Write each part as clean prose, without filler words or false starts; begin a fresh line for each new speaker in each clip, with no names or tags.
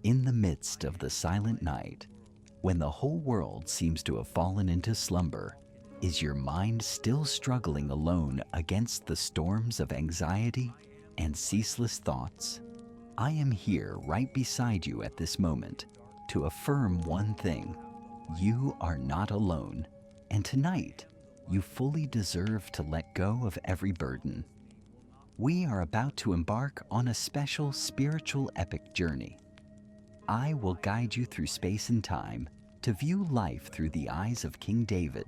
In the midst of the silent night, when the whole world seems to have fallen into slumber, is your mind still struggling alone against the storms of anxiety and ceaseless thoughts? I am here right beside you at this moment to affirm one thing: you are not alone, and tonight you fully deserve to let go of every burden. We are about to embark on a special spiritual epic journey. I will guide you through space and time to view life through the eyes of King David,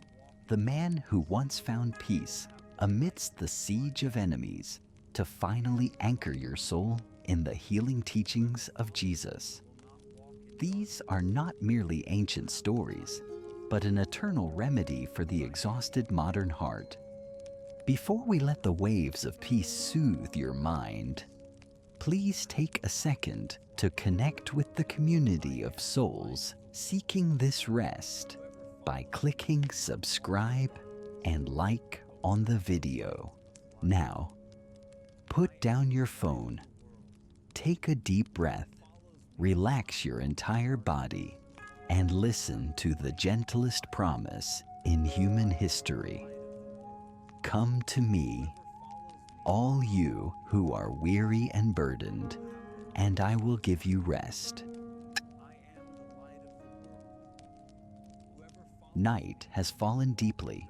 the man who once found peace amidst the siege of enemies, to finally anchor your soul in the healing teachings of Jesus. These are not merely ancient stories, but an eternal remedy for the exhausted modern heart. Before we let the waves of peace soothe your mind, please take a second to connect with the community of souls seeking this rest by clicking subscribe and like on the video. Now, put down your phone, take a deep breath, relax your entire body, and listen to the gentlest promise in human history. Come to me, all you who are weary and burdened, and I will give you rest. Night has fallen deeply.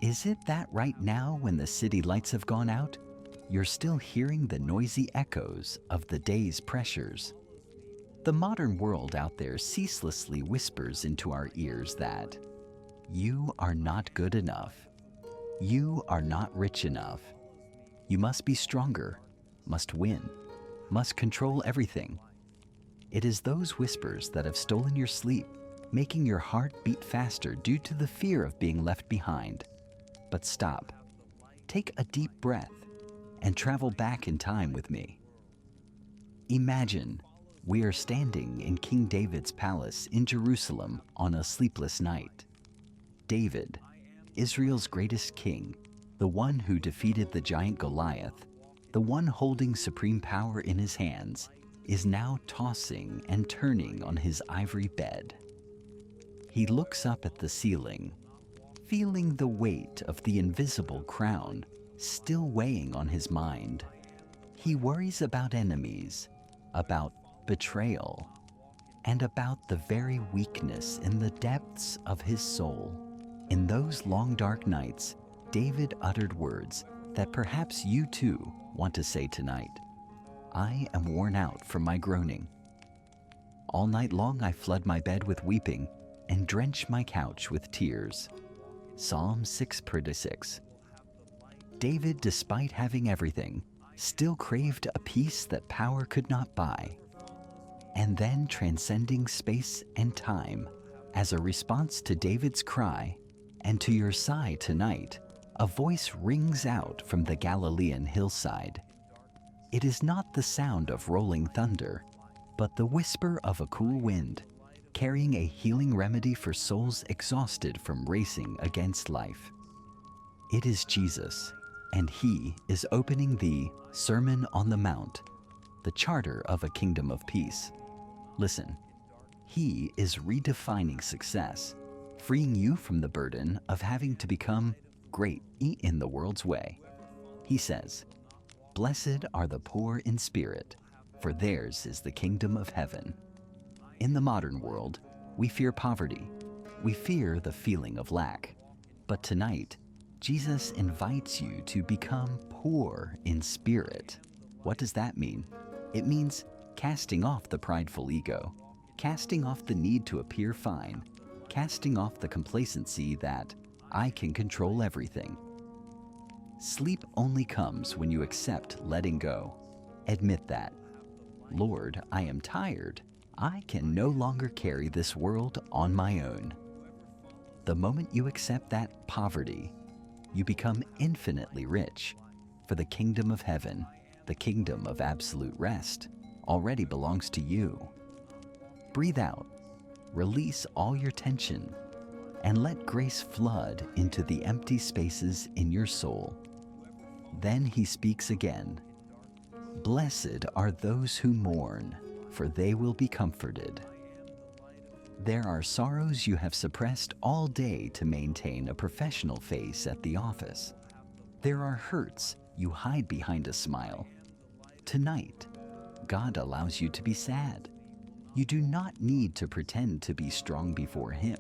Is it that right now, when the city lights have gone out, you're still hearing the noisy echoes of the day's pressures? The modern world out there ceaselessly whispers into our ears that you are not good enough, you are not rich enough, you must be stronger, must win, must control everything. It is those whispers that have stolen your sleep, making your heart beat faster due to the fear of being left behind. But stop, take a deep breath, and travel back in time with me. Imagine we are standing in King David's palace in Jerusalem on a sleepless night. David, Israel's greatest king, the one who defeated the giant Goliath, the one holding supreme power in his hands, is now tossing and turning on his ivory bed. He looks up at the ceiling, feeling the weight of the invisible crown still weighing on his mind. He worries about enemies, about betrayal, and about the very weakness in the depths of his soul. In those long dark nights, David uttered words that perhaps you too want to say tonight. I am worn out from my groaning. All night long I flood my bed with weeping and drench my couch with tears. Psalm 6:6. David, despite having everything, still craved a peace that power could not buy. And then, transcending space and time, as a response to David's cry, and to your sigh tonight, a voice rings out from the Galilean hillside. It is not the sound of rolling thunder, but the whisper of a cool wind, carrying a healing remedy for souls exhausted from racing against life. It is Jesus, and he is opening the Sermon on the Mount, the charter of a kingdom of peace. Listen, he is redefining success, freeing you from the burden of having to become great in the world's way. He says, "Blessed are the poor in spirit, for theirs is the kingdom of heaven." In the modern world, we fear poverty. We fear the feeling of lack. But tonight, Jesus invites you to become poor in spirit. What does that mean? It means casting off the prideful ego, casting off the need to appear fine, casting off the complacency that I can control everything. Sleep only comes when you accept letting go. Admit that. Lord, I am tired. I can no longer carry this world on my own. The moment you accept that poverty, you become infinitely rich, for the kingdom of heaven, the kingdom of absolute rest, already belongs to you. Breathe out, release all your tension, and let grace flood into the empty spaces in your soul. Then he speaks again. Blessed are those who mourn, for they will be comforted. There are sorrows you have suppressed all day to maintain a professional face at the office. There are hurts you hide behind a smile. Tonight, God allows you to be sad. You do not need to pretend to be strong before Him.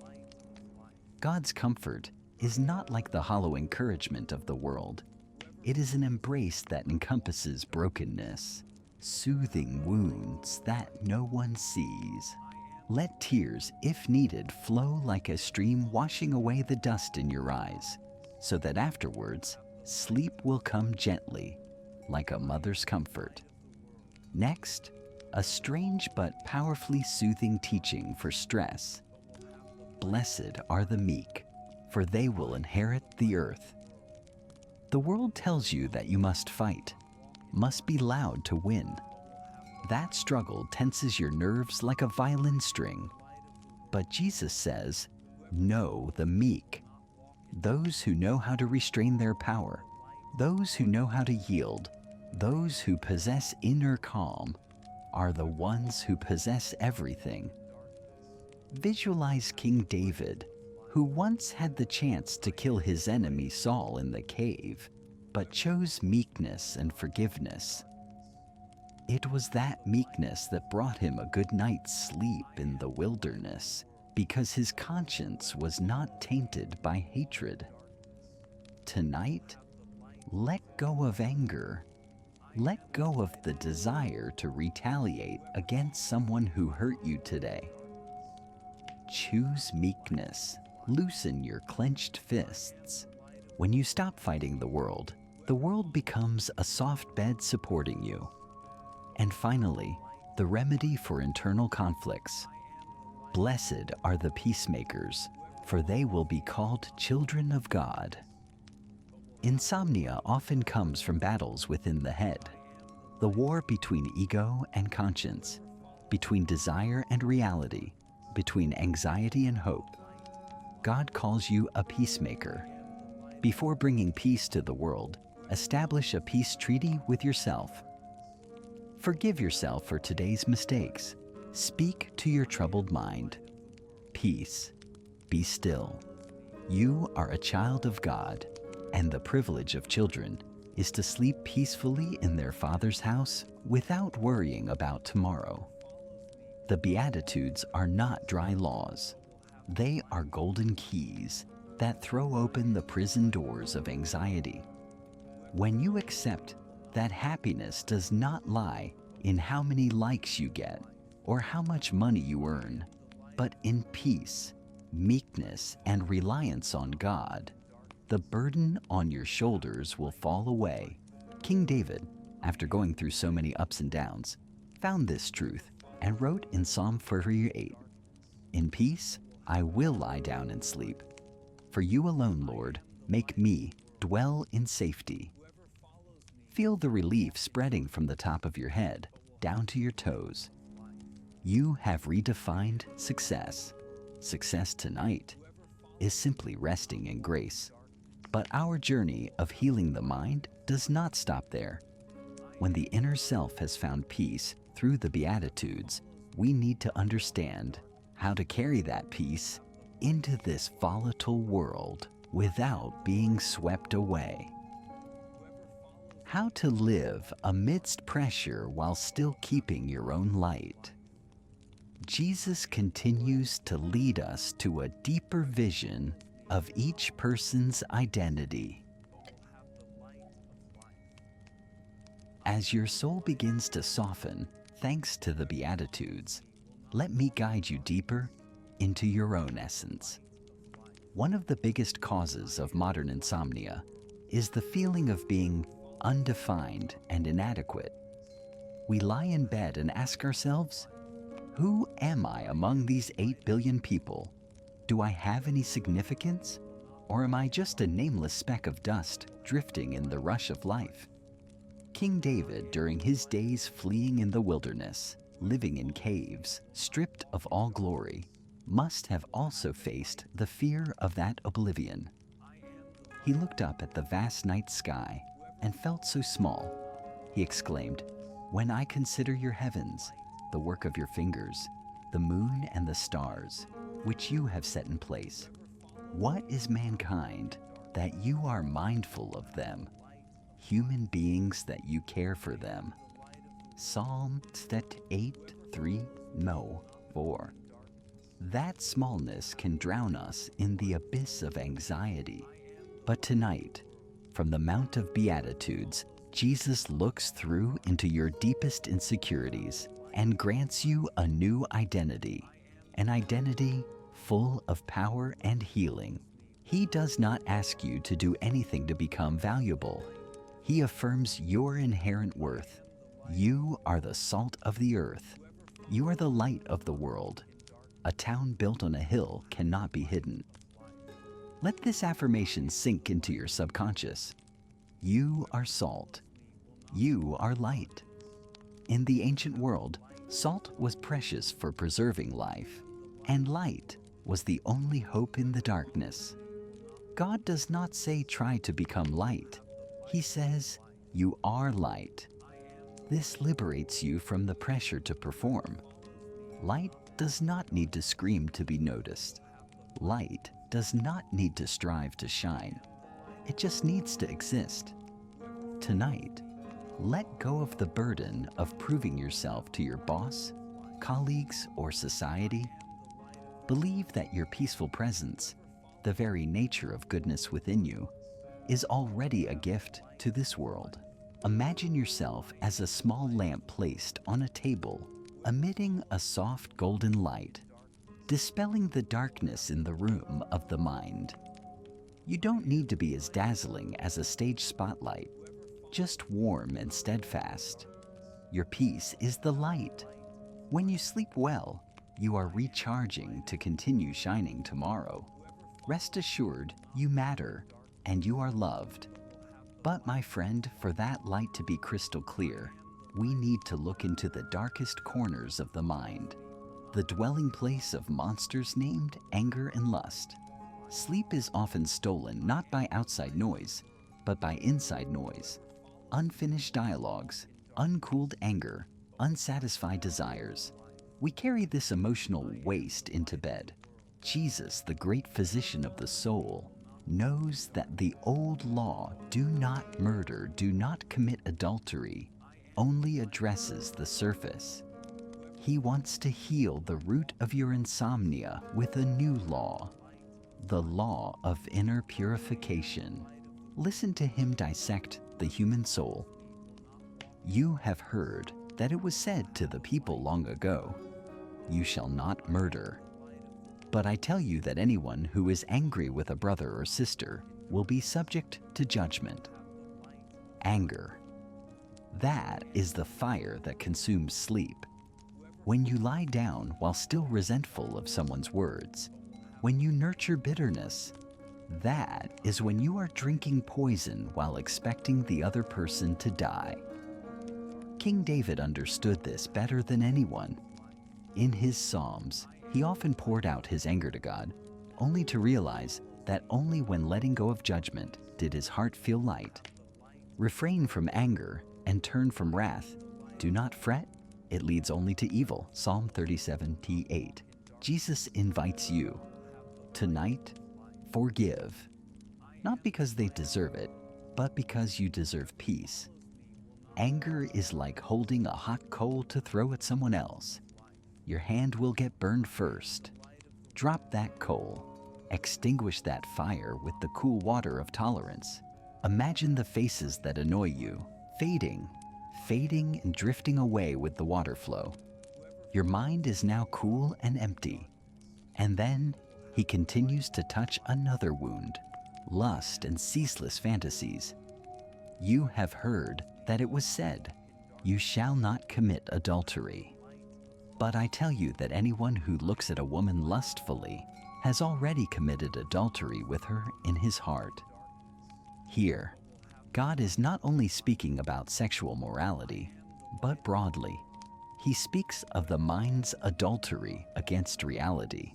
God's comfort is not like the hollow encouragement of the world. It is an embrace that encompasses brokenness, soothing wounds that no one sees. Let tears, if needed, flow like a stream washing away the dust in your eyes, so that afterwards, sleep will come gently, like a mother's comfort. Next, a strange but powerfully soothing teaching for stress. Blessed are the meek, for they will inherit the earth. The world tells you that you must fight, must be loud to win. That struggle tenses your nerves like a violin string. But Jesus says, know the meek, those who know how to restrain their power, those who know how to yield, those who possess inner calm, are the ones who possess everything. Visualize King David, who once had the chance to kill his enemy Saul in the cave, but chose meekness and forgiveness. It was that meekness that brought him a good night's sleep in the wilderness, because his conscience was not tainted by hatred. Tonight, let go of anger. Let go of the desire to retaliate against someone who hurt you today. Choose meekness. Loosen your clenched fists. When you stop fighting the world becomes a soft bed supporting you. And finally, the remedy for internal conflicts. Blessed are the peacemakers, for they will be called children of God. Insomnia often comes from battles within the head. The war between ego and conscience, between desire and reality, between anxiety and hope. God calls you a peacemaker. Before bringing peace to the world, establish a peace treaty with yourself. Forgive yourself for today's mistakes. Speak to your troubled mind. Peace, be still. You are a child of God, and the privilege of children is to sleep peacefully in their Father's house without worrying about tomorrow. The Beatitudes are not dry laws. They are golden keys that throw open the prison doors of anxiety. When you accept that happiness does not lie in how many likes you get or how much money you earn, but in peace, meekness, and reliance on God, the burden on your shoulders will fall away. King David, after going through so many ups and downs, found this truth and wrote in Psalm 48, "In peace I will lie down and sleep. For you alone, Lord, make me dwell in safety." Feel the relief spreading from the top of your head down to your toes. You have redefined success. Success tonight is simply resting in grace. But our journey of healing the mind does not stop there. When the inner self has found peace through the Beatitudes, we need to understand how to carry that peace into this volatile world without being swept away. How to live amidst pressure while still keeping your own light. Jesus continues to lead us to a deeper vision of each person's identity. As your soul begins to soften, thanks to the Beatitudes, let me guide you deeper into your own essence. One of the biggest causes of modern insomnia is the feeling of being undefined and inadequate. We lie in bed and ask ourselves, who am I among these 8 billion people? Do I have any significance? Or am I just a nameless speck of dust drifting in the rush of life? King David, during his days fleeing in the wilderness, living in caves, stripped of all glory, must have also faced the fear of that oblivion. He looked up at the vast night sky and felt so small. He exclaimed, "When I consider your heavens, the work of your fingers, the moon and the stars, which you have set in place. What is mankind that you are mindful of them? Human beings that you care for them. Psalm 8:3, no, 4. That smallness can drown us in the abyss of anxiety. But tonight, from the Mount of Beatitudes, Jesus looks through into your deepest insecurities and grants you a new identity, an identity full of power and healing. He does not ask you to do anything to become valuable. He affirms your inherent worth. You are the salt of the earth. You are the light of the world. A town built on a hill cannot be hidden. Let this affirmation sink into your subconscious. You are salt. You are light. In the ancient world, salt was precious for preserving life, and light was the only hope in the darkness. God does not say try to become light. He says you are light. This liberates you from the pressure to perform. Light does not need to scream to be noticed. Light does not need to strive to shine. It just needs to exist. Tonight, let go of the burden of proving yourself to your boss, colleagues, or society. Believe that your peaceful presence, the very nature of goodness within you, is already a gift to this world. Imagine yourself as a small lamp placed on a table, emitting a soft golden light, dispelling the darkness in the room of the mind. You don't need to be as dazzling as a stage spotlight, just warm and steadfast. Your peace is the light. When you sleep well, you are recharging to continue shining tomorrow. Rest assured, you matter and you are loved. But my friend, for that light to be crystal clear, we need to look into the darkest corners of the mind, the dwelling place of monsters named anger and lust. Sleep is often stolen not by outside noise, but by inside noise. Unfinished dialogues, uncooled anger, unsatisfied desires. We carry this emotional waste into bed. Jesus, the great physician of the soul, knows that the old law, do not murder, do not commit adultery, only addresses the surface. He wants to heal the root of your insomnia with a new law, the law of inner purification. Listen to him dissect the human soul. You have heard that it was said to the people long ago, "You shall not murder." But I tell you that anyone who is angry with a brother or sister will be subject to judgment. Anger. That is the fire that consumes sleep. When you lie down while still resentful of someone's words, when you nurture bitterness, that is when you are drinking poison while expecting the other person to die. King David understood this better than anyone. In his Psalms, he often poured out his anger to God, only to realize that only when letting go of judgment did his heart feel light. Refrain from anger and turn from wrath. Do not fret, it leads only to evil. Psalm 37:8. Jesus invites you. Tonight, forgive. Not because they deserve it, but because you deserve peace. Anger is like holding a hot coal to throw at someone else. Your hand will get burned first. Drop that coal. Extinguish that fire with the cool water of tolerance. Imagine the faces that annoy you, fading and drifting away with the water flow. Your mind is now cool and empty. And then he continues to touch another wound, lust and ceaseless fantasies. You have heard that it was said, "You shall not commit adultery." But I tell you that anyone who looks at a woman lustfully has already committed adultery with her in his heart. Here, God is not only speaking about sexual morality, but broadly. He speaks of the mind's adultery against reality.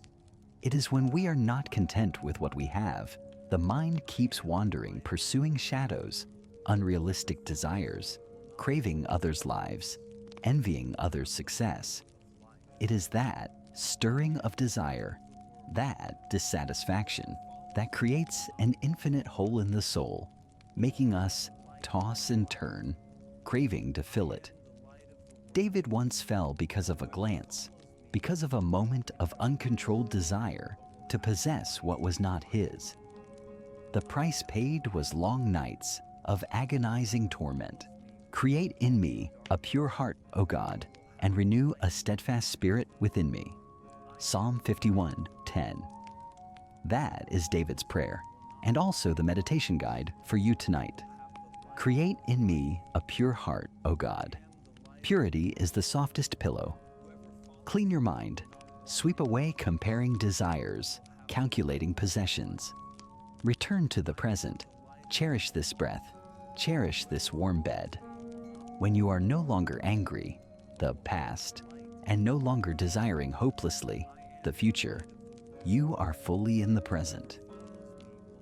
It is when we are not content with what we have, the mind keeps wandering, pursuing shadows, unrealistic desires, craving others' lives, envying others' success. It is that stirring of desire, that dissatisfaction, that creates an infinite hole in the soul, making us toss and turn, craving to fill it. David once fell because of a glance, because of a moment of uncontrolled desire to possess what was not his. The price paid was long nights of agonizing torment. Create in me a pure heart, O God, and renew a steadfast spirit within me. Psalm 51:10. That is David's prayer, and also the meditation guide for you tonight. Create in me a pure heart, O God. Purity is the softest pillow. Clean your mind. Sweep away comparing desires, calculating possessions. Return to the present. Cherish this breath. Cherish this warm bed. When you are no longer angry, the past, and no longer desiring hopelessly, the future, you are fully in the present.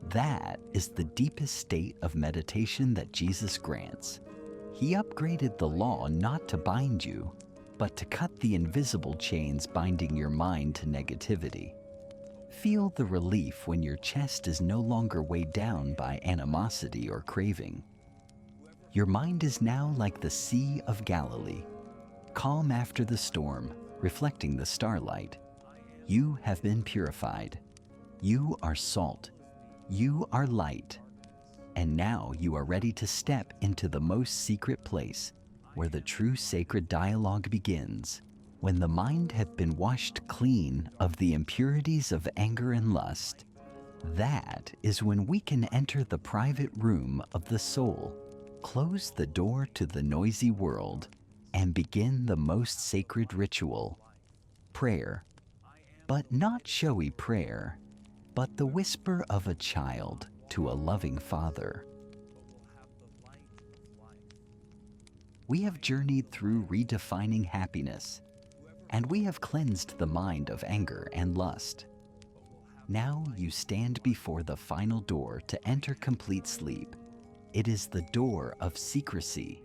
That is the deepest state of meditation that Jesus grants. He upgraded the law not to bind you, but to cut the invisible chains binding your mind to negativity. Feel the relief when your chest is no longer weighed down by animosity or craving. Your mind is now like the Sea of Galilee, calm after the storm, reflecting the starlight. You have been purified. You are salt. You are light. And now you are ready to step into the most secret place where the true sacred dialogue begins, when the mind has been washed clean of the impurities of anger and lust. That is when we can enter the private room of the soul, close the door to the noisy world, and begin the most sacred ritual, prayer. But not showy prayer, but the whisper of a child to a loving Father. We have journeyed through redefining happiness, and we have cleansed the mind of anger and lust. Now you stand before the final door to enter complete sleep. It is the door of secrecy.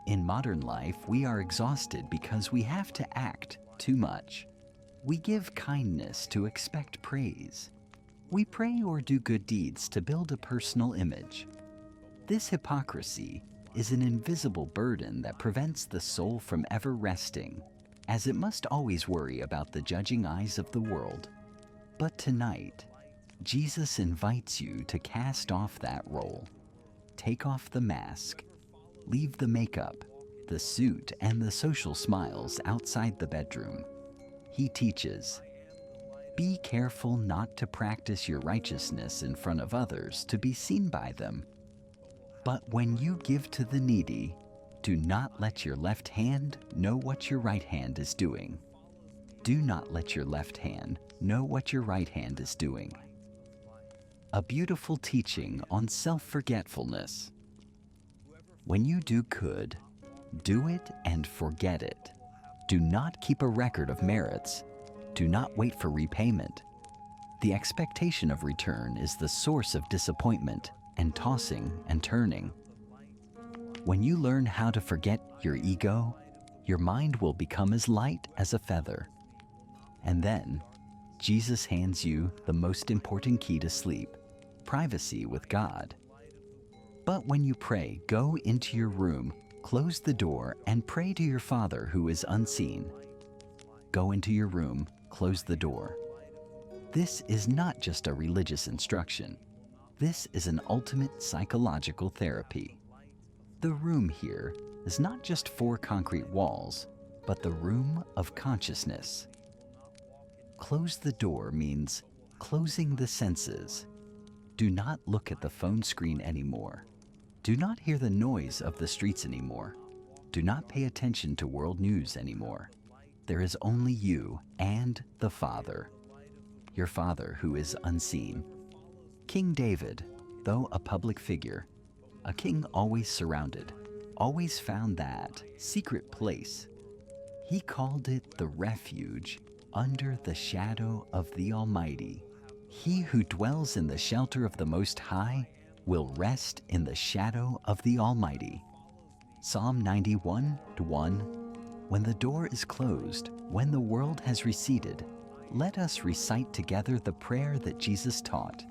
In modern life, we are exhausted because we have to act too much. We give kindness to expect praise. We pray or do good deeds to build a personal image. This hypocrisy is an invisible burden that prevents the soul from ever resting, as it must always worry about the judging eyes of the world. But tonight, Jesus invites you to cast off that role. Take off the mask. Leave the makeup, the suit, and the social smiles outside the bedroom. He teaches, be careful not to practice your righteousness in front of others to be seen by them. But when you give to the needy, do not let your left hand know what your right hand is doing. Do not let your left hand know what your right hand is doing. A beautiful teaching on self-forgetfulness. When you do good, do it and forget it. Do not keep a record of merits. Do not wait for repayment. The expectation of return is the source of disappointment and tossing and turning. When you learn how to forget your ego, your mind will become as light as a feather. And then, Jesus hands you the most important key to sleep, privacy with God. But when you pray, go into your room, close the door, and pray to your Father who is unseen. Go into your room, close the door. This is not just a religious instruction. This is an ultimate psychological therapy. The room here is not just four concrete walls, but the room of consciousness. Close the door means closing the senses. Do not look at the phone screen anymore. Do not hear the noise of the streets anymore. Do not pay attention to world news anymore. There is only you and the Father, your Father who is unseen. King David, though a public figure, a king always surrounded, always found that secret place. He called it the refuge under the shadow of the Almighty. He who dwells in the shelter of the Most High will rest in the shadow of the Almighty. Psalm 91:1, When the door is closed, when the world has receded, let us recite together the prayer that Jesus taught.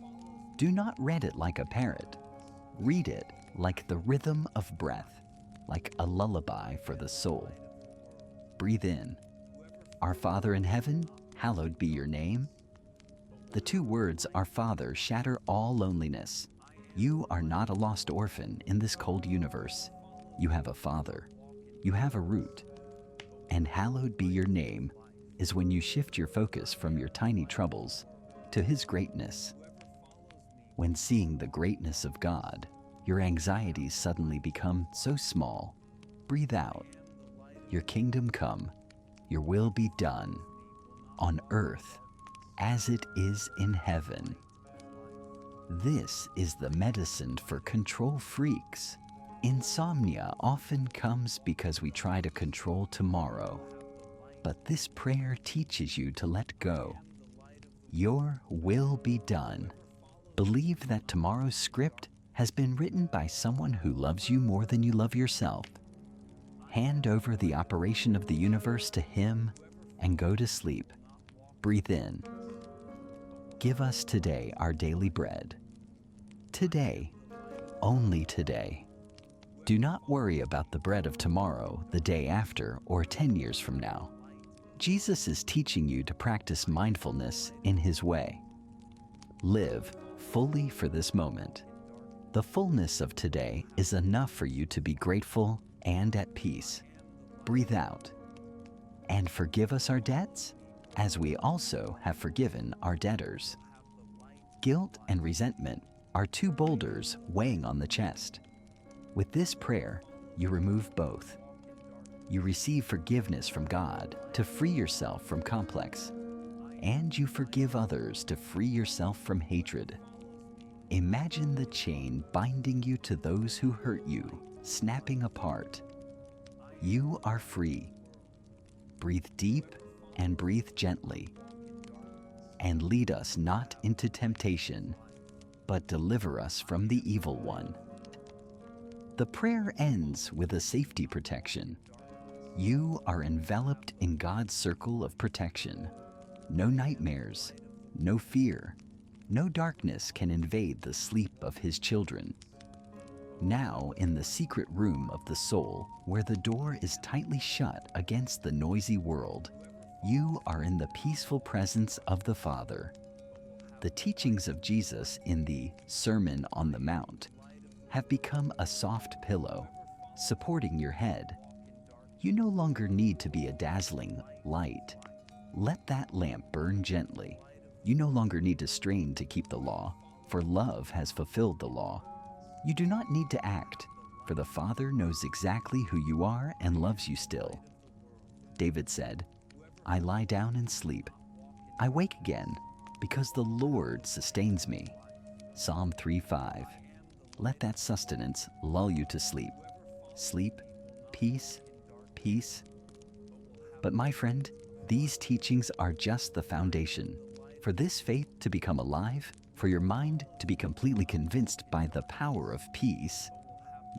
Do not read it like a parrot. Read it like the rhythm of breath, like a lullaby for the soul. Breathe in. Our Father in heaven, hallowed be your name. The two words, Our Father, shatter all loneliness. You are not a lost orphan in this cold universe. You have a Father. You have a root. And hallowed be your name is when you shift your focus from your tiny troubles to His greatness. When seeing the greatness of God, your anxieties suddenly become so small, breathe out. Your kingdom come, your will be done, on earth as it is in heaven. This is the medicine for control freaks. Insomnia often comes because we try to control tomorrow. But this prayer teaches you to let go. Your will be done. Believe that tomorrow's script has been written by someone who loves you more than you love yourself. Hand over the operation of the universe to Him and go to sleep. Breathe in. Give us today our daily bread. Today, only today. Do not worry about the bread of tomorrow, the day after, or 10 years from now. Jesus is teaching you to practice mindfulness in His way. Live fully for this moment. The fullness of today is enough for you to be grateful and at peace. Breathe out. And forgive us our debts, as we also have forgiven our debtors. Guilt and resentment are two boulders weighing on the chest. With this prayer, you remove both. You receive forgiveness from God to free yourself from complex, and you forgive others to free yourself from hatred. Imagine the chain binding you to those who hurt you, snapping apart. You are free. Breathe deep and breathe gently. And lead us not into temptation, but deliver us from the evil one. The prayer ends with a safety protection. You are enveloped in God's circle of protection. No nightmares, no fear, no darkness can invade the sleep of His children. Now, in the secret room of the soul, where the door is tightly shut against the noisy world, you are in the peaceful presence of the Father. The teachings of Jesus in the Sermon on the Mount have become a soft pillow, supporting your head. You no longer need to be a dazzling light. Let that lamp burn gently. You no longer need to strain to keep the law, for love has fulfilled the law. You do not need to act, for the Father knows exactly who you are and loves you still. David said, I lie down and sleep. I wake again, because the Lord sustains me. Psalm 3:5. Let that sustenance lull you to sleep. Sleep, peace, peace. But my friend, these teachings are just the foundation. For this faith to become alive, for your mind to be completely convinced by the power of peace,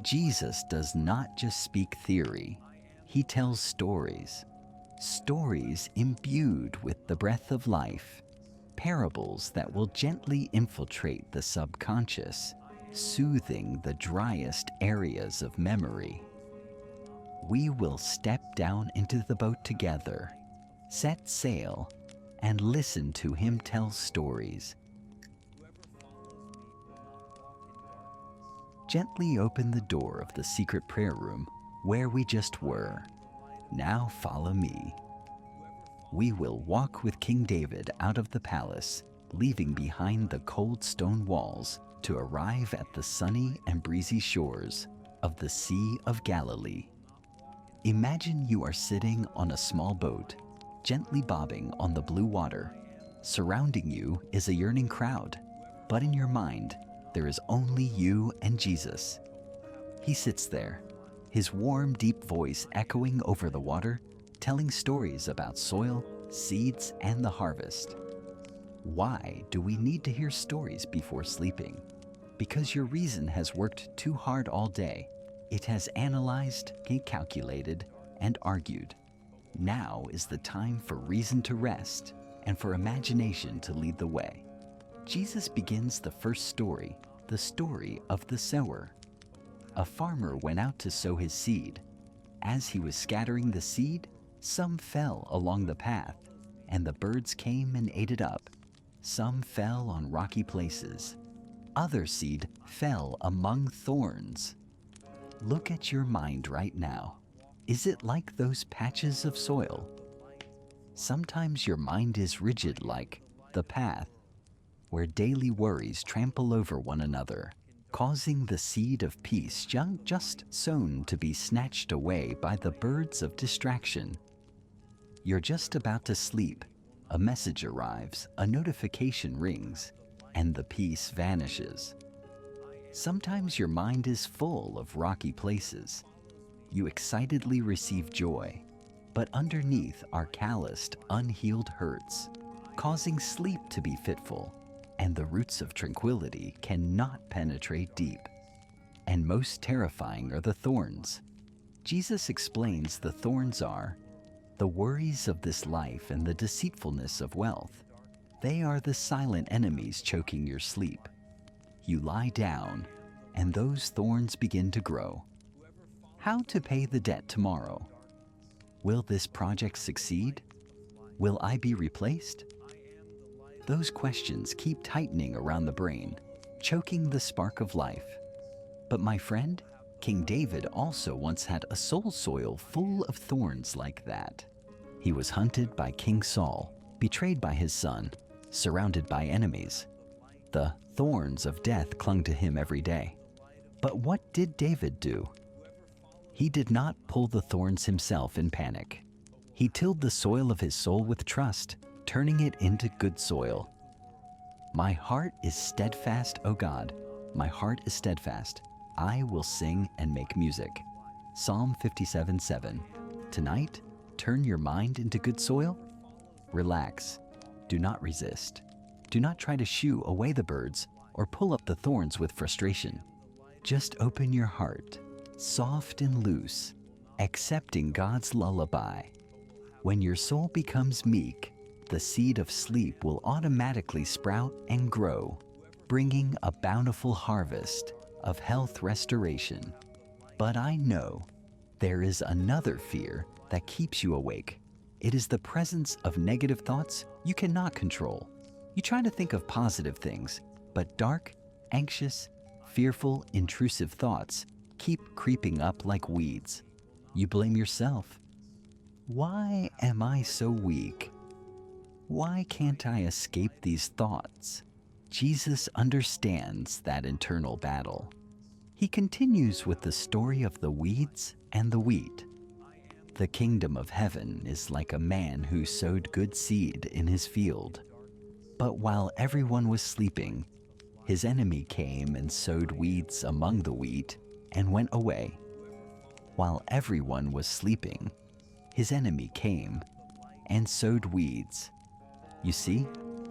Jesus does not just speak theory. He tells stories. Stories imbued with the breath of life. Parables that will gently infiltrate the subconscious, soothing the driest areas of memory. We will step down into the boat together, set sail, and listen to Him tell stories. Gently open the door of the secret prayer room where we just were. Now follow me. We will walk with King David out of the palace, leaving behind the cold stone walls to arrive at the sunny and breezy shores of the Sea of Galilee. Imagine you are sitting on a small boat, gently bobbing on the blue water. Surrounding you is a yearning crowd, but in your mind, there is only you and Jesus. He sits there, His warm, deep voice echoing over the water, telling stories about soil, seeds, and the harvest. Why do we need to hear stories before sleeping? Because your reason has worked too hard all day. It has analyzed, calculated, and argued. Now is the time for reason to rest and for imagination to lead the way. Jesus begins the first story, the story of the sower. A farmer went out to sow his seed. As he was scattering the seed, some fell along the path, and the birds came and ate it up. Some fell on rocky places. Other seed fell among thorns. Look at your mind right now. Is it like those patches of soil? Sometimes your mind is rigid like the path, where daily worries trample over one another, causing the seed of peace just sown to be snatched away by the birds of distraction. You're just about to sleep. A message arrives, a notification rings, and the peace vanishes. Sometimes your mind is full of rocky places. You excitedly receive joy, but underneath are calloused, unhealed hurts, causing sleep to be fitful, and the roots of tranquility cannot penetrate deep. And most terrifying are the thorns. Jesus explains the thorns are the worries of this life and the deceitfulness of wealth. They are the silent enemies choking your sleep. You lie down, and those thorns begin to grow. How to pay the debt tomorrow? Will this project succeed? Will I be replaced? Those questions keep tightening around the brain, choking the spark of life. But my friend, King David also once had a soul soil full of thorns like that. He was hunted by King Saul, betrayed by his son, surrounded by enemies. The thorns of death clung to him every day. But what did David do? He did not pull the thorns himself in panic. He tilled the soil of his soul with trust, turning it into good soil. My heart is steadfast, O God. My heart is steadfast. I will sing and make music. Psalm 57:7. Tonight, turn your mind into good soil. Relax. Do not resist. Do not try to shoo away the birds or pull up the thorns with frustration. Just open your heart, soft and loose, accepting God's lullaby. When your soul becomes meek, the seed of sleep will automatically sprout and grow, bringing a bountiful harvest of health restoration. But I know there is another fear that keeps you awake. It is the presence of negative thoughts you cannot control. You try to think of positive things, but dark, anxious, fearful, intrusive thoughts keep creeping up like weeds. You blame yourself. Why am I so weak? Why can't I escape these thoughts? Jesus understands that internal battle. He continues with the story of the weeds and the wheat. The kingdom of heaven is like a man who sowed good seed in his field. But while everyone was sleeping, his enemy came and sowed weeds among the wheat and went away. While everyone was sleeping, his enemy came and sowed weeds. You see,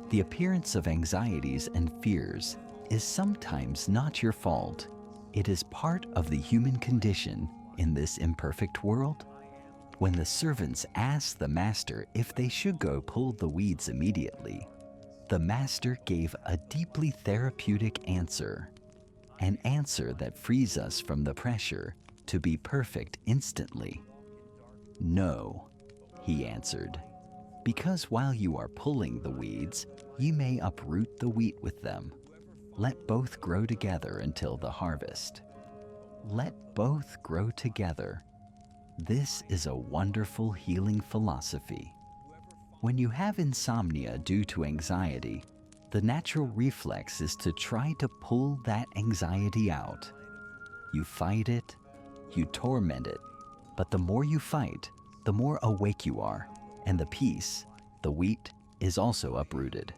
the appearance of anxieties and fears is sometimes not your fault. It is part of the human condition in this imperfect world. When the servants asked the master if they should go pull the weeds immediately, the master gave a deeply therapeutic answer, an answer that frees us from the pressure to be perfect instantly. No, he answered, because while you are pulling the weeds, you may uproot the wheat with them. Let both grow together until the harvest. Let both grow together. This is a wonderful healing philosophy. When you have insomnia due to anxiety, the natural reflex is to try to pull that anxiety out. You fight it, you torment it, but the more you fight, the more awake you are, and the peace, the wheat, is also uprooted.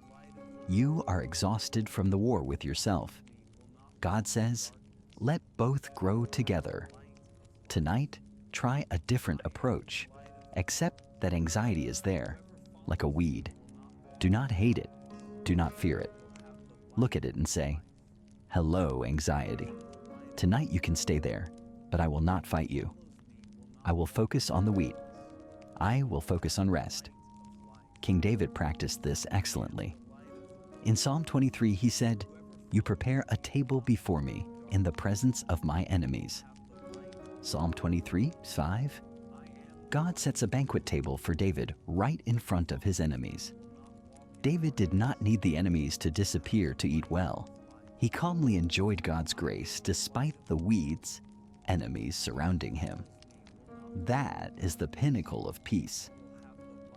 You are exhausted from the war with yourself. God says, let both grow together. Tonight, try a different approach. Accept that anxiety is there, like a weed. Do not hate it. Do not fear it. Look at it and say, hello, anxiety. Tonight you can stay there, but I will not fight you. I will focus on the wheat. I will focus on rest. King David practiced this excellently. In Psalm 23, he said, "You prepare a table before me in the presence of my enemies." Psalm 23:5, God sets a banquet table for David right in front of his enemies. David did not need the enemies to disappear to eat well. He calmly enjoyed God's grace despite the weeds, enemies surrounding him. That is the pinnacle of peace.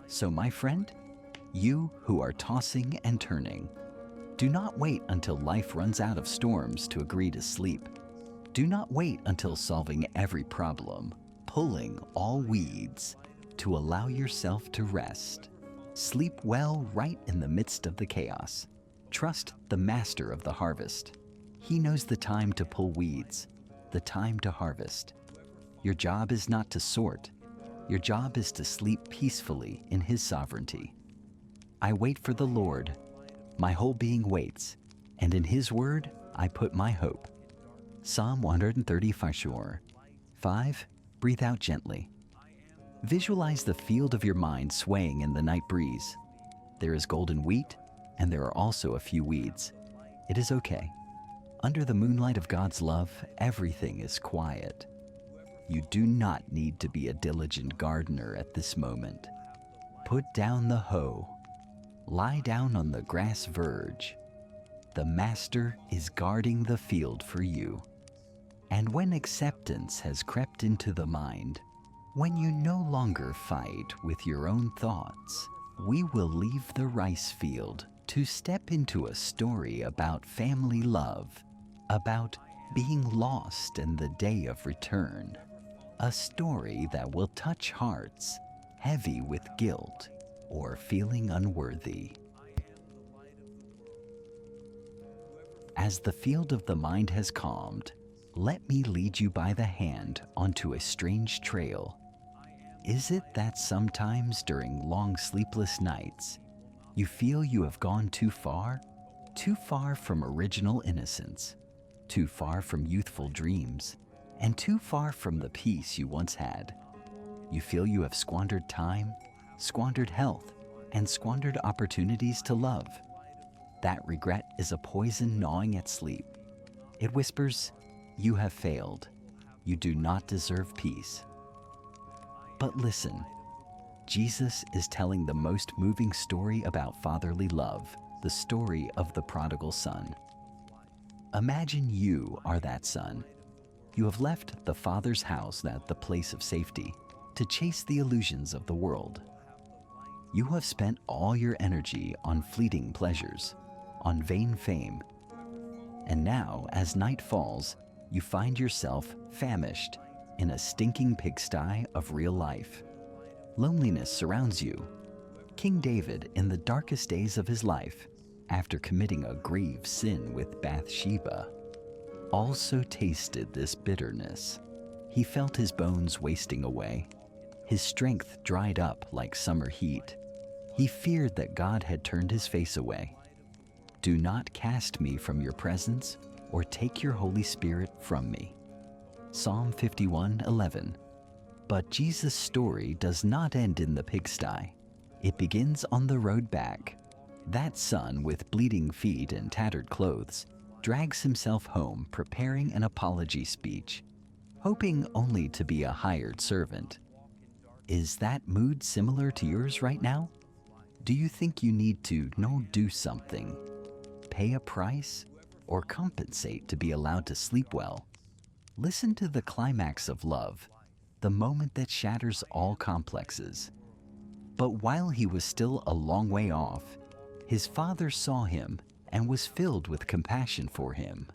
So, my friend, you who are tossing and turning, do not wait until life runs out of storms to agree to sleep. Do not wait until solving every problem, pulling all weeds, to allow yourself to rest. Sleep well right in the midst of the chaos. Trust the master of the harvest. He knows the time to pull weeds, the time to harvest. Your job is not to sort. Your job is to sleep peacefully in His sovereignty. I wait for the Lord. My whole being waits, and in His word I put my hope. Psalm 135:5. Breathe out gently. Visualize the field of your mind swaying in the night breeze. There is golden wheat, and there are also a few weeds. It is okay. Under the moonlight of God's love, everything is quiet. You do not need to be a diligent gardener at this moment. Put down the hoe. Lie down on the grass verge. The Master is guarding the field for you. And when acceptance has crept into the mind, when you no longer fight with your own thoughts, we will leave the rice field to step into a story about family love, about being lost in the day of return, a story that will touch hearts heavy with guilt or feeling unworthy. As the field of the mind has calmed, let me lead you by the hand onto a strange trail. Is it that sometimes during long sleepless nights, you feel you have gone too far from original innocence, too far from youthful dreams, and too far from the peace you once had? You feel you have squandered time, squandered health, and squandered opportunities to love. That regret is a poison gnawing at sleep. It whispers, "You have failed. You do not deserve peace." But listen, Jesus is telling the most moving story about fatherly love, the story of the prodigal son. Imagine you are that son. You have left the Father's house at the place of safety to chase the illusions of the world. You have spent all your energy on fleeting pleasures, on vain fame. And now, as night falls, you find yourself famished in a stinking pigsty of real life. Loneliness surrounds you. King David, in the darkest days of his life, after committing a grave sin with Bathsheba, also tasted this bitterness. He felt his bones wasting away. His strength dried up like summer heat. He feared that God had turned His face away. Do not cast me from your presence or take your Holy Spirit from me. Psalm 51:11. But Jesus' story does not end in the pigsty. It begins on the road back. That son with bleeding feet and tattered clothes drags himself home preparing an apology speech, hoping only to be a hired servant. Is that mood similar to yours right now? Do you think you need to do something, pay a price, or compensate to be allowed to sleep well? Listen to the climax of love, the moment that shatters all complexes. But while he was still a long way off, his father saw him and was filled with compassion for him.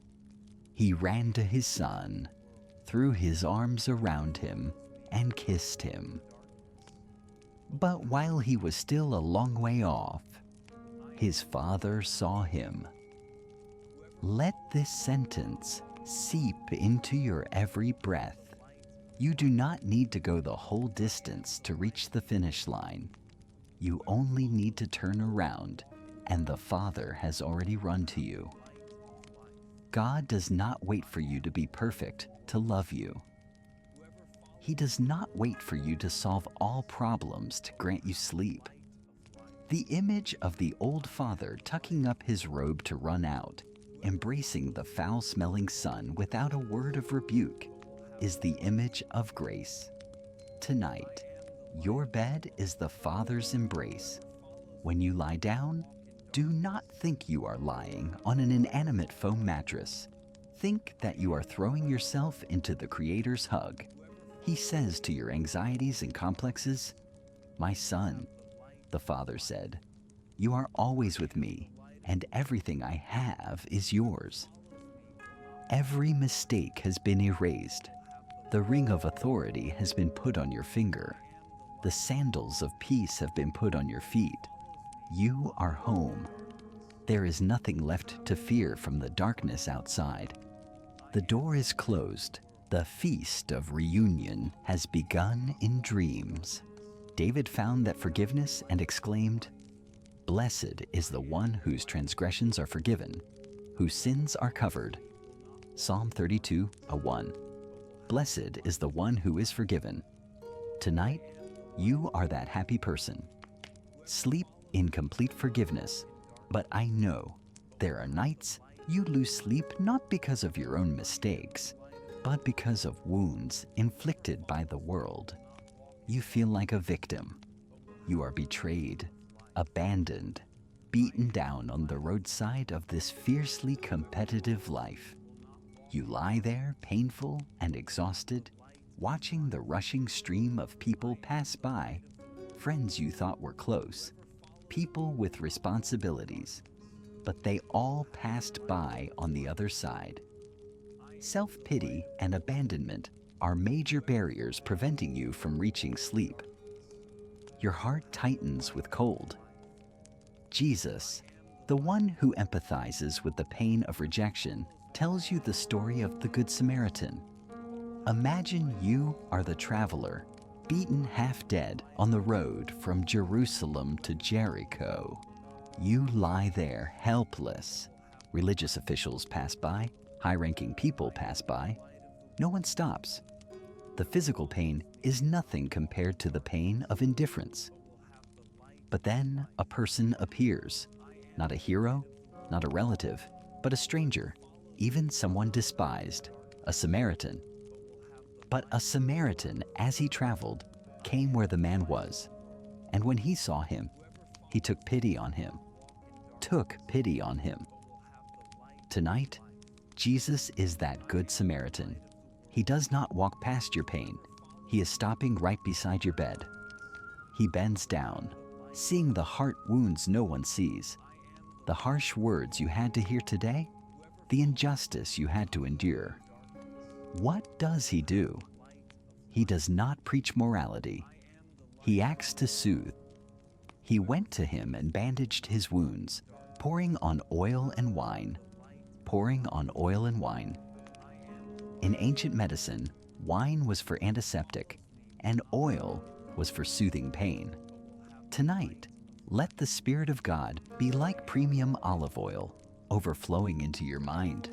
He ran to his son, threw his arms around him, and kissed him. But while he was still a long way off, his father saw him. Let this sentence seep into your every breath. You do not need to go the whole distance to reach the finish line. You only need to turn around, and the Father has already run to you. God does not wait for you to be perfect to love you. He does not wait for you to solve all problems to grant you sleep. The image of the old father tucking up his robe to run out, embracing the foul-smelling sun without a word of rebuke, is the image of grace. Tonight, your bed is the Father's embrace. When you lie down, do not think you are lying on an inanimate foam mattress. Think that you are throwing yourself into the Creator's hug. He says to your anxieties and complexes, "My son," the Father said, "you are always with me, and everything I have is yours." Every mistake has been erased. The ring of authority has been put on your finger. The sandals of peace have been put on your feet. You are home. There is nothing left to fear from the darkness outside. The door is closed. The feast of reunion has begun in dreams. David found that forgiveness and exclaimed, "Blessed is the one whose transgressions are forgiven, whose sins are covered." Psalm 32:1. Blessed is the one who is forgiven. Tonight, you are that happy person. Sleep in complete forgiveness, but I know there are nights you lose sleep not because of your own mistakes, but because of wounds inflicted by the world. You feel like a victim. You are betrayed, abandoned, beaten down on the roadside of this fiercely competitive life. You lie there, painful and exhausted, watching the rushing stream of people pass by, friends you thought were close, people with responsibilities, but they all passed by on the other side. Self-pity and abandonment are major barriers preventing you from reaching sleep. Your heart tightens with cold. Jesus, the one who empathizes with the pain of rejection, tells you the story of the Good Samaritan. Imagine you are the traveler, beaten half dead on the road from Jerusalem to Jericho. You lie there helpless. Religious officials pass by, high-ranking people pass by. No one stops. The physical pain is nothing compared to the pain of indifference. But then a person appears, not a hero, not a relative, but a stranger, even someone despised, a Samaritan. But a Samaritan, as he traveled, came where the man was, and when he saw him, he took pity on him. Tonight, Jesus is that Good Samaritan. He does not walk past your pain. He is stopping right beside your bed. He bends down, seeing the heart wounds no one sees, the harsh words you had to hear today, the injustice you had to endure. What does he do? He does not preach morality. He acts to soothe. He went to him and bandaged his wounds, pouring on oil and wine. In ancient medicine, wine was for antiseptic, and oil was for soothing pain. Tonight, let the Spirit of God be like premium olive oil, overflowing into your mind.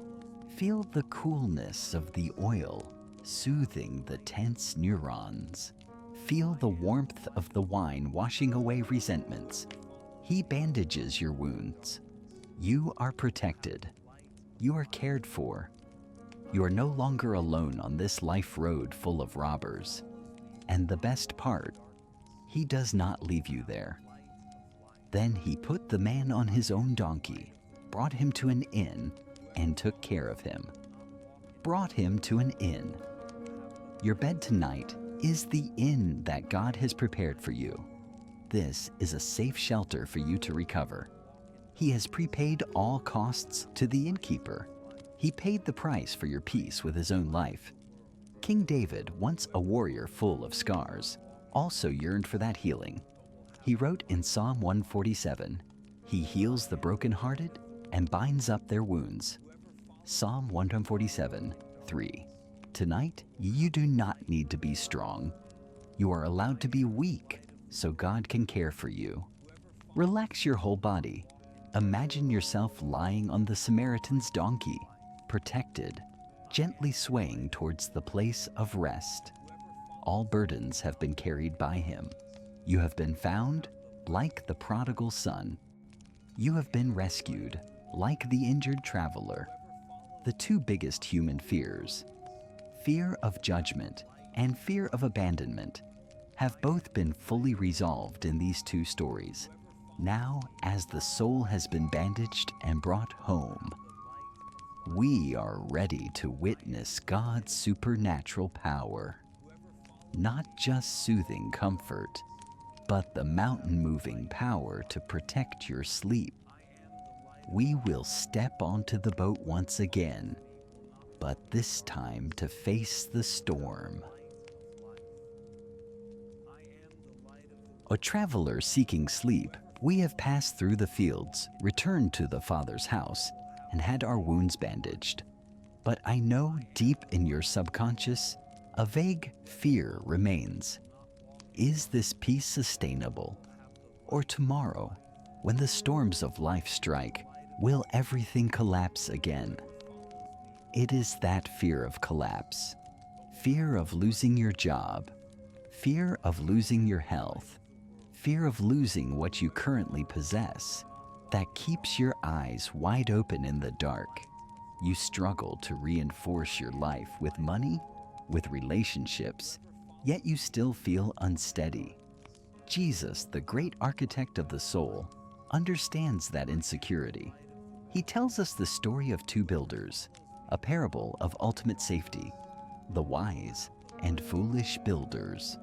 Feel the coolness of the oil, soothing the tense neurons. Feel the warmth of the wine washing away resentments. He bandages your wounds. You are protected. You are cared for. You are no longer alone on this life road full of robbers. And the best part, he does not leave you there. Then he put the man on his own donkey, brought him to an inn, and took care of him. Your bed tonight is the inn that God has prepared for you. This is a safe shelter for you to recover. He has prepaid all costs to the innkeeper. He paid the price for your peace with his own life. King David, once a warrior full of scars, also yearned for that healing. He wrote in Psalm 147, "He heals the brokenhearted and binds up their wounds." Psalm 147:3. Tonight, you do not need to be strong. You are allowed to be weak so God can care for you. Relax your whole body. Imagine yourself lying on the Samaritan's donkey, protected, gently swaying towards the place of rest. all burdens have been carried by him. You have been found like the prodigal son. You have been rescued like the injured traveler. The two biggest human fears, fear of judgment and fear of abandonment, have both been fully resolved in these two stories. Now, as the soul has been bandaged and brought home, we are ready to witness God's supernatural power. Not just soothing comfort, but the mountain-moving power to protect your sleep. We will step onto the boat once again, but this time to face the storm. A traveler seeking sleep, we have passed through the fields, returned to the Father's house, and had our wounds bandaged. But I know deep in your subconscious, a vague fear remains. Is this peace sustainable? Or tomorrow, when the storms of life strike, will everything collapse again? It is that fear of collapse, fear of losing your job, fear of losing your health, fear of losing what you currently possess, that keeps your eyes wide open in the dark. You struggle to reinforce your life with money, with relationships, yet you still feel unsteady. Jesus, the great architect of the soul, understands that insecurity. He tells us the story of two builders, a parable of ultimate safety, the wise and foolish builders.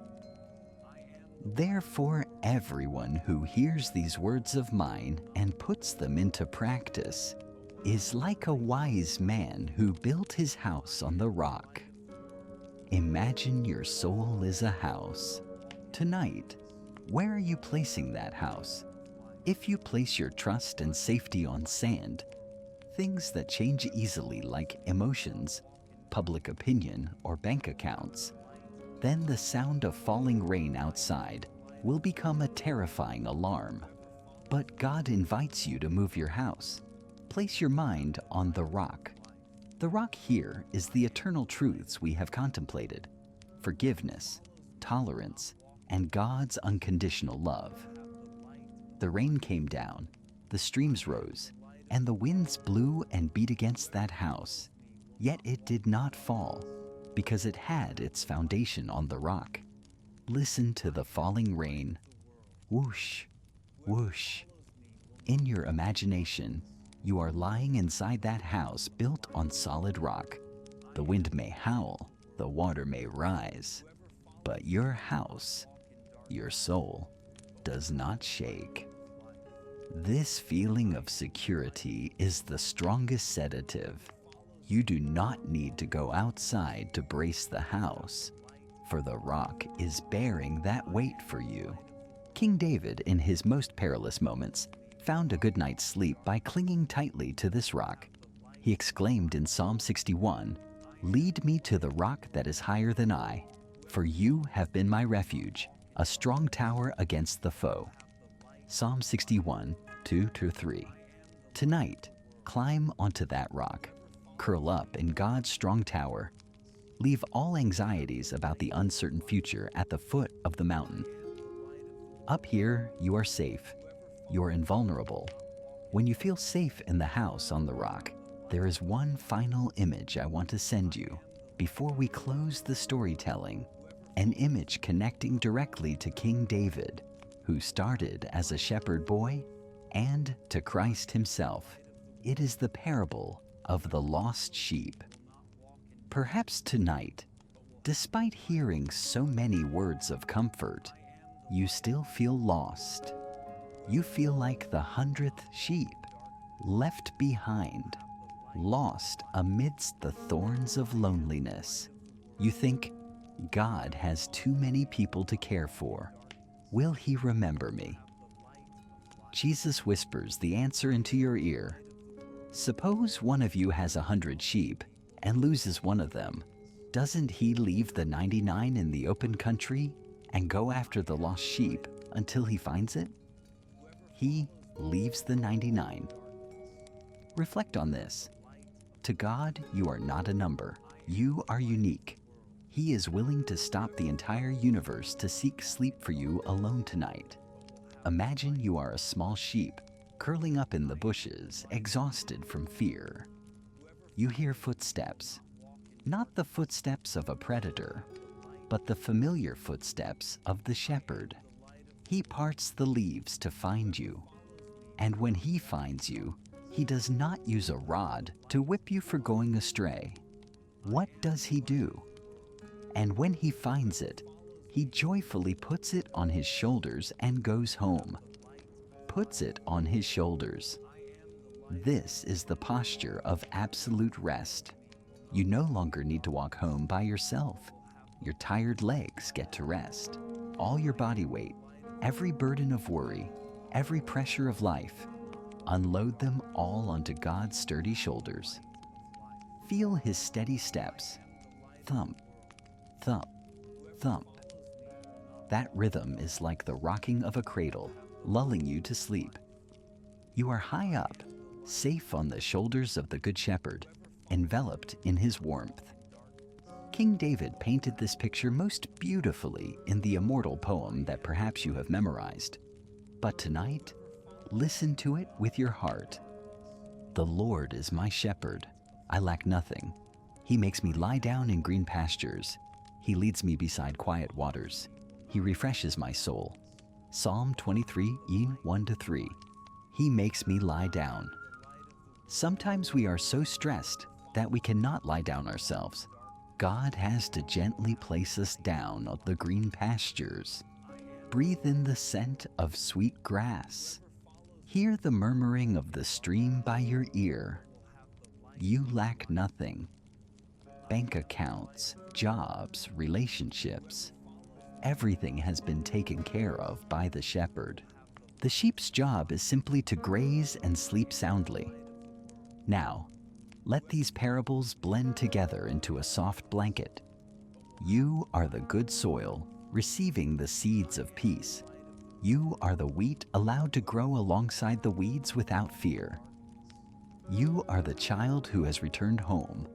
Therefore, everyone who hears these words of mine and puts them into practice is like a wise man who built his house on the rock. Imagine your soul is a house. Tonight, where are you placing that house? If you place your trust and safety on sand, things that change easily like emotions, public opinion, or bank accounts, then the sound of falling rain outside will become a terrifying alarm. But God invites you to move your house. Place your mind on the rock. The rock here is the eternal truths we have contemplated: forgiveness, tolerance, and God's unconditional love. The rain came down, the streams rose, and the winds blew and beat against that house. Yet it did not fall, because it had its foundation on the rock. Listen to the falling rain. Whoosh, whoosh. In your imagination, you are lying inside that house built on solid rock. The wind may howl, the water may rise, but your house, your soul, does not shake. This feeling of security is the strongest sedative. You do not need to go outside to brace the house, for the rock is bearing that weight for you. King David, in his most perilous moments, found a good night's sleep by clinging tightly to this rock. He exclaimed in Psalm 61, "Lead me to the rock that is higher than I, for you have been my refuge, a strong tower against the foe." Psalm 61, 2-3. Tonight, climb onto that rock. Curl up in God's strong tower. Leave all anxieties about the uncertain future at the foot of the mountain. Up here, you are safe. You're invulnerable. When you feel safe in the house on the rock, there is one final image I want to send you before we close the storytelling. An image connecting directly to King David, who started as a shepherd boy, and to Christ himself. It is the parable of the lost sheep. Perhaps tonight, despite hearing so many words of comfort, you still feel lost. You feel like the 100th sheep, left behind, lost amidst the thorns of loneliness. You think, God has too many people to care for. Will he remember me? Jesus whispers the answer into your ear. Suppose one of you has 100 sheep and loses one of them. Doesn't he leave the 99 in the open country and go after the lost sheep until he finds it? He leaves the 99. Reflect on this. To God, you are not a number. You are unique. He is willing to stop the entire universe to seek sleep for you alone tonight. Imagine you are a small sheep, curling up in the bushes, exhausted from fear. You hear footsteps, not the footsteps of a predator, but the familiar footsteps of the shepherd. He parts the leaves to find you. And when he finds you, he does not use a rod to whip you for going astray. What does he do? And when he finds it, he joyfully puts it on his shoulders and goes home. Puts it on his shoulders. This is the posture of absolute rest. You no longer need to walk home by yourself. Your tired legs get to rest. All your body weight, every burden of worry, every pressure of life, unload them all onto God's sturdy shoulders. Feel his steady steps. Thump, thump, thump. That rhythm is like the rocking of a cradle, lulling you to sleep. You are high up, safe on the shoulders of the Good Shepherd, enveloped in his warmth. King David painted this picture most beautifully in the immortal poem that perhaps you have memorized. But tonight, listen to it with your heart. The Lord is my shepherd. I lack nothing. He makes me lie down in green pastures. He leads me beside quiet waters. He refreshes my soul. Psalm 23, 1-3. He makes me lie down. Sometimes we are so stressed that we cannot lie down ourselves. God has to gently place us down on the green pastures. Breathe in the scent of sweet grass. Hear the murmuring of the stream by your ear. You lack nothing. Bank accounts, jobs, relationships. Everything has been taken care of by the shepherd. The sheep's job is simply to graze and sleep soundly. Now, let these parables blend together into a soft blanket. You are the good soil, receiving the seeds of peace. You are the wheat allowed to grow alongside the weeds without fear. You are the child who has returned home,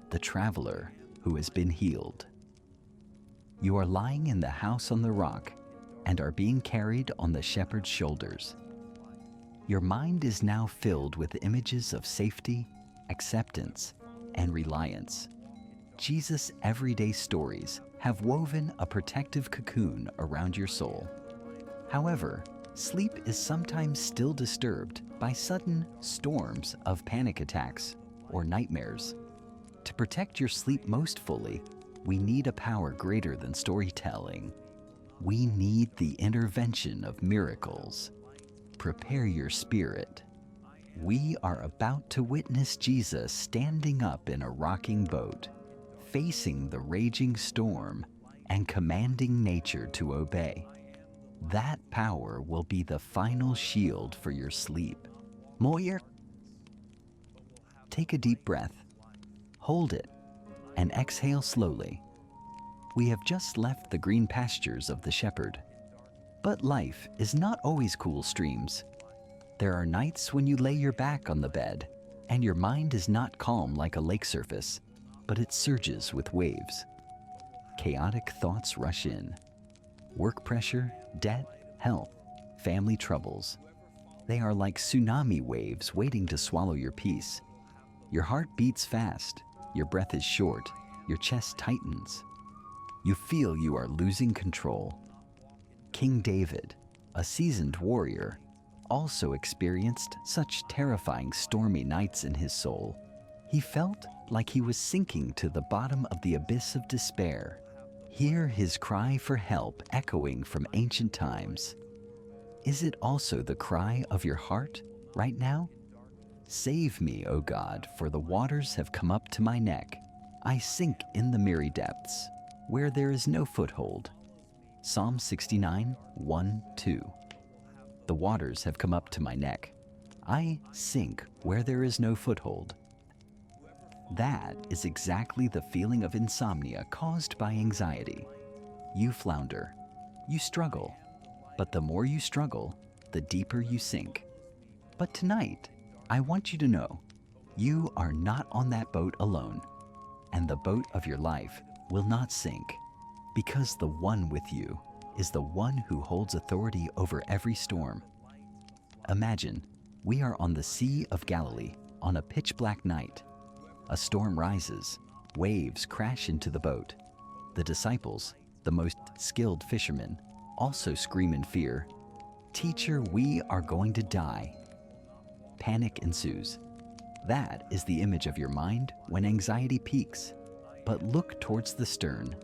the traveler who has been healed. You are lying in the house on the rock and are being carried on the shepherd's shoulders. Your mind is now filled with images of safety, acceptance, and reliance. Jesus' everyday stories have woven a protective cocoon around your soul. However, sleep is sometimes still disturbed by sudden storms of panic attacks or nightmares. To protect your sleep most fully, we need a power greater than storytelling. We need the intervention of miracles. Prepare your spirit. We are about to witness Jesus standing up in a rocking boat, facing the raging storm and commanding nature to obey. That power will be the final shield for your sleep. Moyer, take a deep breath, hold it, and exhale slowly. We have just left the green pastures of the shepherd. But life is not always cool streams. There are nights when you lay your back on the bed and your mind is not calm like a lake surface, but it surges with waves. Chaotic thoughts rush in. Work pressure, debt, health, family troubles. They are like tsunami waves waiting to swallow your peace. Your heart beats fast, your breath is short, your chest tightens. You feel you are losing control. King David, a seasoned warrior, also experienced such terrifying stormy nights in his soul. He felt like he was sinking to the bottom of the abyss of despair. Hear his cry for help echoing from ancient times. Is it also the cry of your heart right now? Save me, O God, for the waters have come up to my neck. I sink in the miry depths, where there is no foothold. Psalm 69, 1-2. The waters have come up to my neck. I sink where there is no foothold. That is exactly the feeling of insomnia caused by anxiety. You flounder, you struggle, but the more you struggle, the deeper you sink. But tonight, I want you to know, you are not on that boat alone, and the boat of your life will not sink, because the one with you is the one who holds authority over every storm. Imagine we are on the Sea of Galilee on a pitch-black night. A storm rises, waves crash into the boat. The disciples, the most skilled fishermen, also scream in fear, "Teacher, we are going to die." Panic ensues. That is the image of your mind when anxiety peaks. But look towards the stern.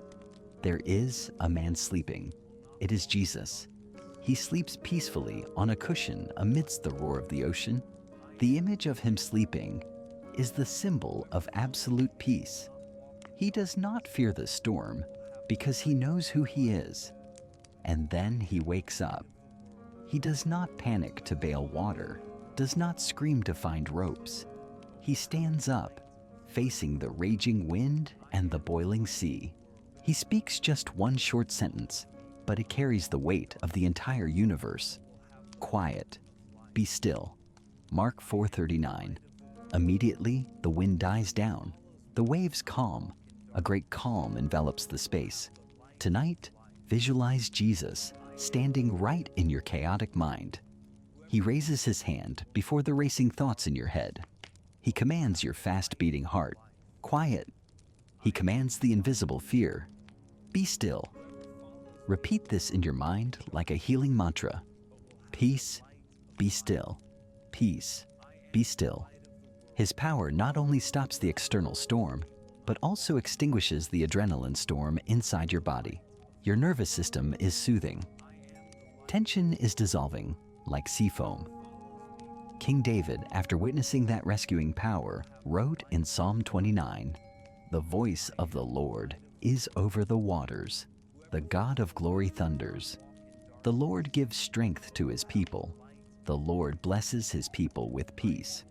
There is a man sleeping. It is Jesus. He sleeps peacefully on a cushion amidst the roar of the ocean. The image of him sleeping is the symbol of absolute peace. He does not fear the storm because he knows who he is. And then he wakes up. He does not panic to bail water, does not scream to find ropes. He stands up, facing the raging wind and the boiling sea. He speaks just one short sentence, but it carries the weight of the entire universe. Quiet, be still. Mark 4:39. Immediately, the wind dies down. The waves calm. A great calm envelops the space. Tonight, visualize Jesus standing right in your chaotic mind. He raises his hand before the racing thoughts in your head. He commands your fast-beating heart. Quiet. He commands the invisible fear. Be still. Repeat this in your mind like a healing mantra. Peace, be still. Peace, be still. His power not only stops the external storm, but also extinguishes the adrenaline storm inside your body. Your nervous system is soothing. Tension is dissolving like sea foam. King David, after witnessing that rescuing power, wrote in Psalm 29, "The voice of the Lord is over the waters. The God of glory thunders. The Lord gives strength to his people. The Lord blesses his people with peace."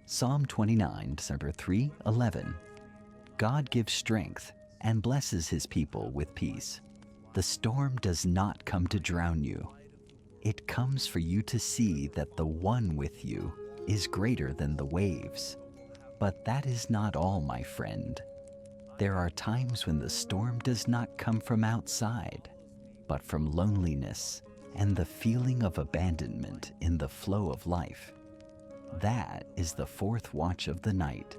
Psalm 29, December 3:11. God gives strength and blesses his people with peace. The storm does not come to drown you. It comes for you to see that the one with you is greater than the waves. But that is not all, my friend. There are times when the storm does not come from outside, but from loneliness and the feeling of abandonment in the flow of life. That is the fourth watch of the night,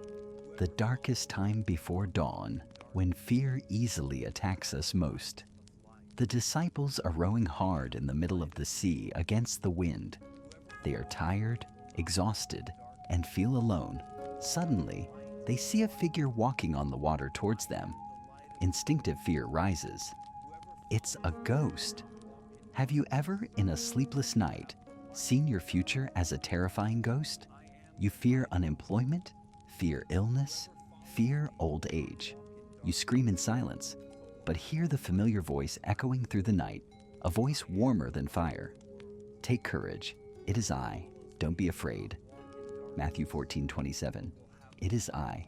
the darkest time before dawn, when fear easily attacks us most. The disciples are rowing hard in the middle of the sea against the wind. They are tired, exhausted, and feel alone. Suddenly, they see a figure walking on the water towards them. Instinctive fear rises. It's a ghost. Have you ever, in a sleepless night, seen your future as a terrifying ghost? You fear unemployment, fear illness, fear old age. You scream in silence, but hear the familiar voice echoing through the night, a voice warmer than fire. Take courage. It is I. Don't be afraid. Matthew 14:27. It is I.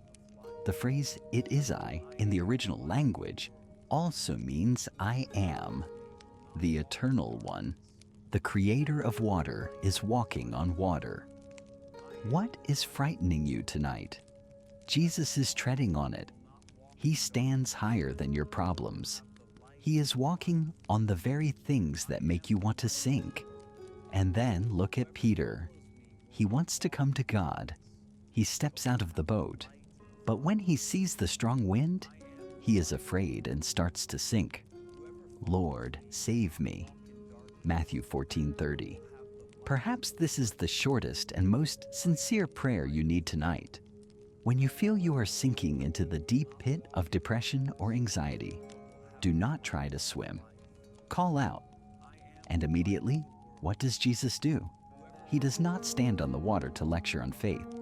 The phrase, "it is I," in the original language also means I am. The Eternal One, the Creator of water, is walking on water. What is frightening you tonight? Jesus is treading on it. He stands higher than your problems. He is walking on the very things that make you want to sink. And then look at Peter. He wants to come to God. He steps out of the boat. But when he sees the strong wind, he is afraid and starts to sink. Lord, save me. Matthew 14:30. Perhaps this is the shortest and most sincere prayer you need tonight. When you feel you are sinking into the deep pit of depression or anxiety, do not try to swim. Call out. And immediately, what does Jesus do? He does not stand on the water to lecture on faith.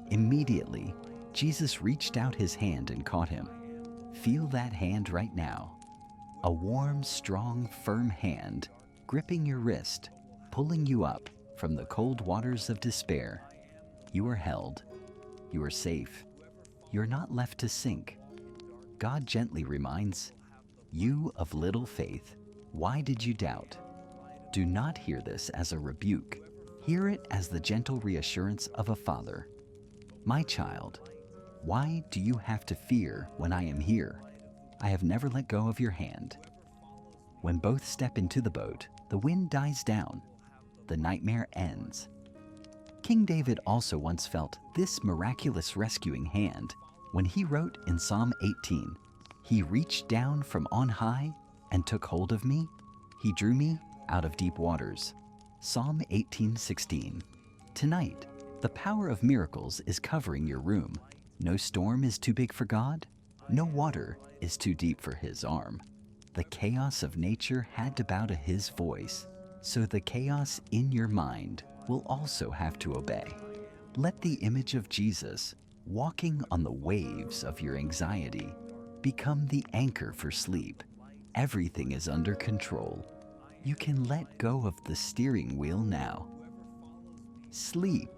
Immediately, Jesus reached out his hand and caught him. Feel that hand right now. A warm, strong, firm hand gripping your wrist, pulling you up from the cold waters of despair. You are held. You are safe. You're not left to sink. God gently reminds, "You of little faith, why did you doubt?" Do not hear this as a rebuke. Hear it as the gentle reassurance of a father. "My child, why do you have to fear when I am here? I have never let go of your hand. When both step into the boat, the wind dies down. The nightmare ends. King David also once felt this miraculous rescuing hand when he wrote in Psalm 18, "He reached down from on high and took hold of me. He drew me out of deep waters." Psalm 18:16. Tonight, the power of miracles is covering your room. No storm is too big for God. No water is too deep for His arm. The chaos of nature had to bow to His voice, so the chaos in your mind will also have to obey. Let the image of Jesus, walking on the waves of your anxiety, become the anchor for sleep. Everything is under control. You can let go of the steering wheel now. Sleep,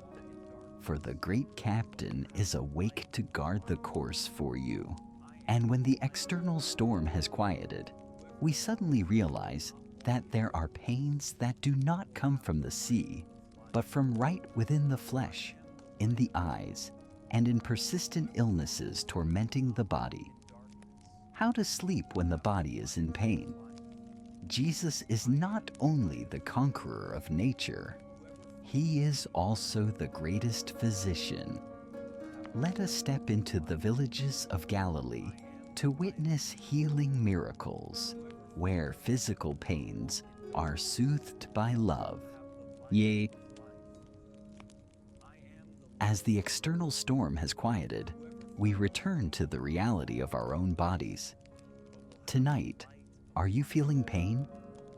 for the great captain is awake to guard the course for you. And when the external storm has quieted, we suddenly realize that there are pains that do not come from the sea, but from right within the flesh, in the eyes, and in persistent illnesses tormenting the body. How to sleep when the body is in pain? Jesus is not only the conqueror of nature, He is also the greatest physician. Let us step into the villages of Galilee to witness healing miracles, where physical pains are soothed by love. Yea. As the external storm has quieted, we return to the reality of our own bodies. Tonight, are you feeling pain?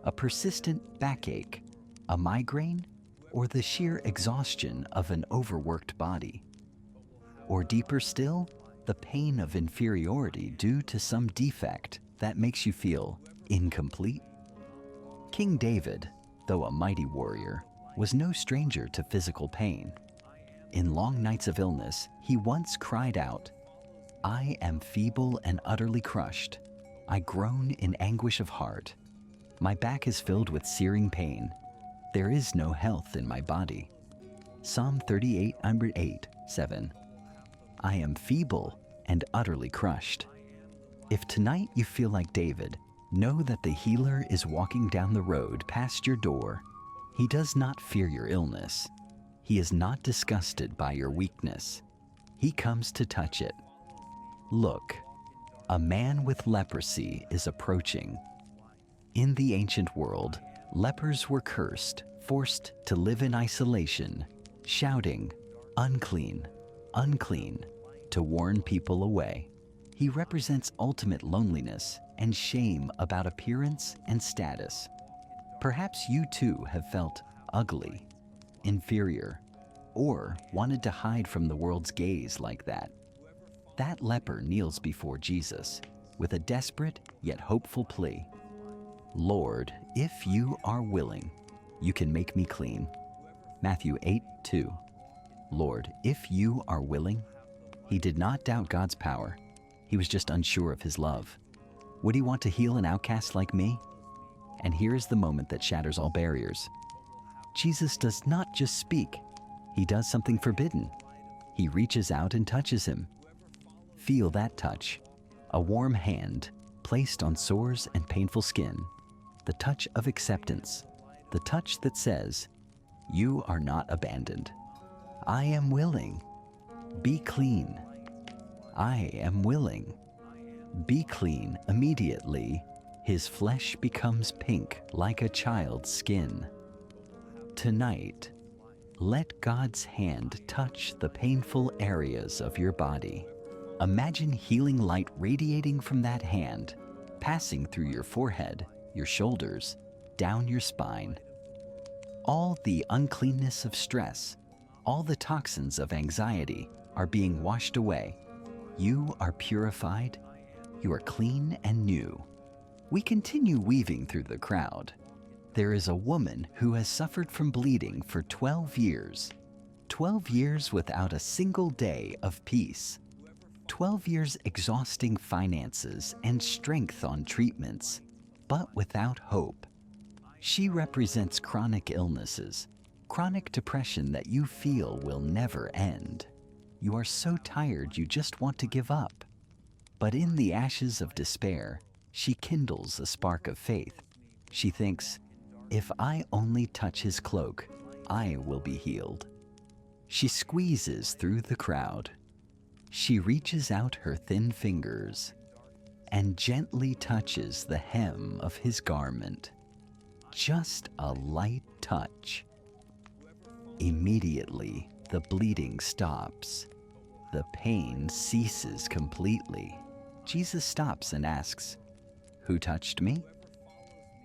A persistent backache, a migraine, or the sheer exhaustion of an overworked body? Or deeper still, the pain of inferiority due to some defect that makes you feel incomplete? King David, though a mighty warrior, was no stranger to physical pain. In long nights of illness, he once cried out, "I am feeble and utterly crushed. I groan in anguish of heart. My back is filled with searing pain. There is no health in my body." Psalm 38:8-7. I am feeble and utterly crushed. If tonight you feel like David, know that the healer is walking down the road past your door. He does not fear your illness. He is not disgusted by your weakness. He comes to touch it. Look, a man with leprosy is approaching. In the ancient world, lepers were cursed, forced to live in isolation, shouting, "Unclean, unclean," to warn people away. He represents ultimate loneliness and shame about appearance and status. Perhaps you too have felt ugly, inferior, or wanted to hide from the world's gaze like that. That leper kneels before Jesus with a desperate yet hopeful plea. "Lord, if you are willing, you can make me clean." Matthew 8:2. Lord, if you are willing. He did not doubt God's power. He was just unsure of His love. Would He want to heal an outcast like me? And here is the moment that shatters all barriers. Jesus does not just speak. He does something forbidden. He reaches out and touches him. Feel that touch. A warm hand placed on sores and painful skin. The touch of acceptance. The touch that says, "You are not abandoned. I am willing. Be clean." I am willing. Be clean. Immediately, his flesh becomes pink like a child's skin. Tonight, let God's hand touch the painful areas of your body. Imagine healing light radiating from that hand, passing through your forehead, your shoulders, down your spine. All the uncleanness of stress, all the toxins of anxiety are being washed away. You are purified. You are clean and new. We continue weaving through the crowd. There is a woman who has suffered from bleeding for 12 years. 12 years without a single day of peace. 12 years exhausting finances and strength on treatments, but without hope. She represents chronic illnesses, chronic depression that you feel will never end. You are so tired you just want to give up. But in the ashes of despair, she kindles a spark of faith. She thinks, if I only touch his cloak, I will be healed. She squeezes through the crowd. She reaches out her thin fingers and gently touches the hem of his garment. Just a light touch. Immediately, the bleeding stops. The pain ceases completely. Jesus stops and asks, "Who touched me?"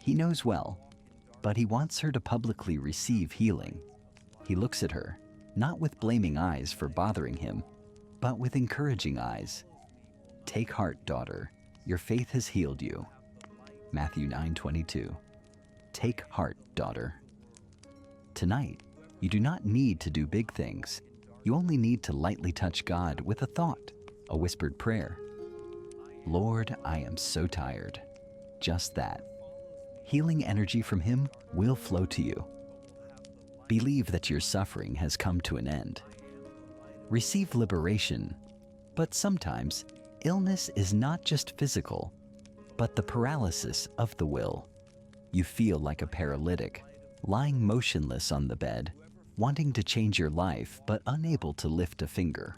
He knows well, but he wants her to publicly receive healing. He looks at her, not with blaming eyes for bothering him, but with encouraging eyes. "Take heart, daughter. Your faith has healed you." Matthew 9:22. Take heart, daughter. Tonight, you do not need to do big things. You only need to lightly touch God with a thought, a whispered prayer. Lord, I am so tired. Just that. Healing energy from Him will flow to you. Believe that your suffering has come to an end. Receive liberation, but sometimes illness is not just physical, but the paralysis of the will. You feel like a paralytic, lying motionless on the bed, wanting to change your life but unable to lift a finger.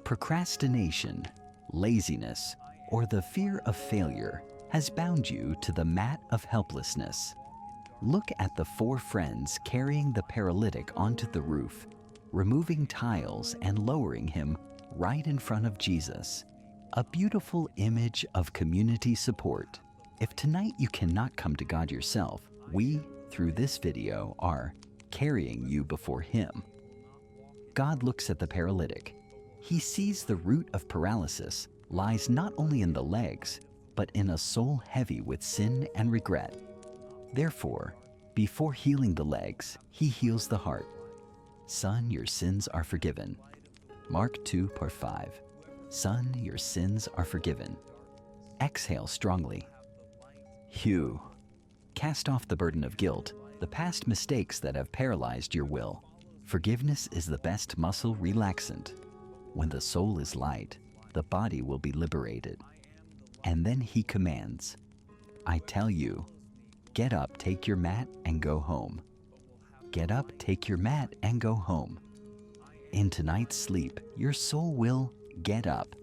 Procrastination, laziness, or the fear of failure has bound you to the mat of helplessness. Look at the 4 friends carrying the paralytic onto the roof, removing tiles and lowering him right in front of Jesus. A beautiful image of community support. If tonight you cannot come to God yourself, we, through this video, are carrying you before Him. God looks at the paralytic. He sees the root of paralysis lies not only in the legs, but in a soul heavy with sin and regret. Therefore, before healing the legs, He heals the heart. Son, your sins are forgiven. Mark 2:5. Son, your sins are forgiven. Exhale strongly. Hew. Cast off the burden of guilt, the past mistakes that have paralyzed your will. Forgiveness is the best muscle relaxant. When the soul is light, the body will be liberated. And then He commands, I tell you, get up, take your mat, and go home. Get up, take your mat, and go home. In tonight's sleep, your soul will get up.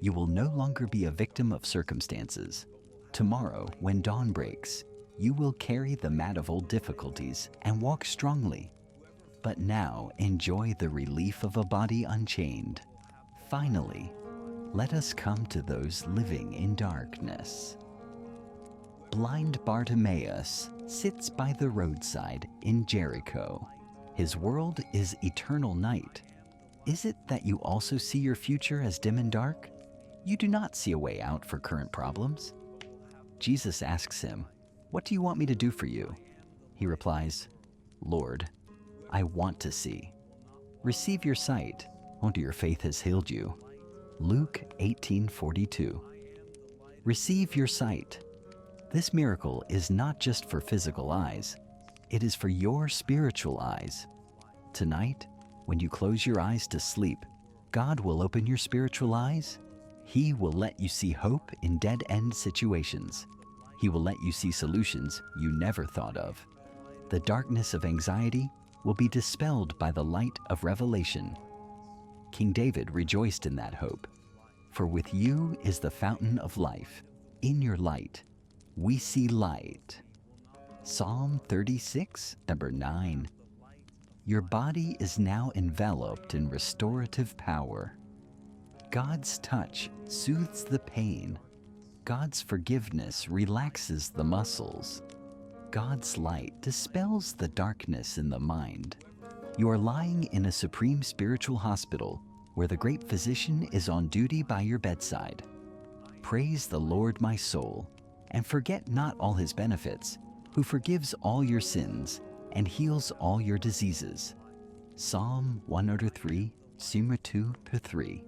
You will no longer be a victim of circumstances. Tomorrow, when dawn breaks, you will carry the mat of old difficulties and walk strongly. But now enjoy the relief of a body unchained. Finally, let us come to those living in darkness. Blind Bartimaeus sits by the roadside in Jericho. His world is eternal night. Is it that you also see your future as dim and dark? You do not see a way out for current problems. Jesus asks him, "What do you want me to do for you?" He replies, "Lord, I want to see." Receive your sight. Only your faith has healed you. Luke 18:42. Receive your sight. This miracle is not just for physical eyes. It is for your spiritual eyes. Tonight, when you close your eyes to sleep, God will open your spiritual eyes. He will let you see hope in dead-end situations. He will let you see solutions you never thought of. The darkness of anxiety will be dispelled by the light of revelation. King David rejoiced in that hope. For with you is the fountain of life. In your light, we see light. Psalm 36, number 9. Your body is now enveloped in restorative power. God's touch soothes the pain. God's forgiveness relaxes the muscles. God's light dispels the darkness in the mind. You are lying in a supreme spiritual hospital where the great physician is on duty by your bedside. Praise the Lord, my soul, and forget not all His benefits, who forgives all your sins and heals all your diseases. Psalm 103, Summa 2:3.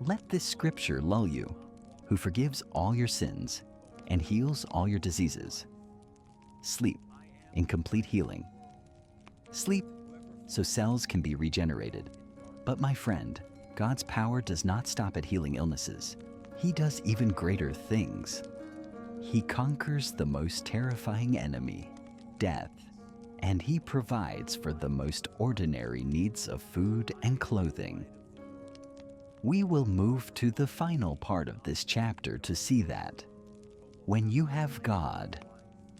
Let this scripture lull you, who forgives all your sins and heals all your diseases. Sleep in complete healing. Sleep so cells can be regenerated. But my friend, God's power does not stop at healing illnesses. He does even greater things. He conquers the most terrifying enemy, death, and He provides for the most ordinary needs of food and clothing. We will move to the final part of this chapter to see that when you have God,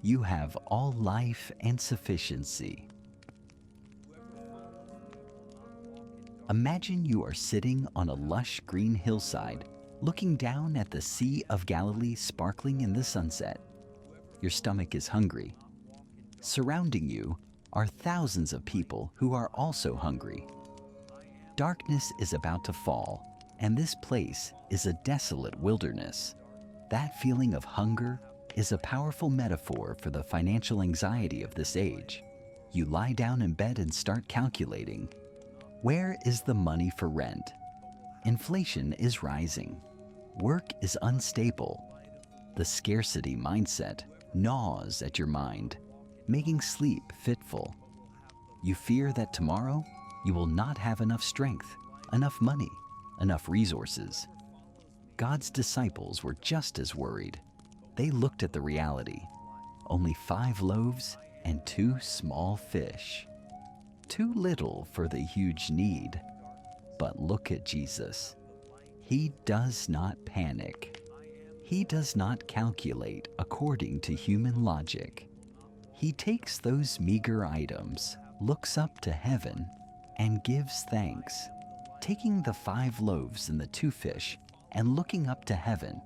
you have all life and sufficiency. Imagine you are sitting on a lush green hillside, looking down at the Sea of Galilee sparkling in the sunset. Your stomach is hungry. Surrounding you are thousands of people who are also hungry. Darkness is about to fall, and this place is a desolate wilderness. That feeling of hunger is a powerful metaphor for the financial anxiety of this age. You lie down in bed and start calculating. Where is the money for rent? Inflation is rising. Work is unstable. The scarcity mindset gnaws at your mind, making sleep fitful. You fear that tomorrow you will not have enough strength, enough money, enough resources. God's disciples were just as worried. They looked at the reality. Only 5 loaves and 2 small fish. Too little for the huge need. But look at Jesus. He does not panic. He does not calculate according to human logic. He takes those meager items, looks up to heaven, and gives thanks. Taking the 5 loaves and the 2 fish and looking up to heaven,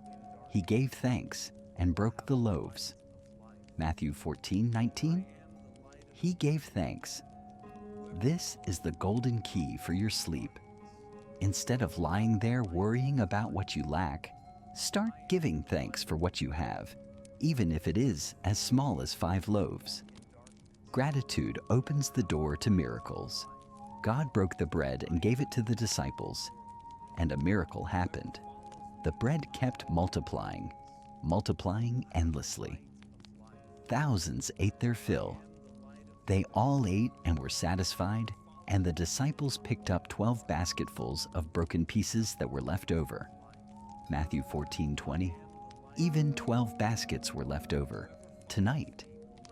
He gave thanks and broke the loaves. Matthew 14:19. He gave thanks. This is the golden key for your sleep. Instead of lying there worrying about what you lack, start giving thanks for what you have, even if it is as small as 5 loaves. Gratitude opens the door to miracles. God broke the bread and gave it to the disciples, and a miracle happened. The bread kept multiplying endlessly. Thousands ate their fill. They all ate and were satisfied, and the disciples picked up 12 basketfuls of broken pieces that were left over. Matthew 14:20. Even 12 baskets were left over. Tonight,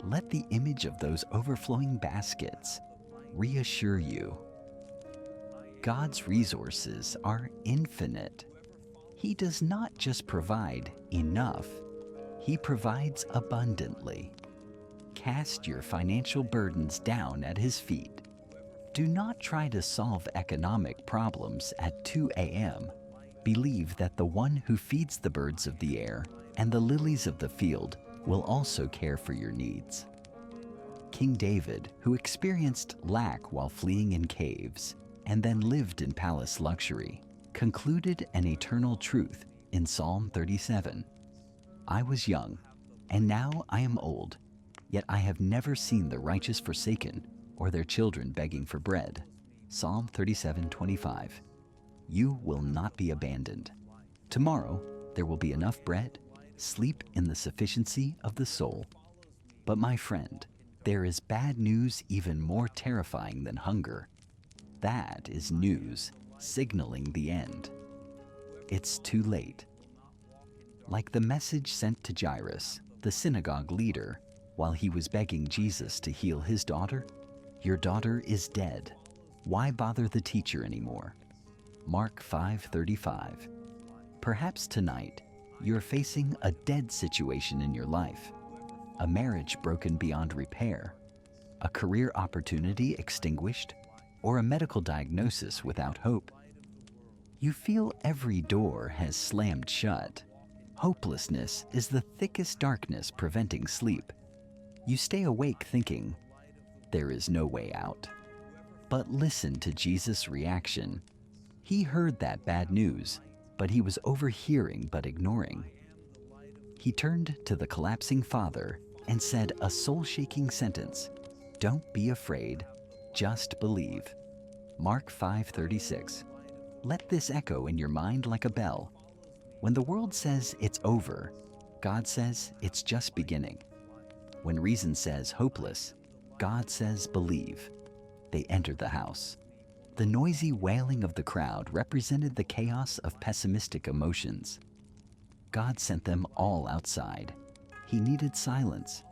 let the image of those overflowing baskets reassure you. God's resources are infinite. He does not just provide enough, He provides abundantly. Cast your financial burdens down at His feet. Do not try to solve economic problems at 2 a.m. Believe that the one who feeds the birds of the air and the lilies of the field will also care for your needs. King David, who experienced lack while fleeing in caves and then lived in palace luxury, concluded an eternal truth in Psalm 37. I was young, and now I am old, yet I have never seen the righteous forsaken or their children begging for bread. Psalm 37:25. You will not be abandoned. Tomorrow there will be enough bread, sleep in the sufficiency of the soul. But my friend, there is bad news even more terrifying than hunger. That is news signaling the end. It's too late. Like the message sent to Jairus, the synagogue leader, while he was begging Jesus to heal his daughter, your daughter is dead. Why bother the teacher anymore? Mark 5:35. Perhaps tonight, you're facing a dead situation in your life, a marriage broken beyond repair, a career opportunity extinguished, or a medical diagnosis without hope. You feel every door has slammed shut. Hopelessness is the thickest darkness preventing sleep. You stay awake thinking, there is no way out. But listen to Jesus' reaction. He heard that bad news, but he was overhearing but ignoring. He turned to the collapsing father and said a soul-shaking sentence, "Don't be afraid, just believe." Mark 5:36. Let this echo in your mind like a bell. When the world says it's over, God says it's just beginning. When reason says hopeless, God says believe. They entered the house. The noisy wailing of the crowd represented the chaos of pessimistic emotions. God sent them all outside. He needed silence.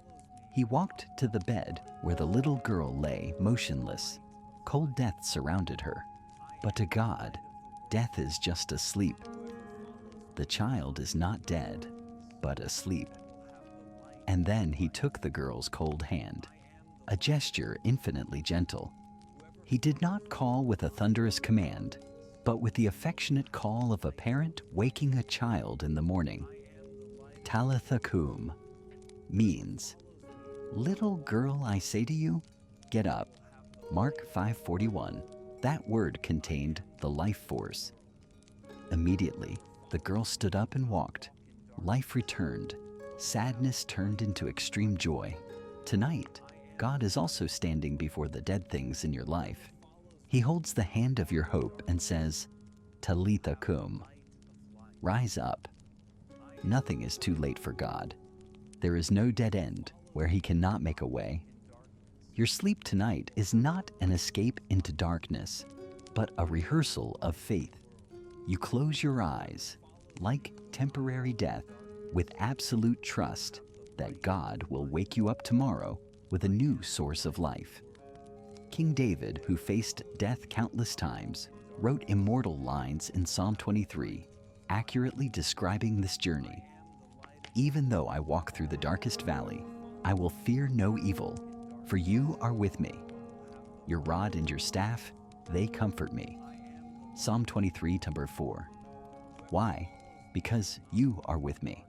He walked to the bed where the little girl lay motionless. Cold death surrounded her. But to God, death is just asleep. The child is not dead, but asleep. And then he took the girl's cold hand, a gesture infinitely gentle. He did not call with a thunderous command, but with the affectionate call of a parent waking a child in the morning. Talitha cum means, "Little girl, I say to you, get up." Mark 5:41. That word contained the life force. Immediately, the girl stood up and walked. Life returned. Sadness turned into extreme joy. Tonight, God is also standing before the dead things in your life. He holds the hand of your hope and says, Talitha cum. Rise up. Nothing is too late for God. There is no dead end where He cannot make a way. Your sleep tonight is not an escape into darkness, but a rehearsal of faith. You close your eyes, like temporary death, with absolute trust that God will wake you up tomorrow with a new source of life. King David, who faced death countless times, wrote immortal lines in Psalm 23, accurately describing this journey. Even though I walk through the darkest valley, I will fear no evil, for you are with me. Your rod and your staff, they comfort me. Psalm 23:4. Why? Because you are with me.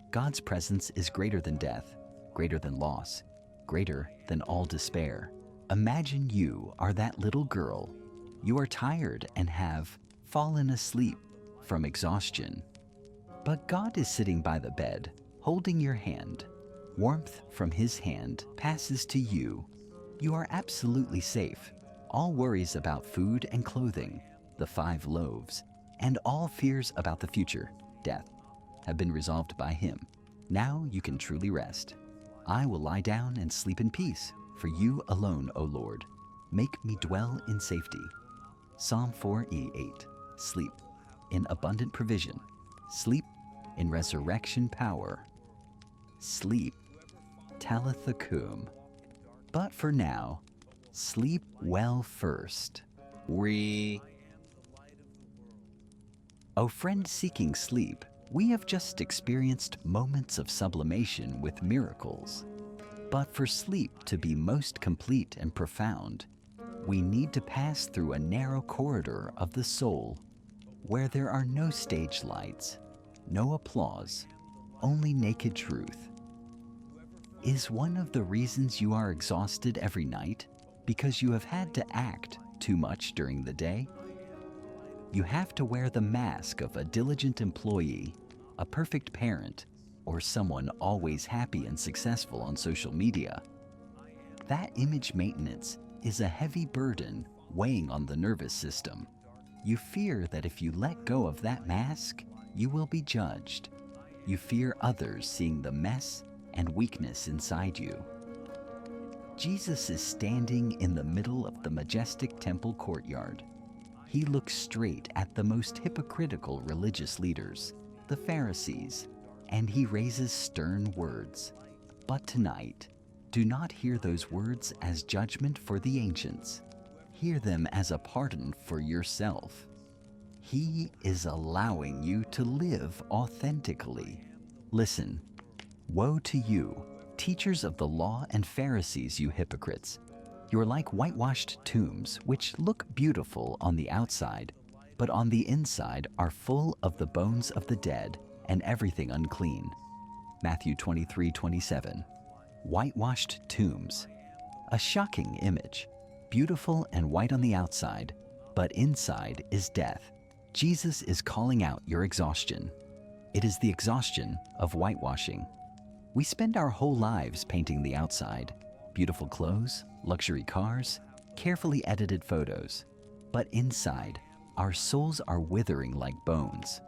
God's presence is greater than death, greater than loss, greater than all despair. Imagine you are that little girl. You are tired and have fallen asleep from exhaustion. But God is sitting by the bed, holding your hand. Warmth from His hand passes to you. You are absolutely safe. All worries about food and clothing, the 5 loaves, and all fears about the future, death, have been resolved by Him. Now you can truly rest. I will lie down and sleep in peace, for you alone, O Lord. Make me dwell in safety. Psalm 4:8. Sleep in abundant provision. Sleep in resurrection power. Sleep, Talitha cum. But for now, sleep well first. O friend seeking sleep, we have just experienced moments of sublimation with miracles. But for sleep to be most complete and profound, we need to pass through a narrow corridor of the soul, where there are no stage lights, no applause, only naked truth. Is one of the reasons you are exhausted every night because you have had to act too much during the day? You have to wear the mask of a diligent employee, a perfect parent, or someone always happy and successful on social media. That image maintenance is a heavy burden weighing on the nervous system. You fear that if you let go of that mask, you will be judged. You fear others seeing the mess and weakness inside you. Jesus is standing in the middle of the majestic temple courtyard. He looks straight at the most hypocritical religious leaders, the Pharisees, and He raises stern words. But tonight, do not hear those words as judgment for the ancients. Hear them as a pardon for yourself. He is allowing you to live authentically. Listen, woe to you, teachers of the law and Pharisees, you hypocrites! You are like whitewashed tombs, which look beautiful on the outside, but on the inside are full of the bones of the dead and everything unclean. Matthew 23:27. Whitewashed tombs. A shocking image. Beautiful and white on the outside, but inside is death. Jesus is calling out your exhaustion. It is the exhaustion of whitewashing. We spend our whole lives painting the outside. Beautiful clothes, luxury cars, carefully edited photos. But inside, our souls are withering like bones.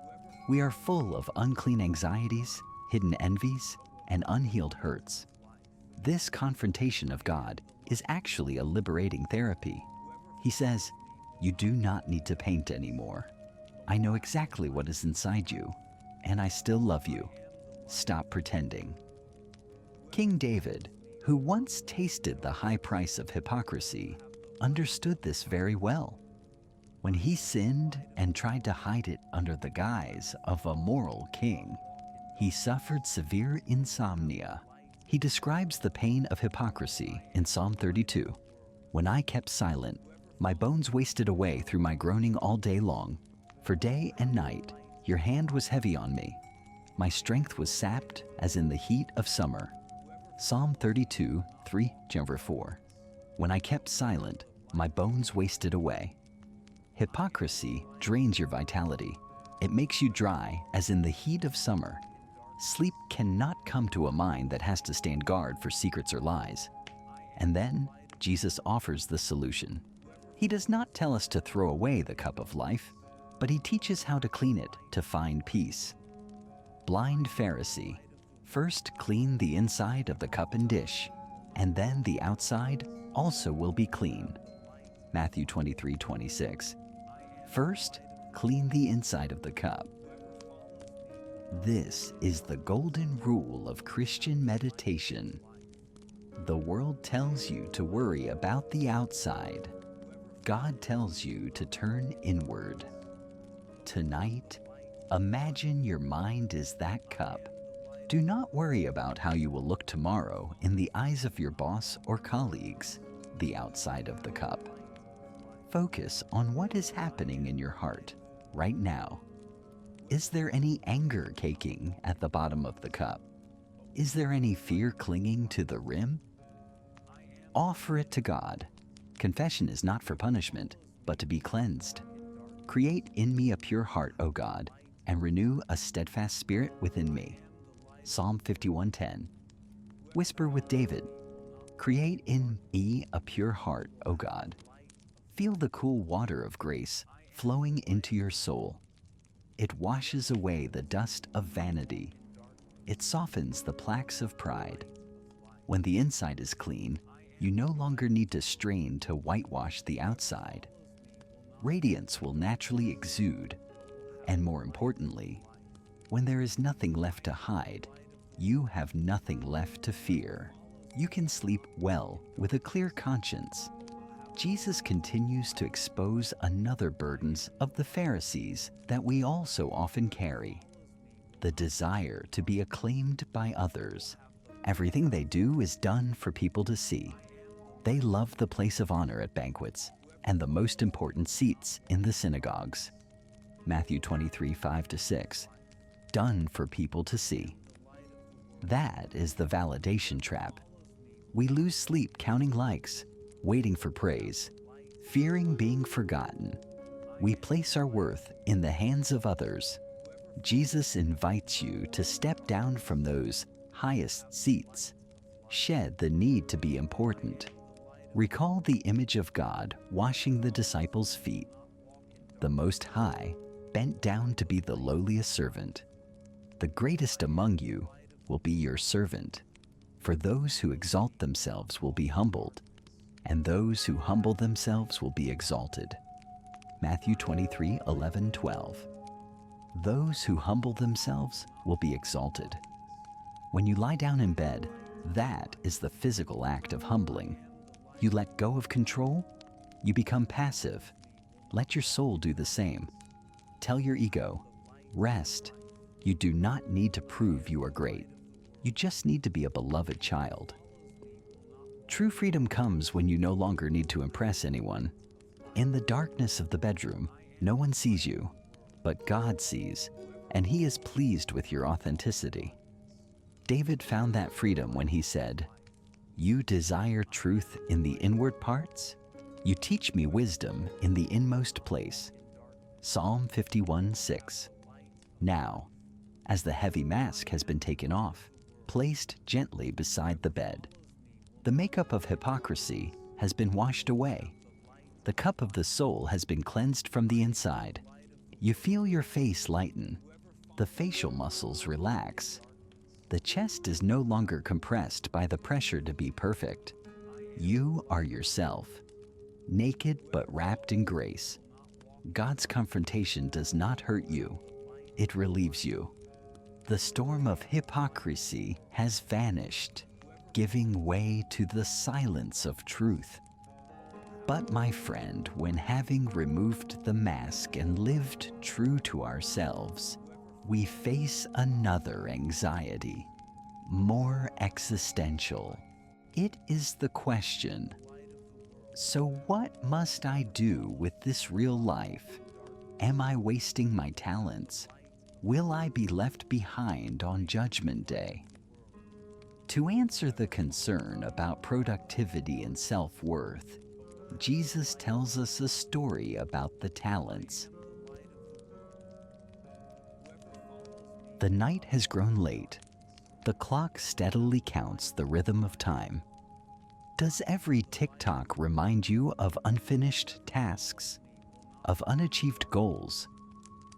We are full of unclean anxieties, hidden envies, and unhealed hurts. This confrontation of God is actually a liberating therapy. He says, you do not need to paint anymore. I know exactly what is inside you, and I still love you. Stop pretending. King David, who once tasted the high price of hypocrisy, understood this very well. When he sinned and tried to hide it under the guise of a moral king, he suffered severe insomnia. He describes the pain of hypocrisy in Psalm 32. When I kept silent, my bones wasted away through my groaning all day long. For day and night, your hand was heavy on me. My strength was sapped as in the heat of summer. Psalm 32, 3-4. When I kept silent, my bones wasted away. Hypocrisy drains your vitality. It makes you dry as in the heat of summer. Sleep cannot come to a mind that has to stand guard for secrets or lies. And then Jesus offers the solution. He does not tell us to throw away the cup of life, but he teaches how to clean it to find peace. Blind Pharisee, first clean the inside of the cup and dish, and then the outside also will be clean. Matthew 23:26. First, clean the inside of the cup. This is the golden rule of Christian meditation. The world tells you to worry about the outside. God tells you to turn inward. Tonight, imagine your mind is that cup. Do not worry about how you will look tomorrow in the eyes of your boss or colleagues, the outside of the cup. Focus on what is happening in your heart right now. Is there any anger caking at the bottom of the cup? Is there any fear clinging to the rim? Offer it to God. Confession is not for punishment, but to be cleansed. Create in me a pure heart, O God, and renew a steadfast spirit within me. Psalm 51:10. Whisper with David, create in me a pure heart, O God. Feel the cool water of grace flowing into your soul. It washes away the dust of vanity. It softens the plaques of pride. When the inside is clean, you no longer need to strain to whitewash the outside. Radiance will naturally exude, and more importantly, when there is nothing left to hide, you have nothing left to fear. You can sleep well with a clear conscience. Jesus continues to expose another burdens of the Pharisees that we also often carry. The desire to be acclaimed by others. Everything they do is done for people to see. They love the place of honor at banquets and the most important seats in the synagogues. Matthew 23:5-6. Done for people to see. That is the validation trap. We lose sleep counting likes, waiting for praise, fearing being forgotten. We place our worth in the hands of others. Jesus invites you to step down from those highest seats. Shed the need to be important. Recall the image of God washing the disciples' feet. The Most High bent down to be the lowliest servant. The greatest among you will be your servant. For those who exalt themselves will be humbled, and those who humble themselves will be exalted. Matthew 23:11-12. Those who humble themselves will be exalted. When you lie down in bed, that is the physical act of humbling. You let go of control, you become passive. Let your soul do the same. Tell your ego, rest. You do not need to prove you are great. You just need to be a beloved child. True freedom comes when you no longer need to impress anyone. In the darkness of the bedroom, no one sees you, but God sees, and He is pleased with your authenticity. David found that freedom when he said, "You desire truth in the inward parts? You teach me wisdom in the inmost place." Psalm 51:6. Now, as the heavy mask has been taken off, placed gently beside the bed, the makeup of hypocrisy has been washed away. The cup of the soul has been cleansed from the inside. You feel your face lighten. The facial muscles relax. The chest is no longer compressed by the pressure to be perfect. You are yourself, naked but wrapped in grace. God's confrontation does not hurt you. It relieves you. The storm of hypocrisy has vanished, giving way to the silence of truth. But my friend, when having removed the mask and lived true to ourselves, we face another anxiety, more existential. It is the question, so what must I do with this real life? Am I wasting my talents? Will I be left behind on Judgment Day? To answer the concern about productivity and self-worth, Jesus tells us a story about the talents. The night has grown late. The clock steadily counts the rhythm of time. Does every tick-tock remind you of unfinished tasks, of unachieved goals,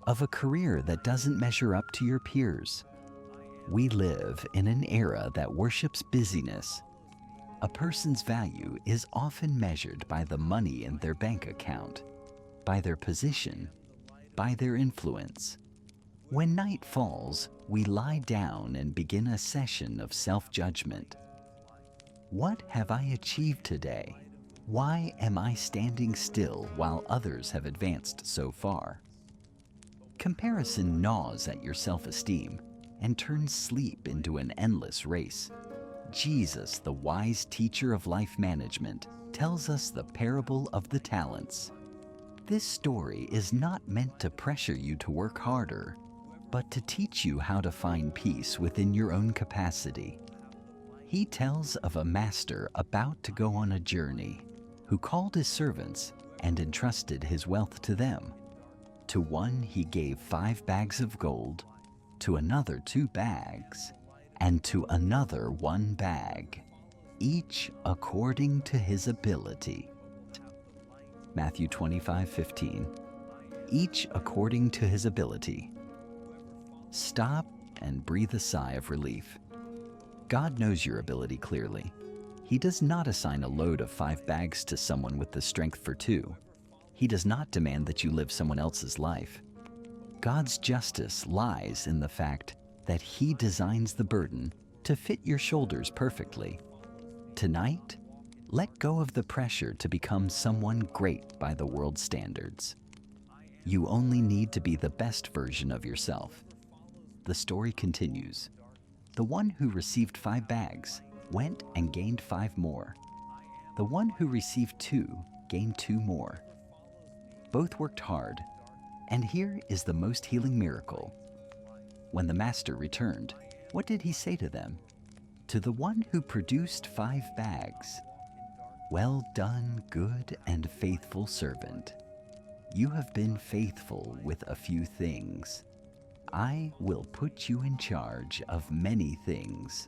of a career that doesn't measure up to your peers? We live in an era that worships busyness. A person's value is often measured by the money in their bank account, by their position, by their influence. When night falls, we lie down and begin a session of self-judgment. What have I achieved today? Why am I standing still while others have advanced so far? Comparison gnaws at your self-esteem and turns sleep into an endless race. Jesus, the wise teacher of life management, tells us the parable of the talents. This story is not meant to pressure you to work harder, but to teach you how to find peace within your own capacity. He tells of a master about to go on a journey, who called his servants and entrusted his wealth to them. To one he gave 5 bags of gold, to another 2 bags, and to another 1 bag, each according to his ability. Matthew 25:15. Each according to his ability. Stop and breathe a sigh of relief. God knows your ability clearly. He does not assign a load of 5 bags to someone with the strength for 2. He does not demand that you live someone else's life. God's justice lies in the fact that He designs the burden to fit your shoulders perfectly. Tonight, let go of the pressure to become someone great by the world's standards. You only need to be the best version of yourself. The story continues. The one who received 5 bags went and gained 5 more. The one who received 2 gained 2 more. Both worked hard, and here is the most healing miracle. When the master returned, what did he say to them? To the one who produced 5 bags, "Well done, good and faithful servant. You have been faithful with a few things. I will put you in charge of many things.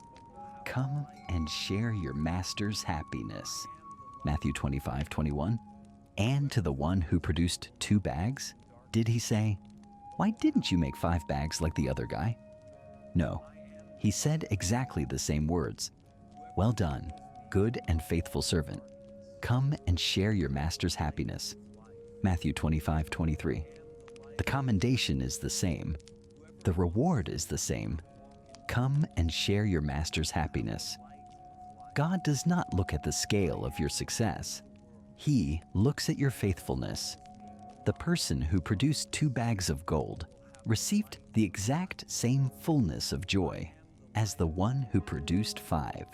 Come and share your master's happiness." Matthew 25:21. And to the one who produced 2 bags, did he say, "Why didn't you make 5 bags like the other guy?" No, he said exactly the same words. "Well done, good and faithful servant. Come and share your master's happiness." Matthew 25:23. The commendation is the same. The reward is the same. Come and share your master's happiness. God does not look at the scale of your success. He looks at your faithfulness. The person who produced 2 bags of gold received the exact same fullness of joy as the one who produced 5.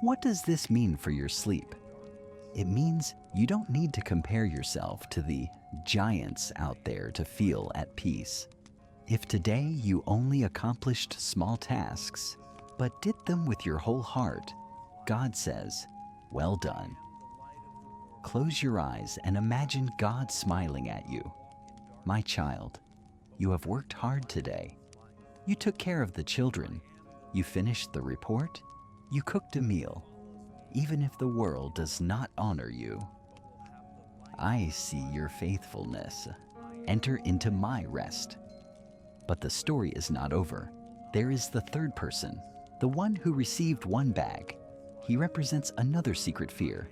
What does this mean for your sleep? It means you don't need to compare yourself to the giants out there to feel at peace. If today you only accomplished small tasks, but did them with your whole heart, God says, "Well done." Close your eyes and imagine God smiling at you. "My child, you have worked hard today. You took care of the children. You finished the report. You cooked a meal. Even if the world does not honor you, I see your faithfulness. Enter into my rest." But the story is not over. There is the third person, the one who received 1 bag. He represents another secret fear,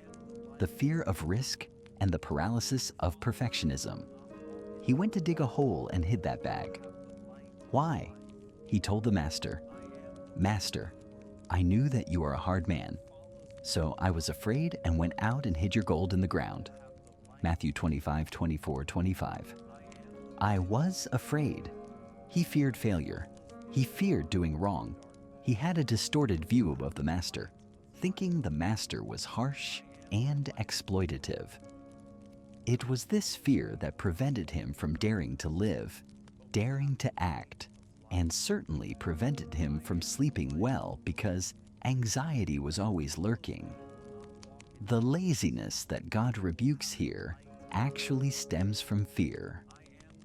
the fear of risk and the paralysis of perfectionism. He went to dig a hole and hid that bag. Why? He told the master, "Master, I knew that you are a hard man, so I was afraid and went out and hid your gold in the ground." Matthew 25:24-25. I was afraid. He feared failure. He feared doing wrong. He had a distorted view of the master, thinking the master was harsh and exploitative. It was this fear that prevented him from daring to live, daring to act, and certainly prevented him from sleeping well because anxiety was always lurking. The laziness that God rebukes here actually stems from fear.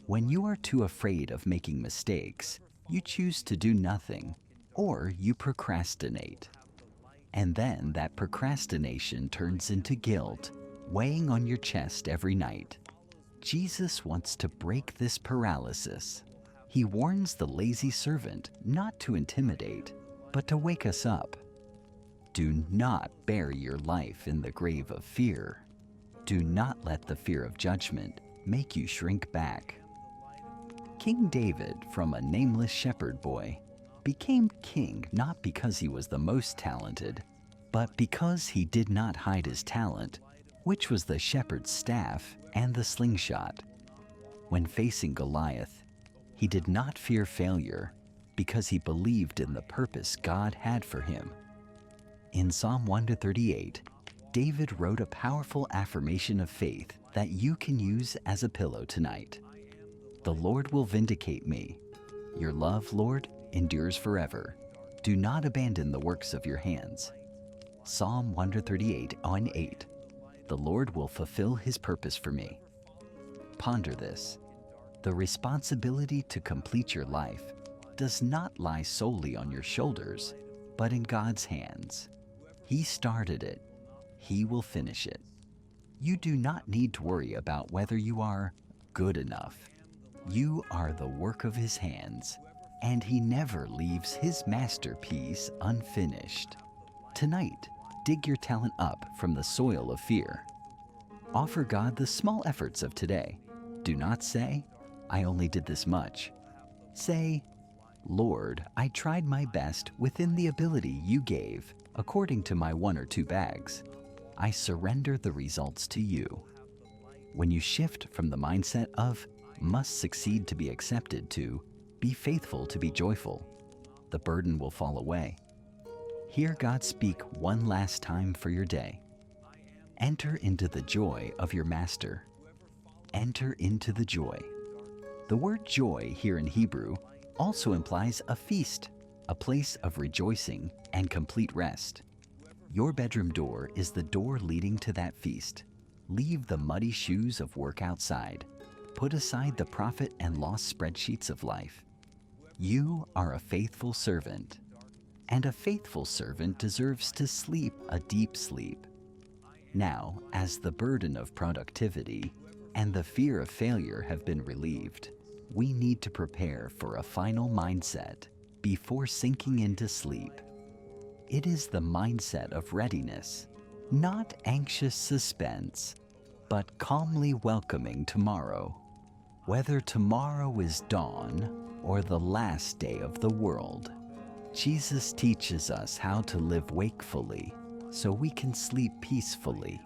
When you are too afraid of making mistakes, you choose to do nothing, or you procrastinate. And then that procrastination turns into guilt, weighing on your chest every night. Jesus wants to break this paralysis. He warns the lazy servant not to intimidate, but to wake us up. Do not bury your life in the grave of fear. Do not let the fear of judgment make you shrink back. King David, from a nameless shepherd boy, became king not because he was the most talented, but because he did not hide his talent, which was the shepherd's staff and the slingshot. When facing Goliath, he did not fear failure because he believed in the purpose God had for him. In Psalm 138, David wrote a powerful affirmation of faith that you can use as a pillow tonight. The Lord will vindicate me. Your love, Lord, endures forever. Do not abandon the works of your hands. Psalm 138:8. The Lord will fulfill his purpose for me. Ponder this. The responsibility to complete your life does not lie solely on your shoulders, but in God's hands. He started it. He will finish it. You do not need to worry about whether you are good enough. You are the work of his hands, and he never leaves his masterpiece unfinished. Tonight, dig your talent up from the soil of fear. Offer God the small efforts of today. Do not say, "I only did this much." Say, "Lord, I tried my best within the ability you gave, according to my 1 or 2 bags. I surrender the results to you." When you shift from the mindset of must succeed to be accepted to be faithful to be joyful, the burden will fall away. Hear God speak one last time for your day. Enter into the joy of your master. Enter into the joy. The word joy here in Hebrew also implies a feast, a place of rejoicing and complete rest. Your bedroom door is the door leading to that feast. Leave the muddy shoes of work outside. Put aside the profit and loss spreadsheets of life. You are a faithful servant, and a faithful servant deserves to sleep a deep sleep. Now, as the burden of productivity and the fear of failure have been relieved, we need to prepare for a final mindset before sinking into sleep. It is the mindset of readiness, not anxious suspense, but calmly welcoming tomorrow. Whether tomorrow is dawn or the last day of the world, Jesus teaches us how to live wakefully so we can sleep peacefully.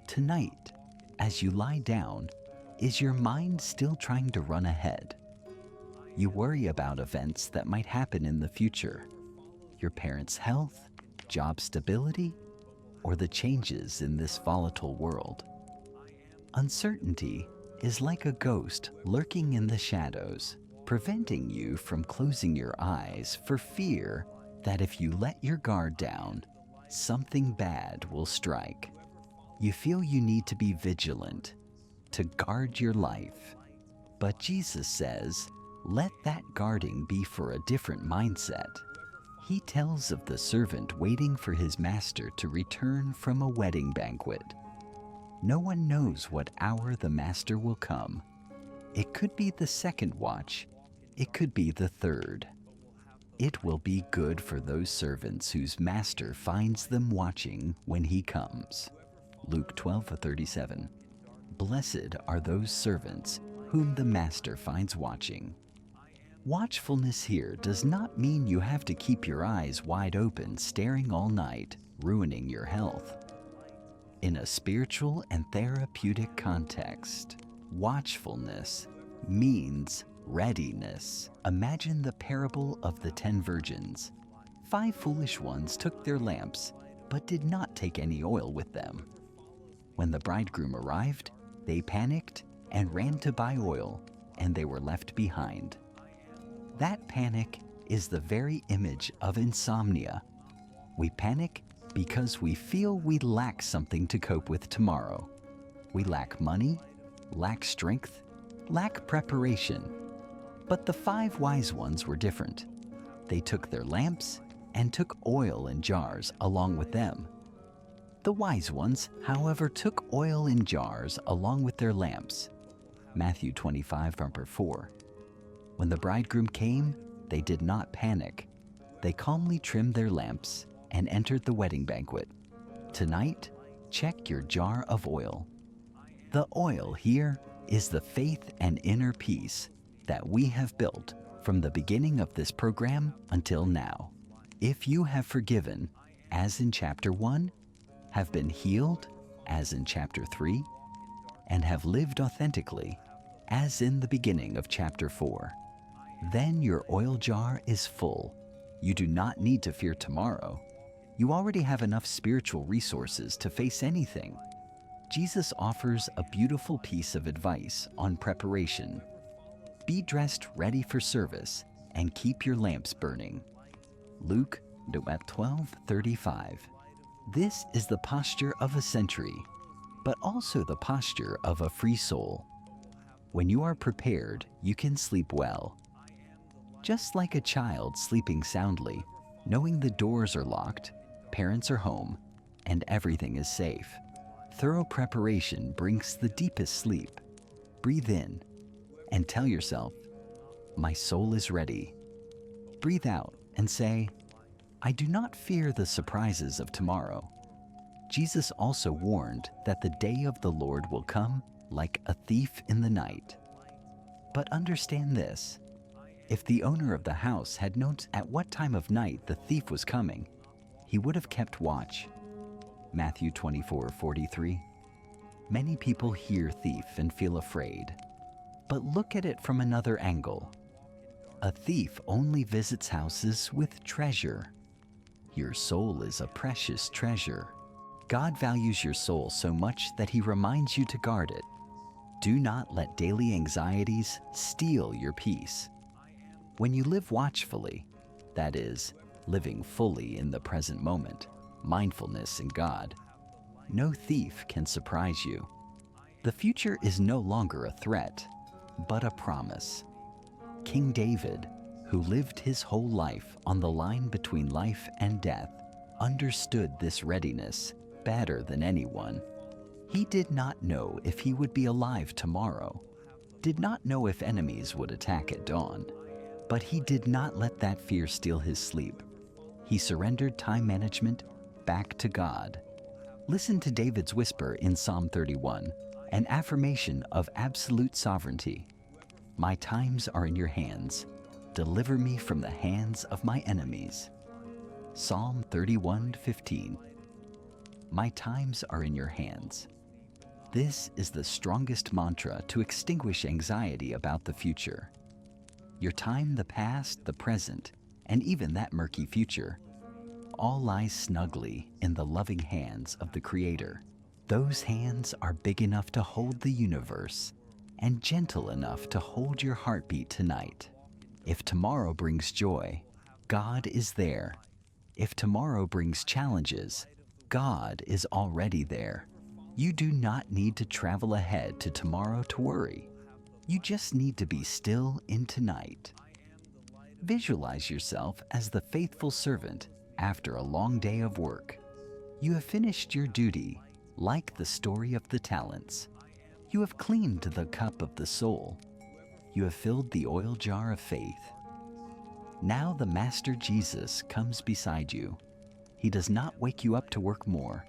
Tonight, as you lie down, is your mind still trying to run ahead? You worry about events that might happen in the future, your parents' health, job stability, or the changes in this volatile world. Uncertainty is like a ghost lurking in the shadows, preventing you from closing your eyes for fear that if you let your guard down, something bad will strike. You feel you need to be vigilant, to guard your life. But Jesus says, let that guarding be for a different mindset. He tells of the servant waiting for his master to return from a wedding banquet. No one knows what hour the master will come. It could be the second watch. It could be the third. It will be good for those servants whose master finds them watching when he comes. Luke 12:37. Blessed are those servants whom the master finds watching. Watchfulness here does not mean you have to keep your eyes wide open, staring all night, ruining your health. In a spiritual and therapeutic context, watchfulness means readiness. Imagine the parable of the 10 virgins. 5 foolish ones took their lamps, but did not take any oil with them. When the bridegroom arrived, they panicked and ran to buy oil, and they were left behind. That panic is the very image of insomnia. We panic because we feel we lack something to cope with tomorrow. We lack money, lack strength, lack preparation. But the 5 wise ones were different. They took their lamps and took oil in jars along with them. The wise ones, however, took oil in jars along with their lamps. Matthew 25:4. When the bridegroom came, they did not panic. They calmly trimmed their lamps and entered the wedding banquet. Tonight, check your jar of oil. The oil here is the faith and inner peace that we have built from the beginning of this program until now. If you have forgiven, as in chapter 1, have been healed, as in chapter 3, and have lived authentically, as in the beginning of chapter 4, then your oil jar is full. You do not need to fear tomorrow. You already have enough spiritual resources to face anything. Jesus offers a beautiful piece of advice on preparation. Be dressed ready for service and keep your lamps burning. Luke 12:35. This is the posture of a sentry, but also the posture of a free soul. When you are prepared, you can sleep well. Just like a child sleeping soundly, knowing the doors are locked, parents are home, and everything is safe. Thorough preparation brings the deepest sleep. Breathe in and tell yourself, "My soul is ready." Breathe out and say, "I do not fear the surprises of tomorrow." Jesus also warned that the day of the Lord will come like a thief in the night. But understand this: if the owner of the house had known at what time of night the thief was coming, he would have kept watch. Matthew 24:43. Many people hear thief and feel afraid. But look at it from another angle. A thief only visits houses with treasure. Your soul is a precious treasure. God values your soul so much that He reminds you to guard it. Do not let daily anxieties steal your peace. When you live watchfully, that is, living fully in the present moment, mindfulness in God, no thief can surprise you. The future is no longer a threat, but a promise. King David, who lived his whole life on the line between life and death, understood this readiness better than anyone. He did not know if he would be alive tomorrow, did not know if enemies would attack at dawn, but he did not let that fear steal his sleep. He surrendered time management back to God. Listen to David's whisper in Psalm 31, an affirmation of absolute sovereignty. "My times are in your hands. Deliver me from the hands of my enemies." Psalm 31:15. My times are in your hands. This is the strongest mantra to extinguish anxiety about the future. Your time, the past, the present, and even that murky future, all lies snugly in the loving hands of the Creator. Those hands are big enough to hold the universe and gentle enough to hold your heartbeat tonight. If tomorrow brings joy, God is there. If tomorrow brings challenges, God is already there. You do not need to travel ahead to tomorrow to worry. You just need to be still in tonight. Visualize yourself as the faithful servant after a long day of work. You have finished your duty, like the story of the talents. You have cleaned the cup of the soul. You have filled the oil jar of faith. Now the Master Jesus comes beside you. He does not wake you up to work more.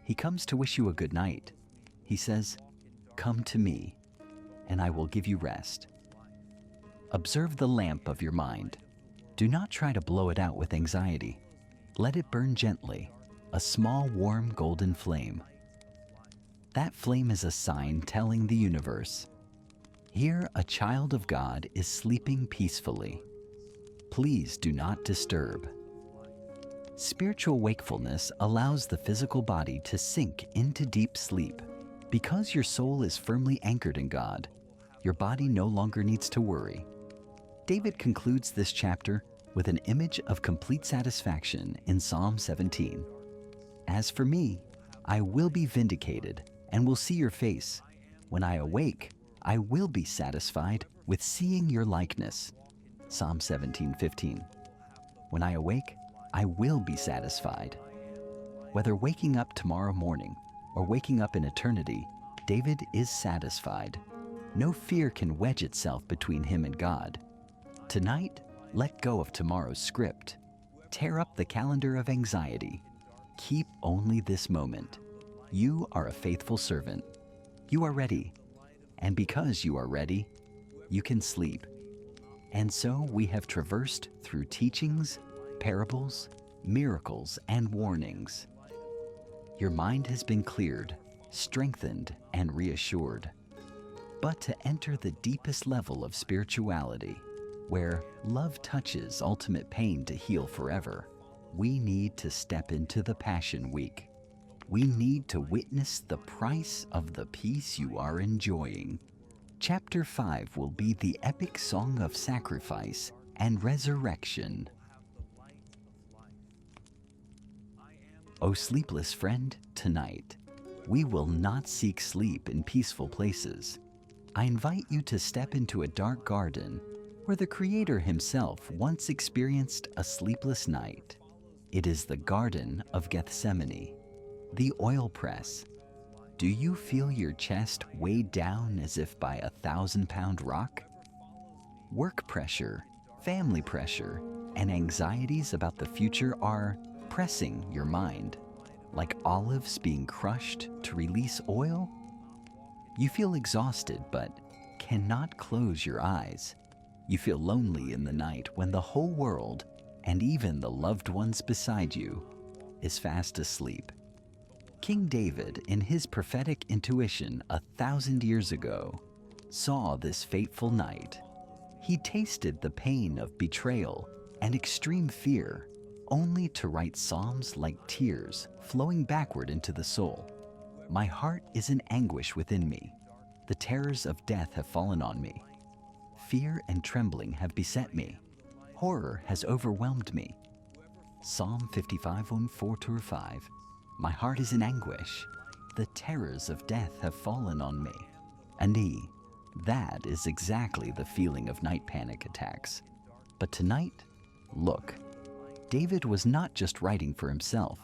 He comes to wish you a good night. He says, "Come to me." and I will give you rest. Observe the lamp of your mind. Do not try to blow it out with anxiety. Let it burn gently, a small, warm, golden flame. That flame is a sign telling the universe, here a child of God is sleeping peacefully. Please do not disturb. Spiritual wakefulness allows the physical body to sink into deep sleep. Because your soul is firmly anchored in God, your body no longer needs to worry. David concludes this chapter with an image of complete satisfaction in Psalm 17. As for me, I will be vindicated and will see your face. When I awake, I will be satisfied with seeing your likeness. Psalm 17:15. When I awake, I will be satisfied. Whether waking up tomorrow morning or waking up in eternity, David is satisfied. No fear can wedge itself between him and God. Tonight, let go of tomorrow's script. Tear up the calendar of anxiety. Keep only this moment. You are a faithful servant. You are ready. And because you are ready, you can sleep. And so we have traversed through teachings, parables, miracles, and warnings. Your mind has been cleared, strengthened, and reassured. But to enter the deepest level of spirituality, where love touches ultimate pain to heal forever, we need to step into the Passion Week. We need to witness the price of the peace you are enjoying. Chapter 5 will be the epic song of sacrifice and resurrection. O sleepless friend, tonight, we will not seek sleep in peaceful places. I invite you to step into a dark garden where the Creator himself once experienced a sleepless night. It is the Garden of Gethsemane, the oil press. Do you feel your chest weighed down as if by a 1,000-pound rock? Work pressure, family pressure, and anxieties about the future are pressing your mind, like olives being crushed to release oil? You feel exhausted but cannot close your eyes. You feel lonely in the night when the whole world, and even the loved ones beside you, is fast asleep. King David, in his prophetic intuition 1,000 years ago, saw this fateful night. He tasted the pain of betrayal and extreme fear, only to write psalms like tears flowing backward into the soul. My heart is in anguish within me. The terrors of death have fallen on me. Fear and trembling have beset me. Horror has overwhelmed me. Psalm 55:4-5. My heart is in anguish. The terrors of death have fallen on me. And that is exactly the feeling of night panic attacks. But tonight, look, David was not just writing for himself.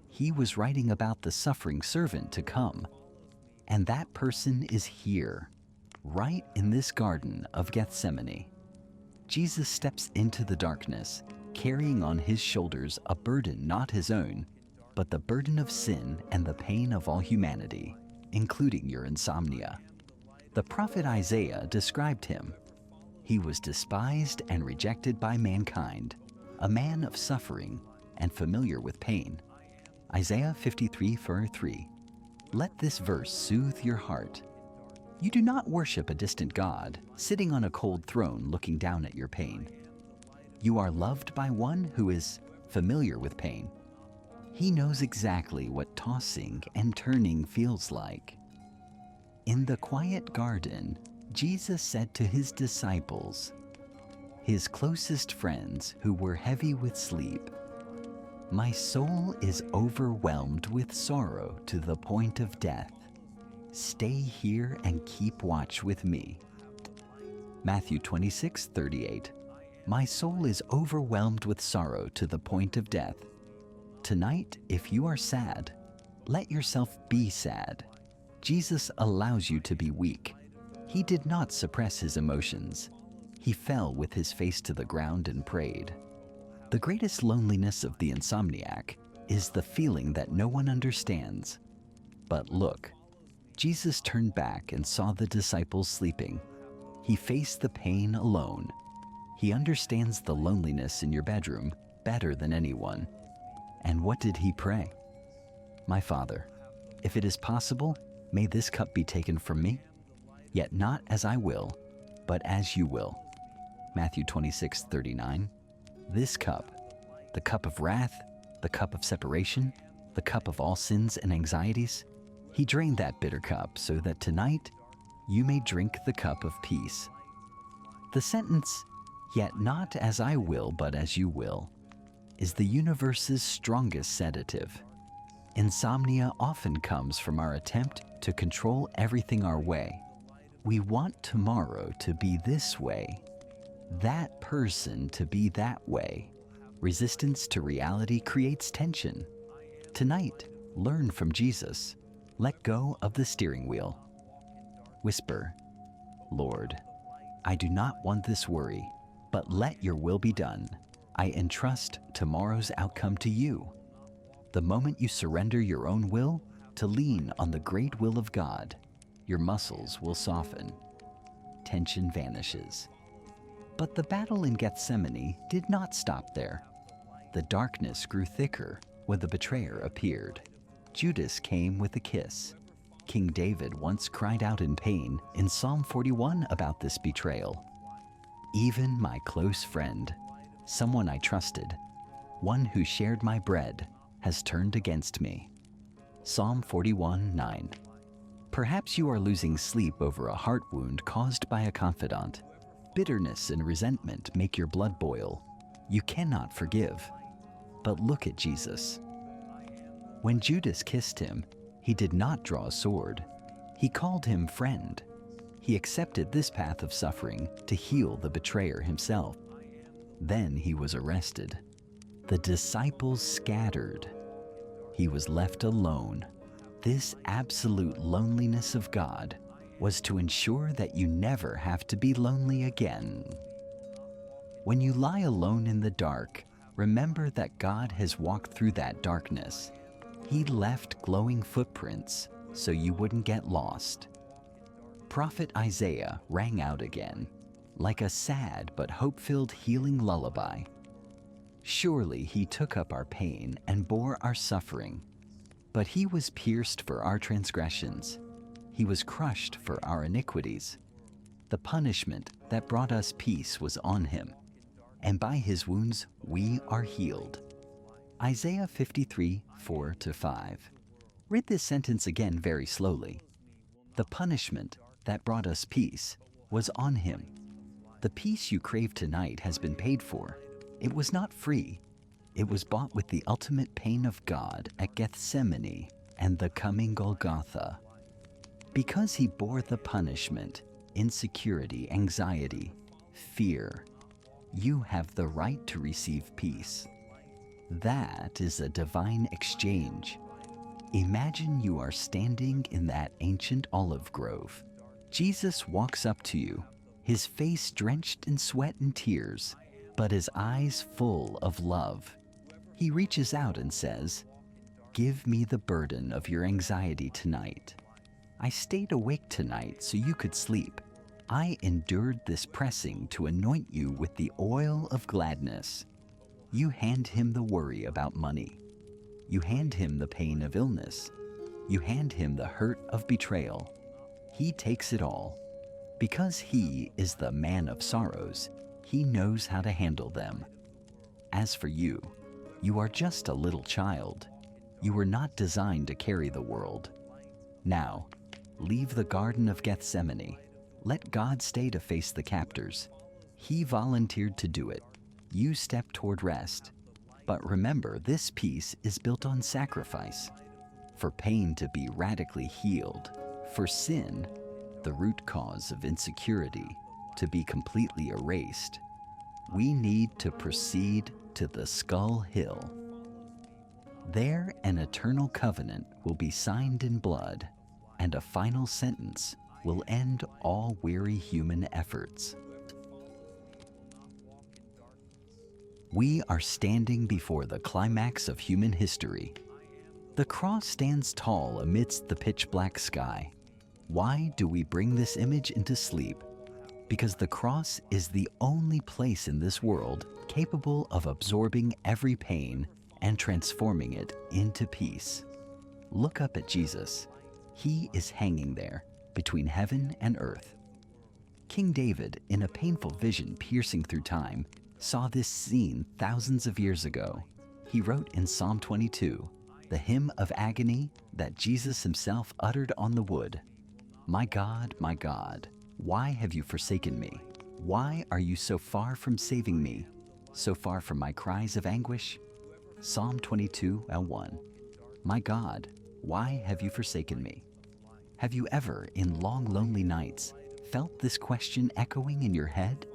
He was writing about the suffering servant to come. And that person is here, right in this Garden of Gethsemane. Jesus steps into the darkness, carrying on his shoulders a burden not his own, but the burden of sin and the pain of all humanity, including your insomnia. The prophet Isaiah described him. He was despised and rejected by mankind, a man of suffering and familiar with pain. Isaiah 53:3. Let this verse soothe your heart. You do not worship a distant God, sitting on a cold throne looking down at your pain. You are loved by one who is familiar with pain. He knows exactly what tossing and turning feels like. In the quiet garden, Jesus said to his disciples, his closest friends who were heavy with sleep, "My soul is overwhelmed with sorrow to the point of death. Stay here and keep watch with me." Matthew 26:38. My soul is overwhelmed with sorrow to the point of death. Tonight, if you are sad, let yourself be sad. Jesus allows you to be weak. He did not suppress his emotions. He fell with his face to the ground and prayed. The greatest loneliness of the insomniac is the feeling that no one understands. But look, Jesus turned back and saw the disciples sleeping. He faced the pain alone. He understands the loneliness in your bedroom better than anyone. And what did he pray? My Father, if it is possible, may this cup be taken from me, yet not as I will, but as you will. Matthew 26:39. This cup, the cup of wrath, the cup of separation, the cup of all sins and anxieties, he drained that bitter cup so that tonight you may drink the cup of peace. The sentence, yet not as I will, but as you will, is the universe's strongest sedative. Insomnia often comes from our attempt to control everything our way. We want tomorrow to be this way, that person to be that way. Resistance to reality creates tension. Tonight, learn from Jesus. Let go of the steering wheel. Whisper, Lord, I do not want this worry, but let your will be done. I entrust tomorrow's outcome to you. The moment you surrender your own will to lean on the great will of God, your muscles will soften. Tension vanishes. But the battle in Gethsemane did not stop there. The darkness grew thicker when the betrayer appeared. Judas came with a kiss. King David once cried out in pain in Psalm 41 about this betrayal. Even my close friend, someone I trusted, one who shared my bread, has turned against me. Psalm 41:9. Perhaps you are losing sleep over a heart wound caused by a confidant. Bitterness and resentment make your blood boil. You cannot forgive. But look at Jesus. When Judas kissed him, he did not draw a sword. He called him friend. He accepted this path of suffering to heal the betrayer himself. Then he was arrested. The disciples scattered. He was left alone. This absolute loneliness of God was to ensure that you never have to be lonely again. When you lie alone in the dark, remember that God has walked through that darkness. He left glowing footprints so you wouldn't get lost. Prophet Isaiah rang out again, like a sad but hope-filled healing lullaby. Surely he took up our pain and bore our suffering, but he was pierced for our transgressions. He was crushed for our iniquities. The punishment that brought us peace was on him, and by his wounds we are healed. Isaiah 53:4-5. Read this sentence again very slowly. The punishment that brought us peace was on him. The peace you crave tonight has been paid for. It was not free. It was bought with the ultimate pain of God at Gethsemane and the coming Golgotha. Because he bore the punishment, insecurity, anxiety, fear, you have the right to receive peace. That is a divine exchange. Imagine you are standing in that ancient olive grove. Jesus walks up to you, his face drenched in sweat and tears, but his eyes full of love. He reaches out and says, "Give me the burden of your anxiety tonight. I stayed awake tonight so you could sleep. I endured this pressing to anoint you with the oil of gladness." You hand him the worry about money. You hand him the pain of illness. You hand him the hurt of betrayal. He takes it all. Because he is the man of sorrows, he knows how to handle them. As for you, you are just a little child. You were not designed to carry the world. Now, leave the Garden of Gethsemane. Let God stay to face the captors. He volunteered to do it. You step toward rest. But remember, this peace is built on sacrifice. For pain to be radically healed, for sin, the root cause of insecurity, to be completely erased, we need to proceed to the Skull Hill. There, an eternal covenant will be signed in blood, and a final sentence will end all weary human efforts. We are standing before the climax of human history. The cross stands tall amidst the pitch-black sky. Why do we bring this image into sleep? Because the cross is the only place in this world capable of absorbing every pain and transforming it into peace. Look up at Jesus. He is hanging there between heaven and earth. King David, in a painful vision piercing through time, saw this scene thousands of years ago. He wrote in Psalm 22, the hymn of agony that Jesus himself uttered on the wood. My God, why have you forsaken me? Why are you so far from saving me, so far from my cries of anguish? Psalm 22:1. My God, why have you forsaken me? Have you ever, in long lonely nights, felt this question echoing in your head?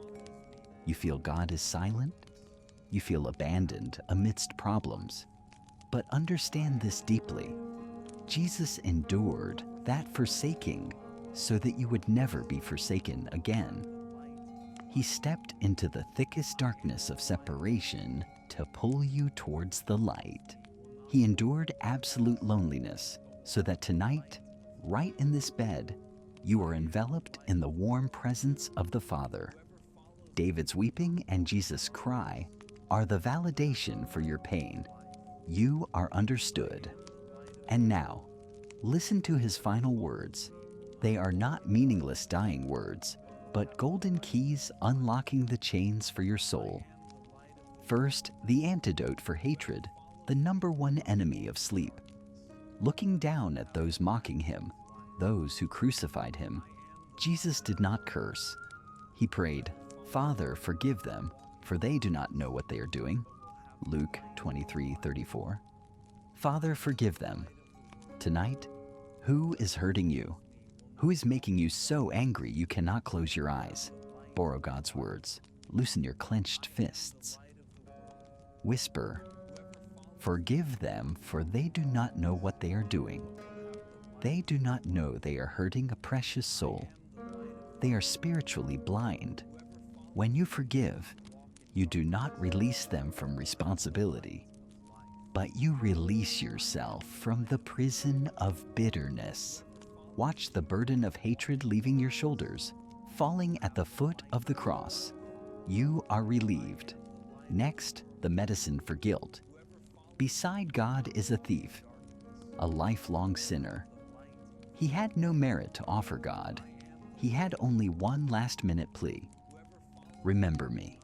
You feel God is silent? You feel abandoned amidst problems? But understand this deeply. Jesus endured that forsaking so that you would never be forsaken again. He stepped into the thickest darkness of separation to pull you towards the light. He endured absolute loneliness so that tonight, right in this bed, you are enveloped in the warm presence of the Father. David's weeping and Jesus' cry are the validation for your pain. You are understood. And now, listen to his final words. They are not meaningless dying words, but golden keys unlocking the chains for your soul. First, the antidote for hatred, the number one enemy of sleep. Looking down at those mocking him, those who crucified him, Jesus did not curse. He prayed, Father, forgive them, for they do not know what they are doing. Luke 23:34. Father, forgive them. Tonight, who is hurting you? Who is making you so angry you cannot close your eyes? Borrow God's words. Loosen your clenched fists. Whisper, forgive them, for they do not know what they are doing. They do not know they are hurting a precious soul. They are spiritually blind. When you forgive, you do not release them from responsibility, but you release yourself from the prison of bitterness. Watch the burden of hatred leaving your shoulders, falling at the foot of the cross. You are relieved. Next, the medicine for guilt. Beside God is a thief, a lifelong sinner. He had no merit to offer God. He had only one last-minute plea. Remember me.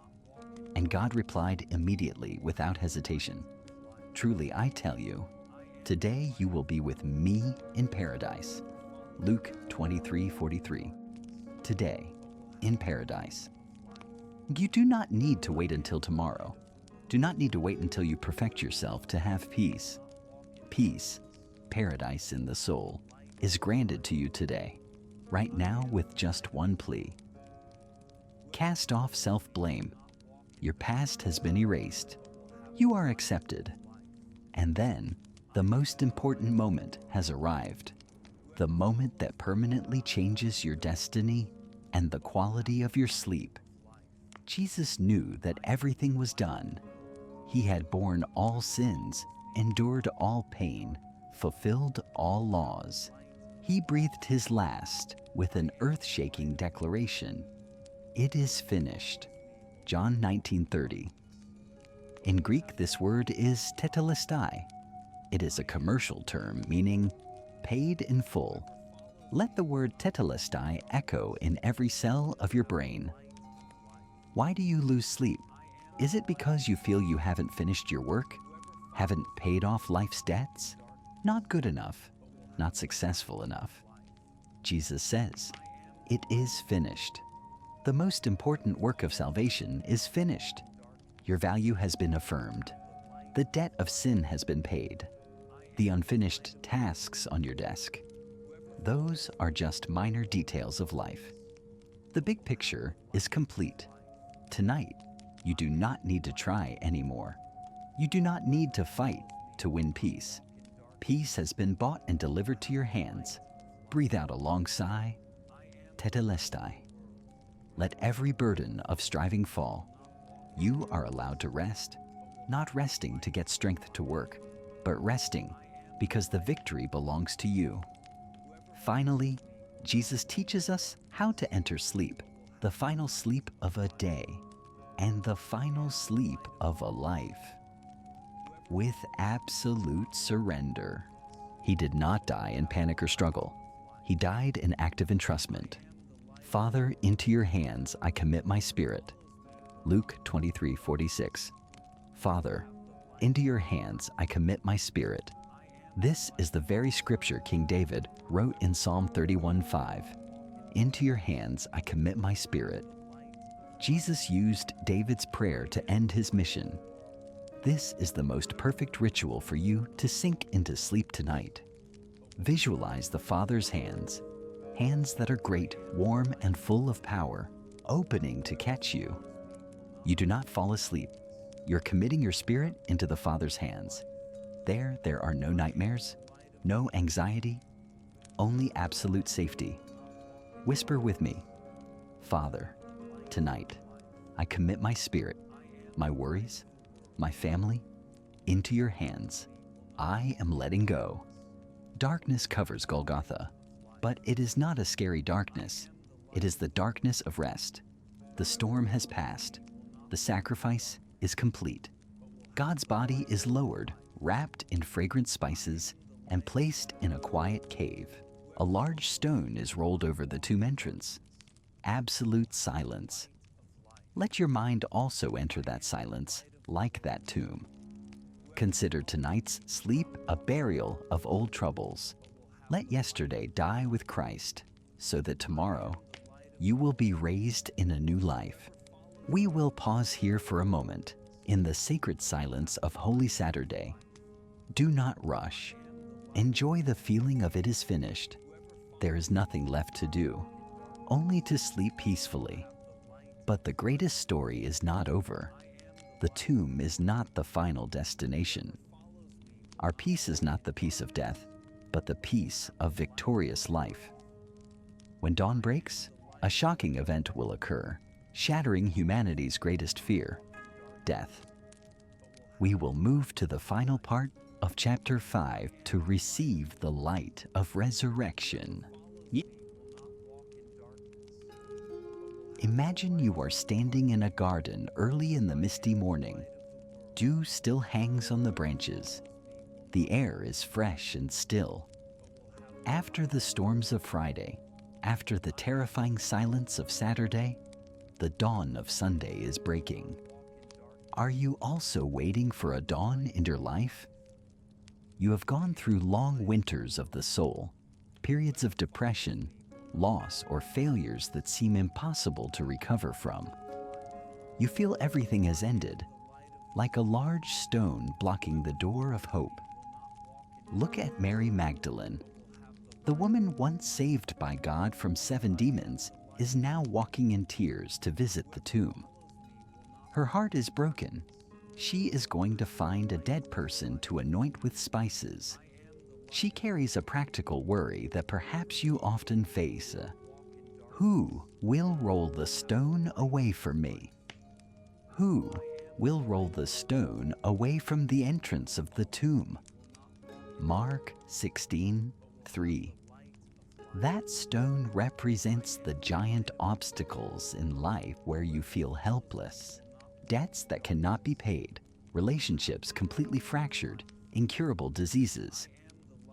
And God replied immediately without hesitation. Truly, I tell you, today you will be with me in paradise. Luke 23:43. Today, in paradise. You do not need to wait until tomorrow. Do not need to wait until you perfect yourself to have peace. Peace, paradise in the soul, is granted to you today, right now with just one plea. Cast off self-blame. Your past has been erased. You are accepted. And then, the most important moment has arrived. The moment that permanently changes your destiny and the quality of your sleep. Jesus knew that everything was done. He had borne all sins, endured all pain, fulfilled all laws. He breathed his last with an earth-shaking declaration. It is finished. John 19:30. In Greek, this word is tetelestai. It is a commercial term meaning paid in full. Let the word tetelestai echo in every cell of your brain. Why do you lose sleep? Is it because you feel you haven't finished your work? Haven't paid off life's debts? Not good enough? Not successful enough? Jesus says, it is finished. The most important work of salvation is finished. Your value has been affirmed. The debt of sin has been paid. The unfinished tasks on your desk, those are just minor details of life. The big picture is complete. Tonight, you do not need to try anymore. You do not need to fight to win peace. Peace has been bought and delivered to your hands. Breathe out a long sigh. Tetelestai. Let every burden of striving fall. You are allowed to rest, not resting to get strength to work, but resting because the victory belongs to you. Finally, Jesus teaches us how to enter sleep, the final sleep of a day, and the final sleep of a life, with absolute surrender. He did not die in panic or struggle. He died in active entrustment. Father, into your hands I commit my spirit. Luke 23:46. Father, into your hands I commit my spirit. This is the very scripture King David wrote in Psalm 31:5. Into your hands I commit my spirit. Jesus used David's prayer to end his mission. This is the most perfect ritual for you to sink into sleep tonight. Visualize the Father's hands, hands that are great, warm, and full of power, opening to catch you. You do not fall asleep. You're committing your spirit into the Father's hands. There are no nightmares, no anxiety, only absolute safety. Whisper with me, Father, tonight I commit my spirit, my worries, my family, into your hands. I am letting go. Darkness covers Golgotha, but it is not a scary darkness. It is the darkness of rest. The storm has passed. The sacrifice is complete. God's body is lowered, wrapped in fragrant spices, and placed in a quiet cave. A large stone is rolled over the tomb entrance. Absolute silence. Let your mind also enter that silence, like that tomb. Consider tonight's sleep a burial of old troubles. Let yesterday die with Christ, so that tomorrow you will be raised in a new life. We will pause here for a moment, in the sacred silence of Holy Saturday. Do not rush. Enjoy the feeling of it is finished. There is nothing left to do, only to sleep peacefully. But the greatest story is not over. The tomb is not the final destination. Our peace is not the peace of death, but the peace of victorious life. When dawn breaks, a shocking event will occur, shattering humanity's greatest fear, death. We will move to the final part of chapter 5 to receive the light of resurrection. Imagine you are standing in a garden early in the misty morning. Dew still hangs on the branches. The air is fresh and still. After the storms of Friday, after the terrifying silence of Saturday, the dawn of Sunday is breaking. Are you also waiting for a dawn in your life? You have gone through long winters of the soul, periods of depression, loss, or failures that seem impossible to recover from. You feel everything has ended, like a large stone blocking the door of hope. Look at Mary Magdalene. The woman once saved by God from 7 demons is now walking in tears to visit the tomb. Her heart is broken. She is going to find a dead person to anoint with spices. She carries a practical worry that perhaps you often face. Who will roll the stone away from me? Who will roll the stone away from the entrance of the tomb? Mark 16:3. That stone represents the giant obstacles in life where you feel helpless. Debts that cannot be paid, relationships completely fractured, incurable diseases.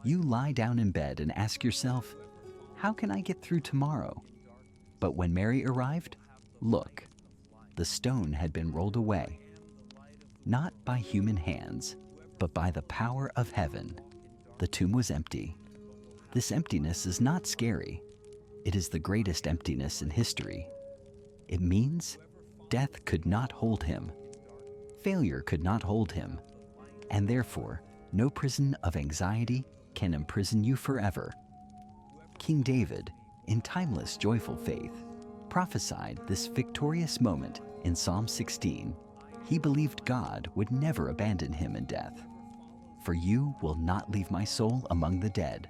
You lie down in bed and ask yourself, how can I get through tomorrow? But when Mary arrived, look, the stone had been rolled away. Not by human hands, but by the power of heaven. The tomb was empty. This emptiness is not scary. It is the greatest emptiness in history. It means death could not hold him. Failure could not hold him. And therefore, no prison of anxiety can imprison you forever. King David, in timeless joyful faith, prophesied this victorious moment in Psalm 16. He believed God would never abandon him in death. For you will not leave my soul among the dead,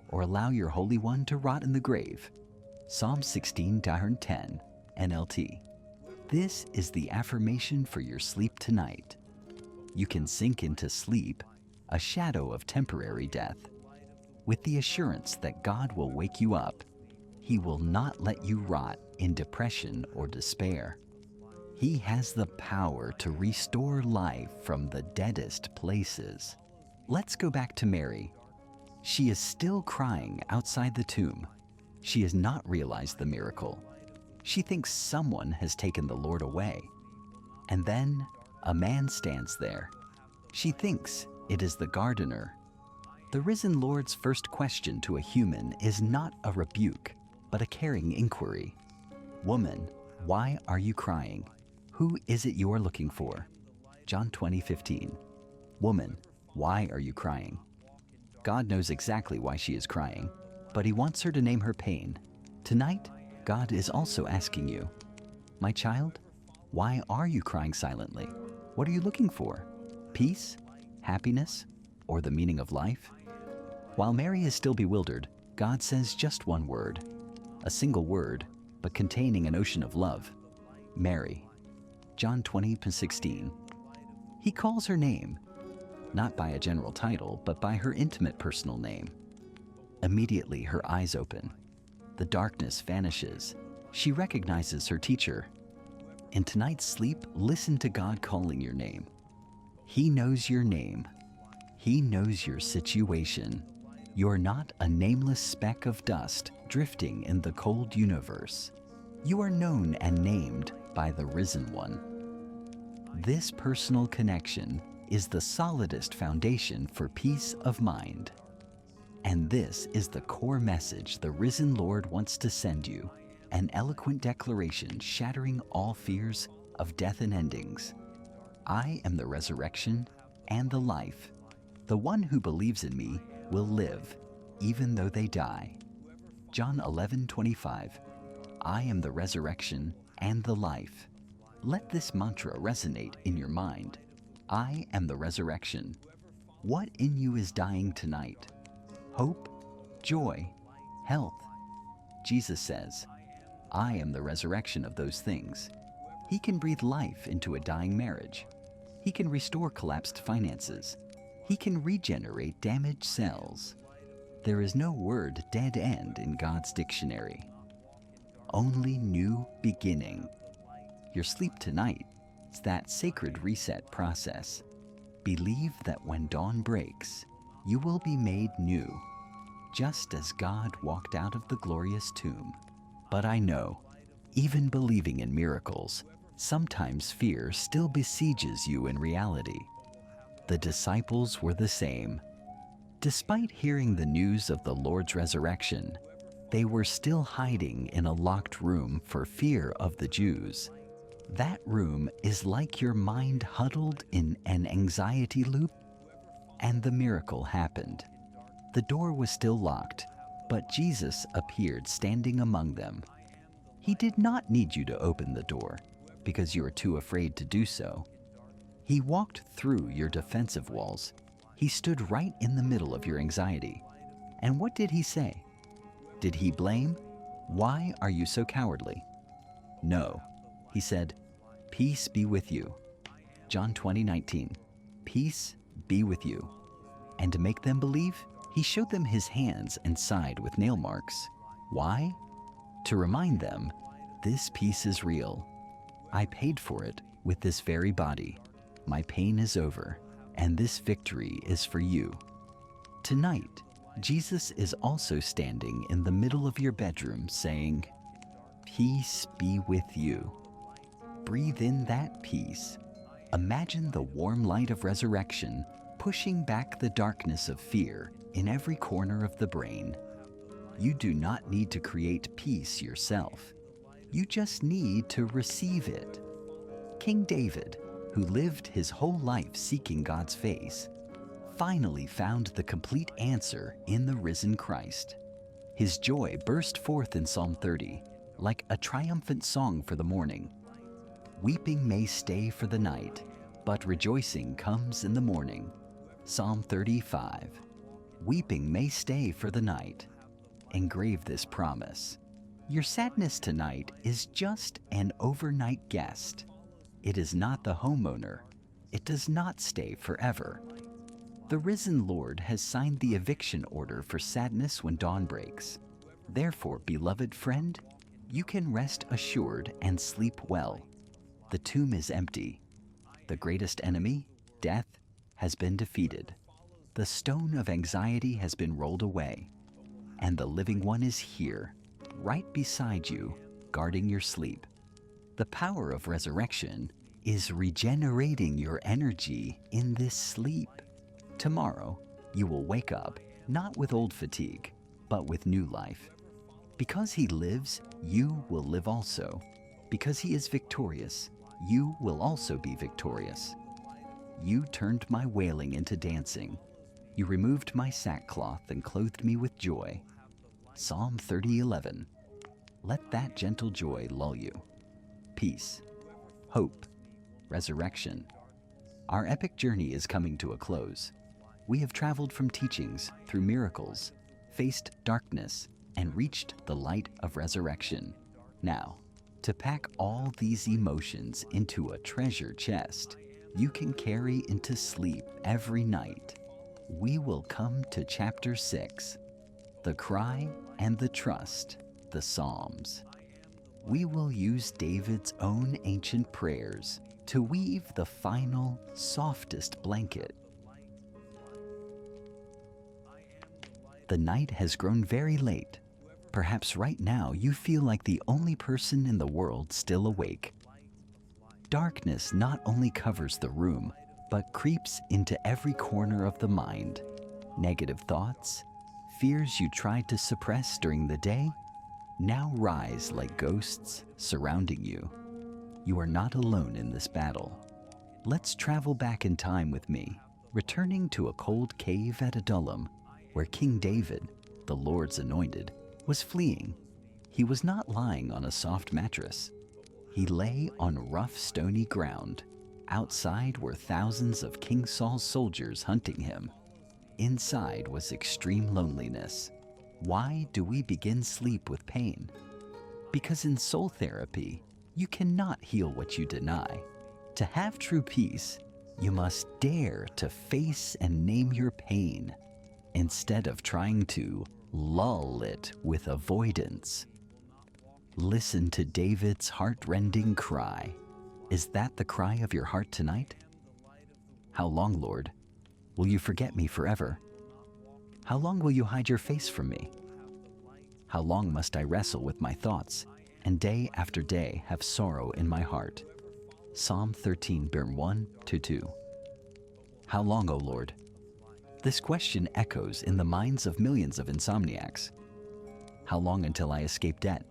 or allow your Holy One to rot in the grave. Psalm 16:10, NLT. This is the affirmation for your sleep tonight. You can sink into sleep, a shadow of temporary death, with the assurance that God will wake you up. He will not let you rot in depression or despair. He has the power to restore life from the deadest places. Let's go back to Mary. She is still crying outside the tomb. She has not realized the miracle. She thinks someone has taken the Lord away. And then a man stands there. She thinks it is the gardener. The risen Lord's first question to a human is not a rebuke, but a caring inquiry. Woman, why are you crying? Who is it you are looking for? John 20:15. Woman, why are you crying? God knows exactly why she is crying, but he wants her to name her pain. Tonight, God is also asking you, my child, why are you crying silently? What are you looking for? Peace? Happiness? Or the meaning of life? While Mary is still bewildered, God says just one word, a single word, but containing an ocean of love. Mary. John 20:16. He calls her name, not by a general title, but by her intimate personal name. Immediately her eyes open. The darkness vanishes. She recognizes her teacher. In tonight's sleep, listen to God calling your name. He knows your name. He knows your situation. You're not a nameless speck of dust drifting in the cold universe. You are known and named by the risen one. This personal connection is the solidest foundation for peace of mind. And this is the core message the risen Lord wants to send you, an eloquent declaration shattering all fears of death and endings. I am the resurrection and the life. The one who believes in me will live, even though they die. John 11:25. I am the resurrection and the life. Let this mantra resonate in your mind. I am the resurrection. What in you is dying tonight? Hope, joy, health. Jesus says, I am the resurrection of those things. He can breathe life into a dying marriage. He can restore collapsed finances. He can regenerate damaged cells. There is no word dead end in God's dictionary. Only new beginning. Your sleep tonight is that sacred reset process. Believe that when dawn breaks, you will be made new, just as God walked out of the glorious tomb. But I know, even believing in miracles, sometimes fear still besieges you in reality. The disciples were the same. Despite hearing the news of the Lord's resurrection, they were still hiding in a locked room for fear of the Jews. That room is like your mind huddled in an anxiety loop. And the miracle happened. The door was still locked, but Jesus appeared standing among them. He did not need you to open the door because you are too afraid to do so. He walked through your defensive walls. He stood right in the middle of your anxiety. And what did he say? Did he blame? Why are you so cowardly? No. He said, peace be with you. John 20:19. Peace be with you. And to make them believe, he showed them his hands and side with nail marks. Why? To remind them, this peace is real. I paid for it with this very body. My pain is over, and this victory is for you. Tonight, Jesus is also standing in the middle of your bedroom saying, peace be with you. Breathe in that peace. Imagine the warm light of resurrection pushing back the darkness of fear in every corner of the brain. You do not need to create peace yourself. You just need to receive it. King David, who lived his whole life seeking God's face, finally found the complete answer in the risen Christ. His joy burst forth in Psalm 30, like a triumphant song for the morning. Weeping may stay for the night, but rejoicing comes in the morning. Psalm 35. Weeping may stay for the night. Engrave this promise. Your sadness tonight is just an overnight guest. It is not the homeowner. It does not stay forever. The risen Lord has signed the eviction order for sadness when dawn breaks. Therefore, beloved friend, you can rest assured and sleep well. The tomb is empty. The greatest enemy, death, has been defeated. The stone of anxiety has been rolled away, and the living one is here, right beside you, guarding your sleep. The power of resurrection is regenerating your energy in this sleep. Tomorrow, you will wake up not with old fatigue, but with new life. Because he lives, you will live also. Because he is victorious, you will also be victorious. You turned my wailing into dancing. You removed my sackcloth and clothed me with joy. Psalm 30:11. Let that gentle joy lull you. Peace, hope, resurrection. Our epic journey is coming to a close. We have traveled from teachings through miracles, faced darkness, and reached the light of resurrection. Now, to pack all these emotions into a treasure chest you can carry into sleep every night, we will come to chapter 6, the cry and the trust, the Psalms. We will use David's own ancient prayers to weave the final, softest blanket. The night has grown very late. Perhaps right now you feel like the only person in the world still awake. Darkness not only covers the room, but creeps into every corner of the mind. Negative thoughts, fears you tried to suppress during the day, now rise like ghosts surrounding you. You are not alone in this battle. Let's travel back in time with me, returning to a cold cave at Adullam, where King David, the Lord's anointed, was fleeing. He was not lying on a soft mattress. He lay on rough, stony ground. Outside were thousands of King Saul's soldiers hunting him. Inside was extreme loneliness. Why do we begin sleep with pain? Because in soul therapy, you cannot heal what you deny. To have true peace, you must dare to face and name your pain, instead of trying to lull it with avoidance. Listen to David's heart-rending cry. Is that the cry of your heart tonight? How long, Lord, will you forget me forever? How long will you hide your face from me? How long must I wrestle with my thoughts, and day after day have sorrow in my heart? Psalm 13, verse 1-2. How long, O Lord? This question echoes in the minds of millions of insomniacs. How long until I escape debt?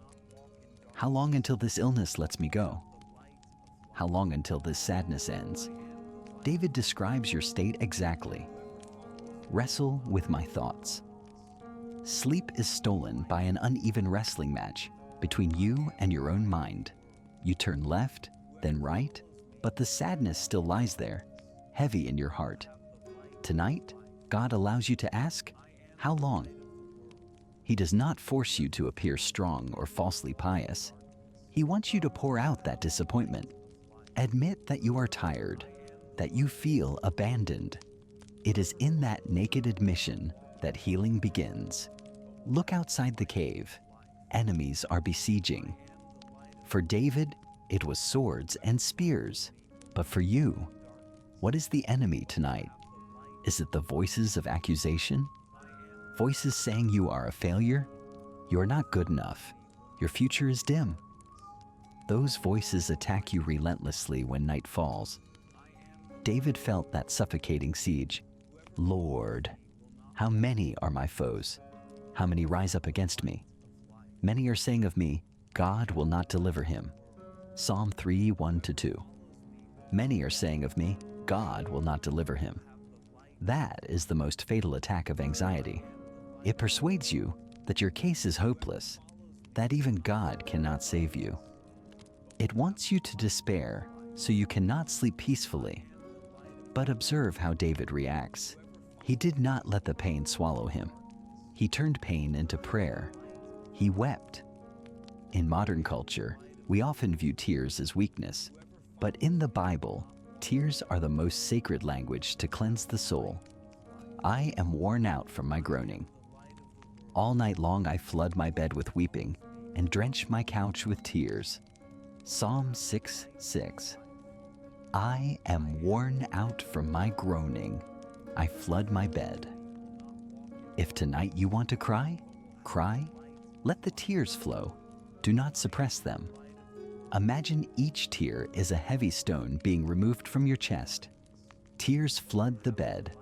How long until this illness lets me go? How long until this sadness ends? David describes your state exactly. Wrestle with my thoughts. Sleep is stolen by an uneven wrestling match between you and your own mind. You turn left, then right, but the sadness still lies there, heavy in your heart. Tonight, God allows you to ask, how long? He does not force you to appear strong or falsely pious. He wants you to pour out that disappointment. Admit that you are tired, that you feel abandoned. It is in that naked admission that healing begins. Look outside the cave. Enemies are besieging. For David, it was swords and spears. But for you, what is the enemy tonight? Is it the voices of accusation? Voices saying you are a failure? You're not good enough. Your future is dim. Those voices attack you relentlessly when night falls. David felt that suffocating siege. Lord, how many are my foes? How many rise up against me? Many are saying of me, God will not deliver him. Psalm 3, 1-2. Many are saying of me, God will not deliver him. That is the most fatal attack of anxiety. It persuades you that your case is hopeless, that even God cannot save you. It wants you to despair so you cannot sleep peacefully. But observe how David reacts. He did not let the pain swallow him. He turned pain into prayer. He wept. In modern culture, we often view tears as weakness, but in the Bible, tears are the most sacred language to cleanse the soul. I am worn out from my groaning. All night long I flood my bed with weeping and drench my couch with tears. Psalm 6:6. I am worn out from my groaning. I flood my bed. If tonight you want to cry, cry. Let the tears flow. Do not suppress them. Imagine each tear is a heavy stone being removed from your chest. Tears flood the bed.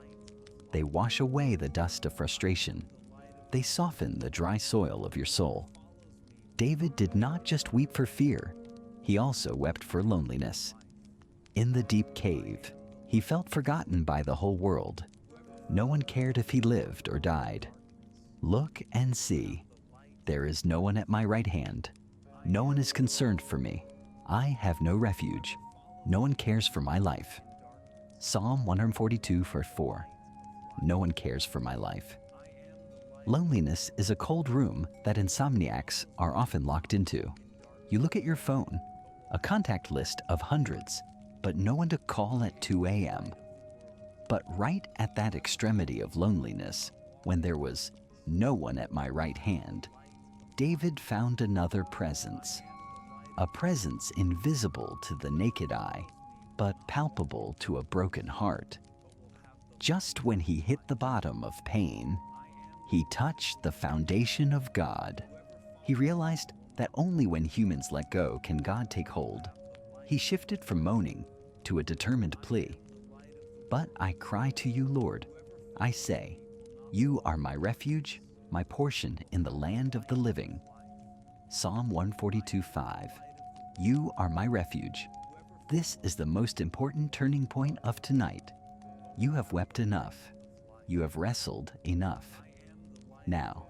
They wash away the dust of frustration. They soften the dry soil of your soul. David did not just weep for fear, he also wept for loneliness. In the deep cave, he felt forgotten by the whole world. No one cared if he lived or died. Look and see. There is no one at my right hand. No one is concerned for me. I have no refuge. No one cares for my life. Psalm 142, verse 4. No one cares for my life. Loneliness is a cold room that insomniacs are often locked into. You look at your phone, a contact list of hundreds, but no one to call at 2 a.m. But right at that extremity of loneliness, when there was no one at my right hand, David found another presence. A presence invisible to the naked eye, but palpable to a broken heart. Just when he hit the bottom of pain, he touched the foundation of God. He realized that only when humans let go can God take hold. He shifted from moaning to a determined plea. But I cry to you, Lord. I say, you are my refuge, my portion in the land of the living. Psalm 142:5. You are my refuge. This is the most important turning point of tonight. You have wept enough. You have wrestled enough. Now,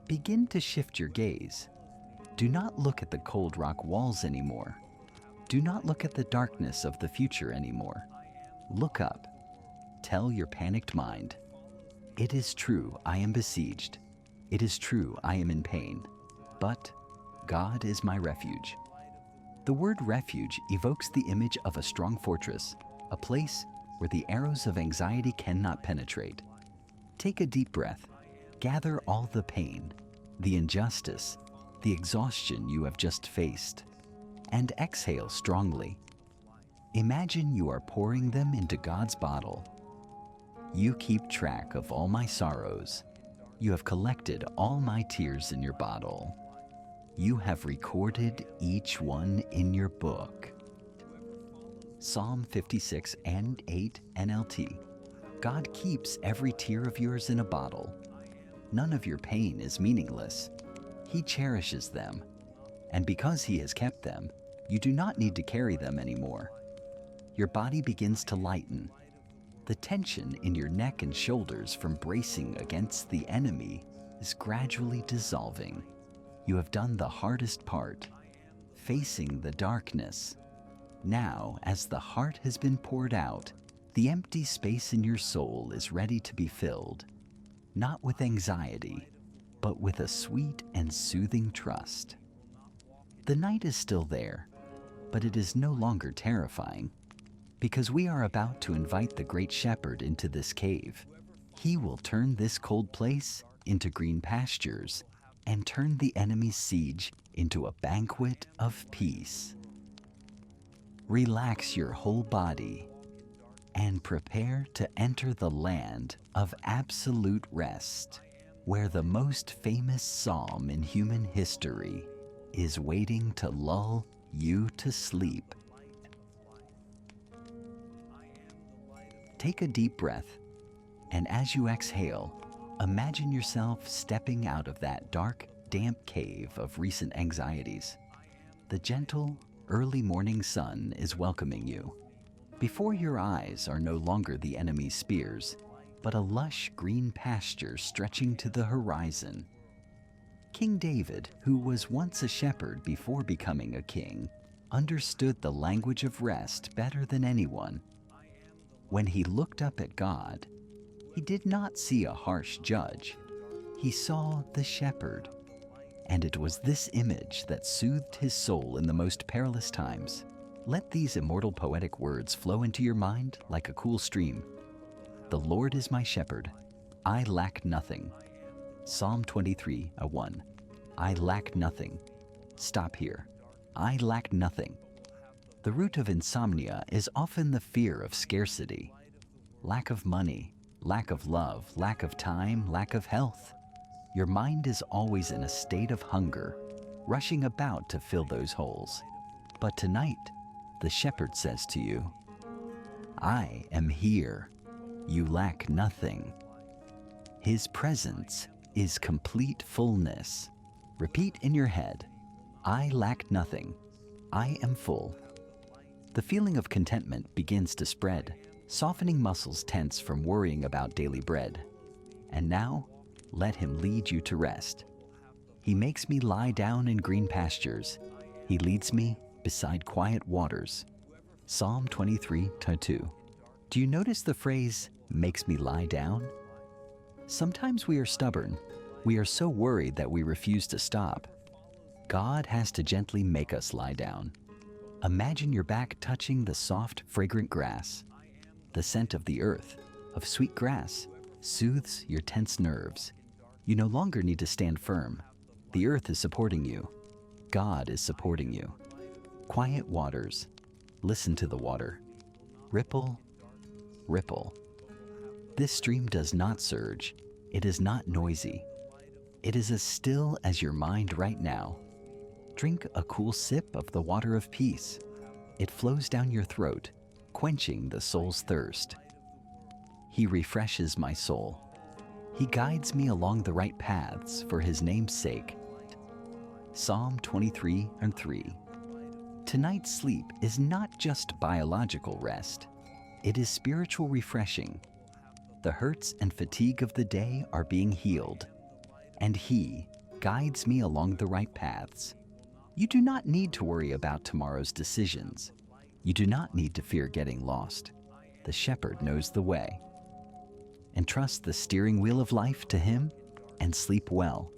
begin to shift your gaze. Do not look at the cold rock walls anymore. Do not look at the darkness of the future anymore. Look up. Tell your panicked mind, it is true I am besieged. It is true I am in pain. But God is my refuge. The word refuge evokes the image of a strong fortress, a place where the arrows of anxiety cannot penetrate. Take a deep breath. Gather all the pain, the injustice, the exhaustion you have just faced, and exhale strongly. Imagine you are pouring them into God's bottle. You keep track of all my sorrows. You have collected all my tears in your bottle. You have recorded each one in your book. Psalm 56 and 8 NLT. God keeps every tear of yours in a bottle. None of your pain is meaningless. He cherishes them. And because he has kept them, you do not need to carry them anymore. Your body begins to lighten. The tension in your neck and shoulders from bracing against the enemy is gradually dissolving. You have done the hardest part, facing the darkness. Now, as the heart has been poured out, the empty space in your soul is ready to be filled. Not with anxiety, but with a sweet and soothing trust. The night is still there, but it is no longer terrifying, because we are about to invite the great shepherd into this cave. He will turn this cold place into green pastures and turn the enemy's siege into a banquet of peace. Relax your whole body and prepare to enter the land of absolute rest, where the most famous psalm in human history is waiting to lull you to sleep. Take a deep breath, and as you exhale, imagine yourself stepping out of that dark, damp cave of recent anxieties. The gentle, early morning sun is welcoming you. Before your eyes are no longer the enemy's spears, but a lush green pasture stretching to the horizon. King David, who was once a shepherd before becoming a king, understood the language of rest better than anyone. When he looked up at God, he did not see a harsh judge. He saw the shepherd, and it was this image that soothed his soul in the most perilous times. Let these immortal poetic words flow into your mind like a cool stream. The Lord is my shepherd. I lack nothing. Psalm 23:1. I lack nothing. Stop here. I lack nothing. The root of insomnia is often the fear of scarcity. Lack of money, lack of love, lack of time, lack of health. Your mind is always in a state of hunger, rushing about to fill those holes. But tonight, the shepherd says to you, I am here. You lack nothing. His presence is complete fullness. Repeat in your head, I lack nothing. I am full. The feeling of contentment begins to spread, softening muscles tense from worrying about daily bread. And now, let him lead you to rest. He makes me lie down in green pastures. He leads me beside quiet waters. Psalm 23:2. Do you notice the phrase, makes me lie down? Sometimes we are stubborn. We are so worried that we refuse to stop. God has to gently make us lie down. Imagine your back touching the soft, fragrant grass. The scent of the earth, of sweet grass, soothes your tense nerves. You no longer need to stand firm. The earth is supporting you. God is supporting you. Quiet waters. Listen to the water. Ripple, ripple. This stream does not surge. It is not noisy. It is as still as your mind right now. Drink a cool sip of the water of peace. It flows down your throat, quenching the soul's thirst. He refreshes my soul. He guides me along the right paths for his name's sake. Psalm 23:3. Tonight's sleep is not just biological rest. It is spiritual refreshing. The hurts and fatigue of the day are being healed, and he guides me along the right paths. You do not need to worry about tomorrow's decisions. You do not need to fear getting lost. The shepherd knows the way. Entrust the steering wheel of life to him and sleep well.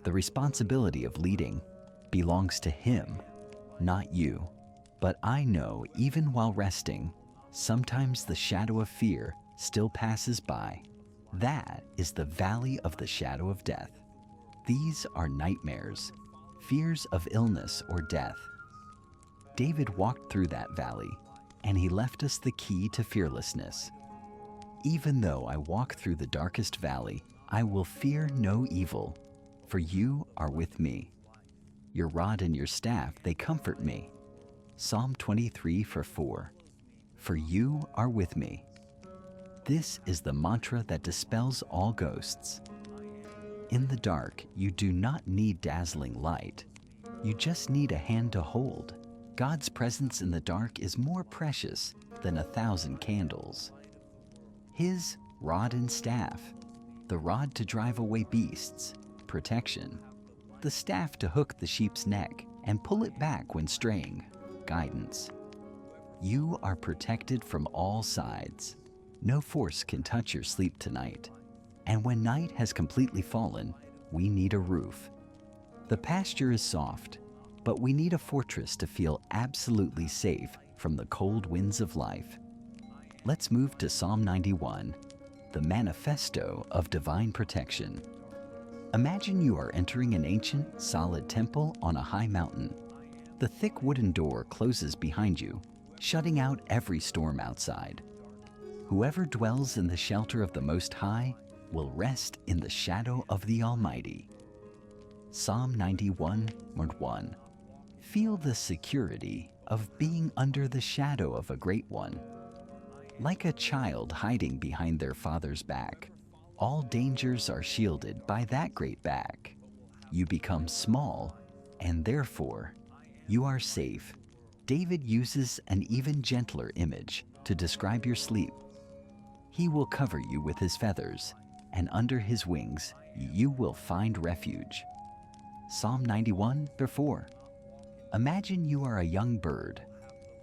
The responsibility of leading belongs to him, not you. But I know even while resting, sometimes the shadow of fear still passes by. That is the valley of the shadow of death. These are nightmares, fears of illness or death. David walked through that valley, and he left us the key to fearlessness. Even though I walk through the darkest valley, I will fear no evil, for you are with me. Your rod and your staff, they comfort me. Psalm 23:4. For you are with me. This is the mantra that dispels all ghosts. In the dark, you do not need dazzling light. You just need a hand to hold. God's presence in the dark is more precious than 1,000 candles. His rod and staff, the rod to drive away beasts, protection. The staff to hook the sheep's neck and pull it back when straying, guidance. You are protected from all sides. No force can touch your sleep tonight. And when night has completely fallen, we need a roof. The pasture is soft, but we need a fortress to feel absolutely safe from the cold winds of life. Let's move to Psalm 91, the manifesto of divine protection. Imagine you are entering an ancient, solid temple on a high mountain. The thick wooden door closes behind you, shutting out every storm outside. Whoever dwells in the shelter of the Most High will rest in the shadow of the Almighty. Psalm 91:1. Feel the security of being under the shadow of a great one. Like a child hiding behind their father's back, all dangers are shielded by that great back. You become small, and therefore, you are safe. David uses an even gentler image to describe your sleep. He will cover you with his feathers, and under his wings you will find refuge. Psalm 91:4. Imagine you are a young bird.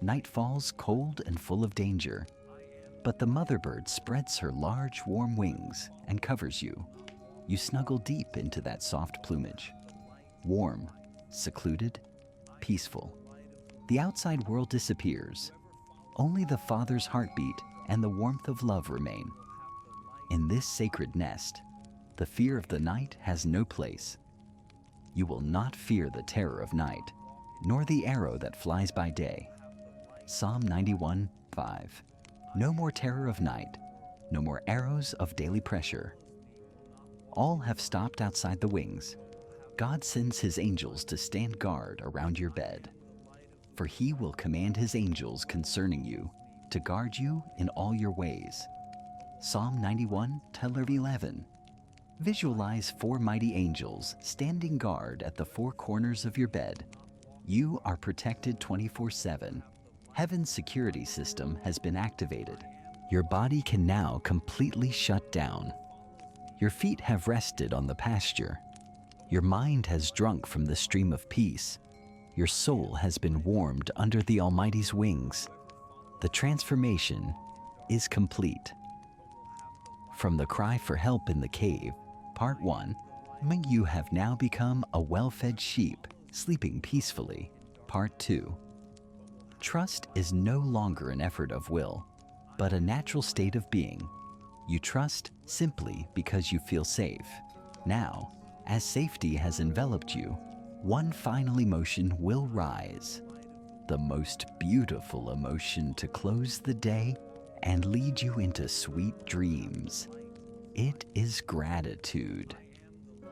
Night falls cold and full of danger, but the mother bird spreads her large, warm wings and covers you. You snuggle deep into that soft plumage. Warm, secluded, peaceful. The outside world disappears. Only the Father's heartbeat and the warmth of love remain. In this sacred nest, The fear of the night has no place. You will not fear the terror of night, nor the arrow that flies by day. Psalm 91:5. No more terror of night, no more arrows of daily pressure. All have stopped outside the wings. God sends his angels to stand guard around your bed. For he will command his angels concerning you, to guard you in all your ways. Psalm 91:11. Visualize 4 mighty angels standing guard at the 4 corners of your bed. You are protected 24/7. Heaven's security system has been activated. Your body can now completely shut down. Your feet have rested on the pasture. Your mind has drunk from the stream of peace. Your soul has been warmed under the Almighty's wings. The transformation is complete. From the cry for help in the cave, Part 1, you have now become a well-fed sheep, sleeping peacefully. Part 2. Trust is no longer an effort of will, but a natural state of being. You trust simply because you feel safe. Now, as safety has enveloped you, one final emotion will rise. The most beautiful emotion to close the day and lead you into sweet dreams. It is gratitude.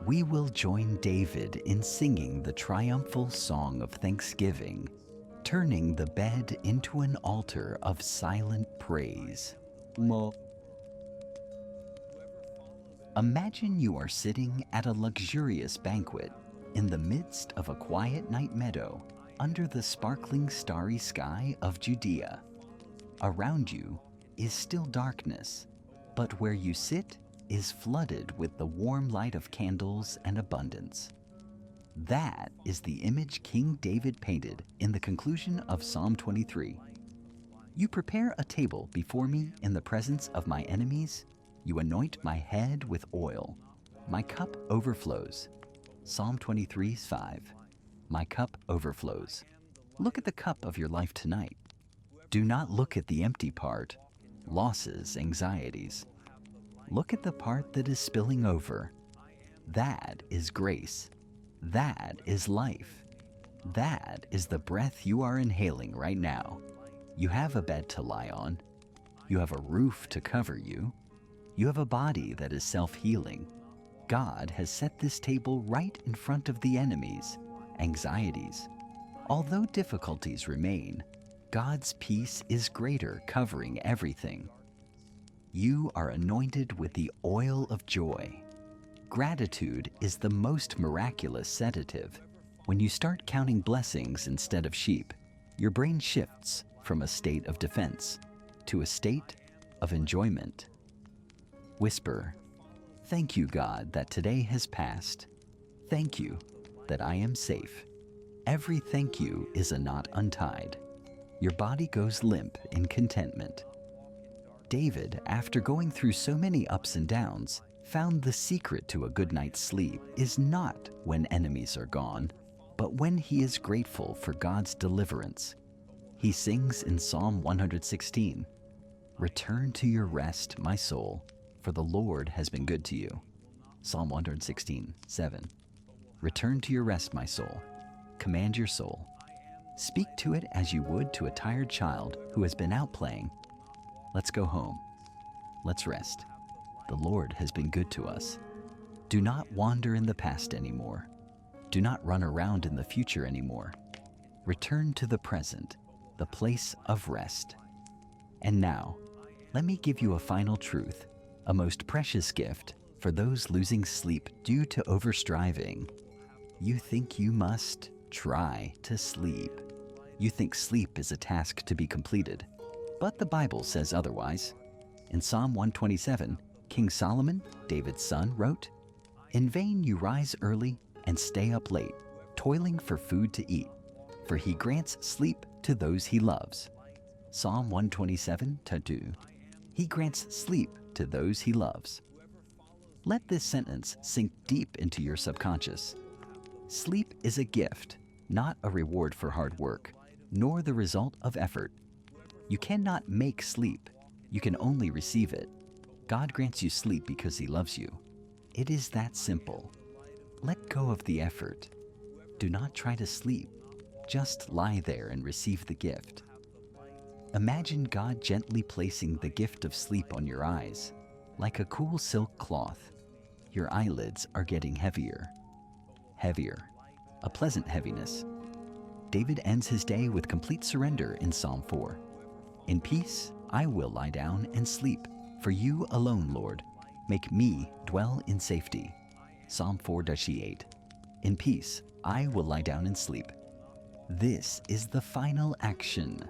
We will join David in singing the triumphal song of thanksgiving, turning the bed into an altar of silent praise. Imagine you are sitting at a luxurious banquet in the midst of a quiet night meadow under the sparkling starry sky of Judea. Around you is still darkness, but where you sit is flooded with the warm light of candles and abundance. That is the image King David painted in the conclusion of Psalm 23. You prepare a table before me in the presence of my enemies. You anoint my head with oil. My cup overflows. Psalm 23:5. My cup overflows. Look at the cup of your life tonight. Do not look at the empty part, losses, anxieties. Look at the part that is spilling over. That is grace. That is life. That is the breath you are inhaling right now. You have a bed to lie on. You have a roof to cover you. You have a body that is self-healing. God has set this table right in front of the enemies, anxieties. Although difficulties remain, God's peace is greater, covering everything. You are anointed with the oil of joy. Gratitude is the most miraculous sedative. When you start counting blessings instead of sheep, your brain shifts from a state of defense to a state of enjoyment. Whisper, "Thank you, God, that today has passed. Thank you that I am safe." Every thank you is a knot untied. Your body goes limp in contentment. David, after going through so many ups and downs, found the secret to a good night's sleep is not when enemies are gone, but when he is grateful for God's deliverance. He sings in Psalm 116, "Return to your rest, my soul, for the Lord has been good to you." Psalm 116:7. Return to your rest, my soul. Command your soul. Speak to it as you would to a tired child who has been out playing. Let's go home. Let's rest. The Lord has been good to us. Do not wander in the past anymore. Do not run around in the future anymore. Return to the present, the place of rest. And now, let me give you a final truth, a most precious gift for those losing sleep due to overstriving. You think you must try to sleep. You think sleep is a task to be completed, but the Bible says otherwise. In Psalm 127, King Solomon, David's son, wrote, "In vain you rise early and stay up late, toiling for food to eat, for he grants sleep to those he loves." Psalm 127:2. He grants sleep to those he loves. Let this sentence sink deep into your subconscious. Sleep is a gift, not a reward for hard work, nor the result of effort. You cannot make sleep. You can only receive it. God grants you sleep because he loves you. It is that simple. Let go of the effort. Do not try to sleep. Just lie there and receive the gift. Imagine God gently placing the gift of sleep on your eyes. Like a cool silk cloth, your eyelids are getting heavier. Heavier. A pleasant heaviness. David ends his day with complete surrender in Psalm 4. In peace, I will lie down and sleep. For you alone, Lord, make me dwell in safety. Psalm 4-8. In peace, I will lie down and sleep. This is the final action.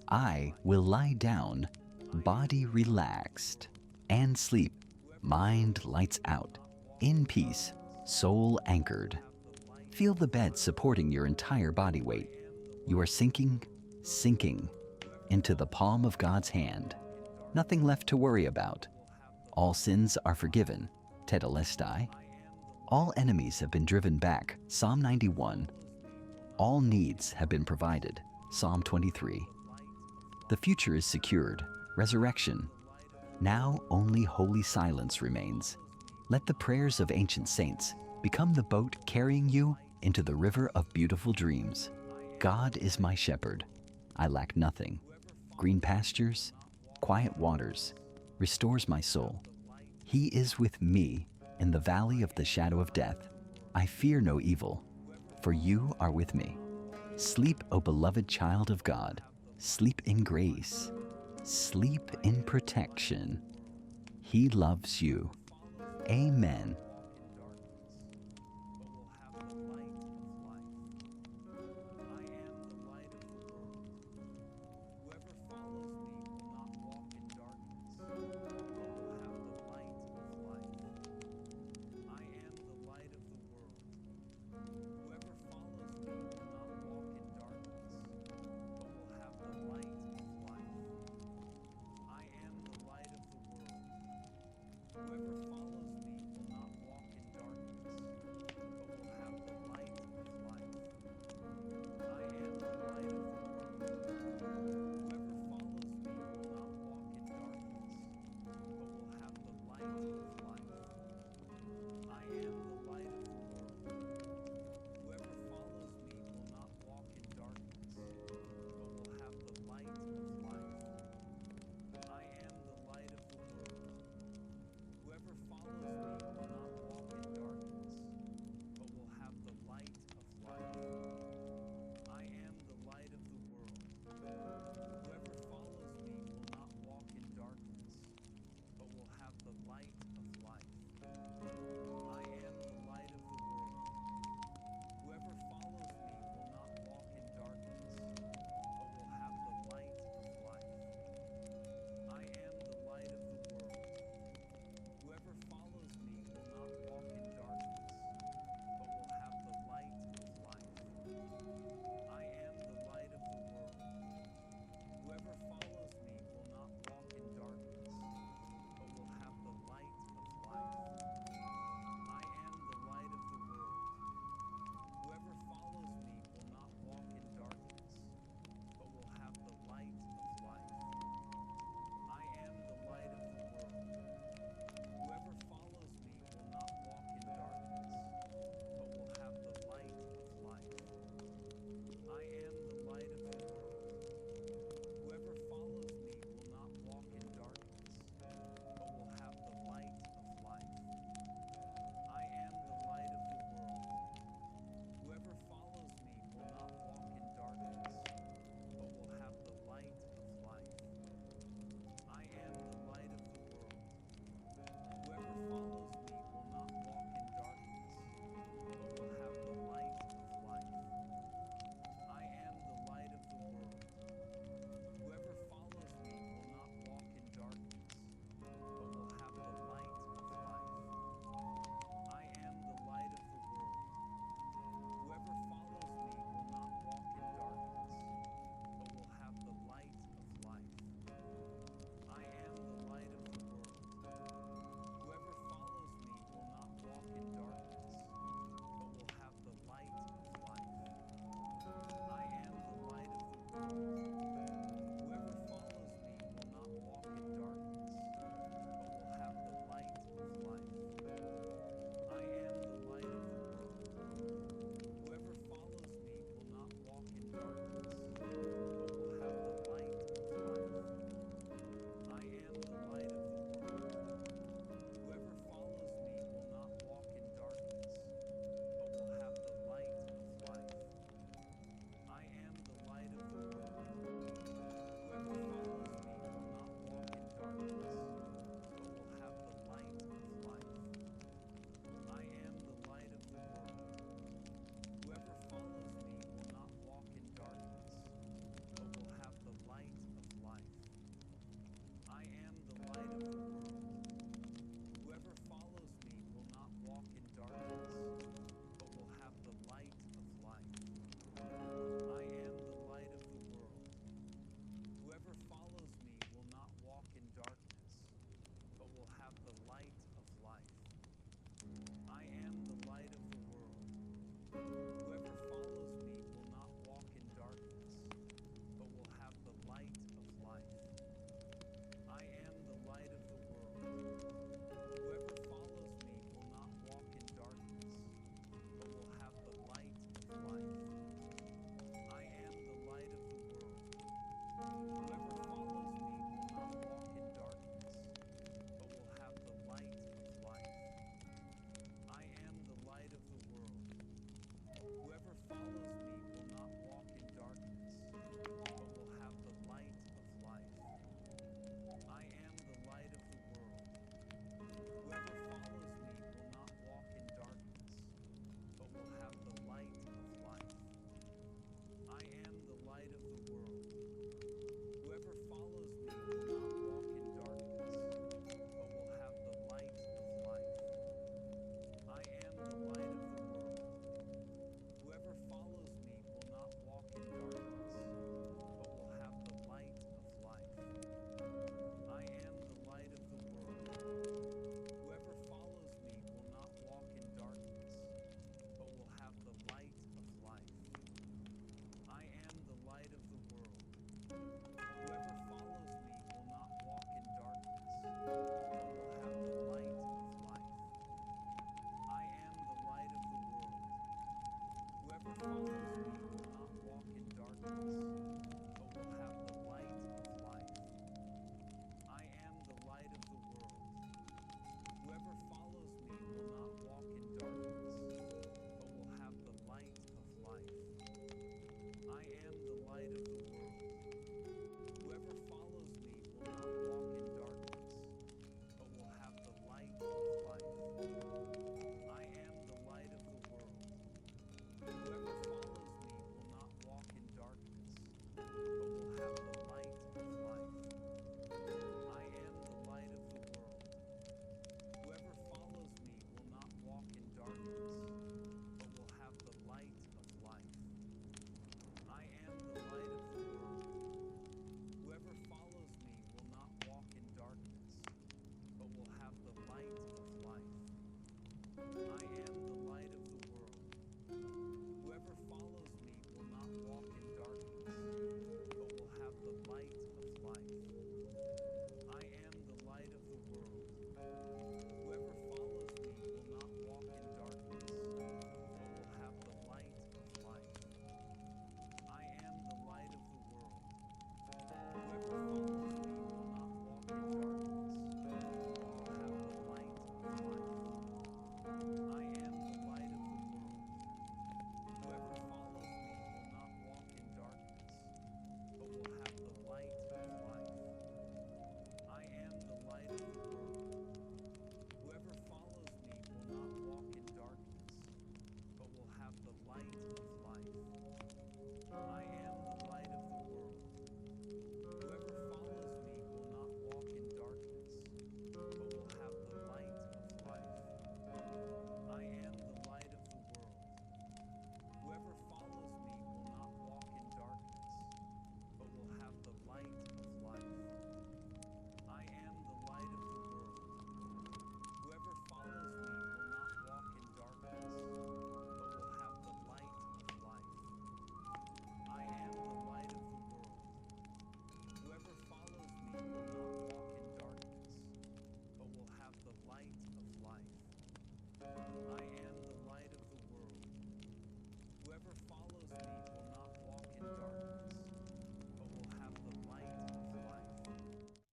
I will lie down, body relaxed, and sleep, mind lights out, in peace, soul anchored. Feel the bed supporting your entire body weight. You are sinking into the palm of God's hand. Nothing left to worry about. All sins are forgiven, tetelestai. All enemies have been driven back, Psalm 91. All needs have been provided, Psalm 23. The future is secured, resurrection. Now only holy silence remains. Let the prayers of ancient saints become the boat carrying you into the river of beautiful dreams. God is my shepherd. I lack nothing. Green pastures, quiet waters, restores my soul. He is with me in the valley of the shadow of death. I fear no evil, for you are with me. Sleep, O beloved child of God. Sleep in grace. Sleep in protection. He loves you. Amen.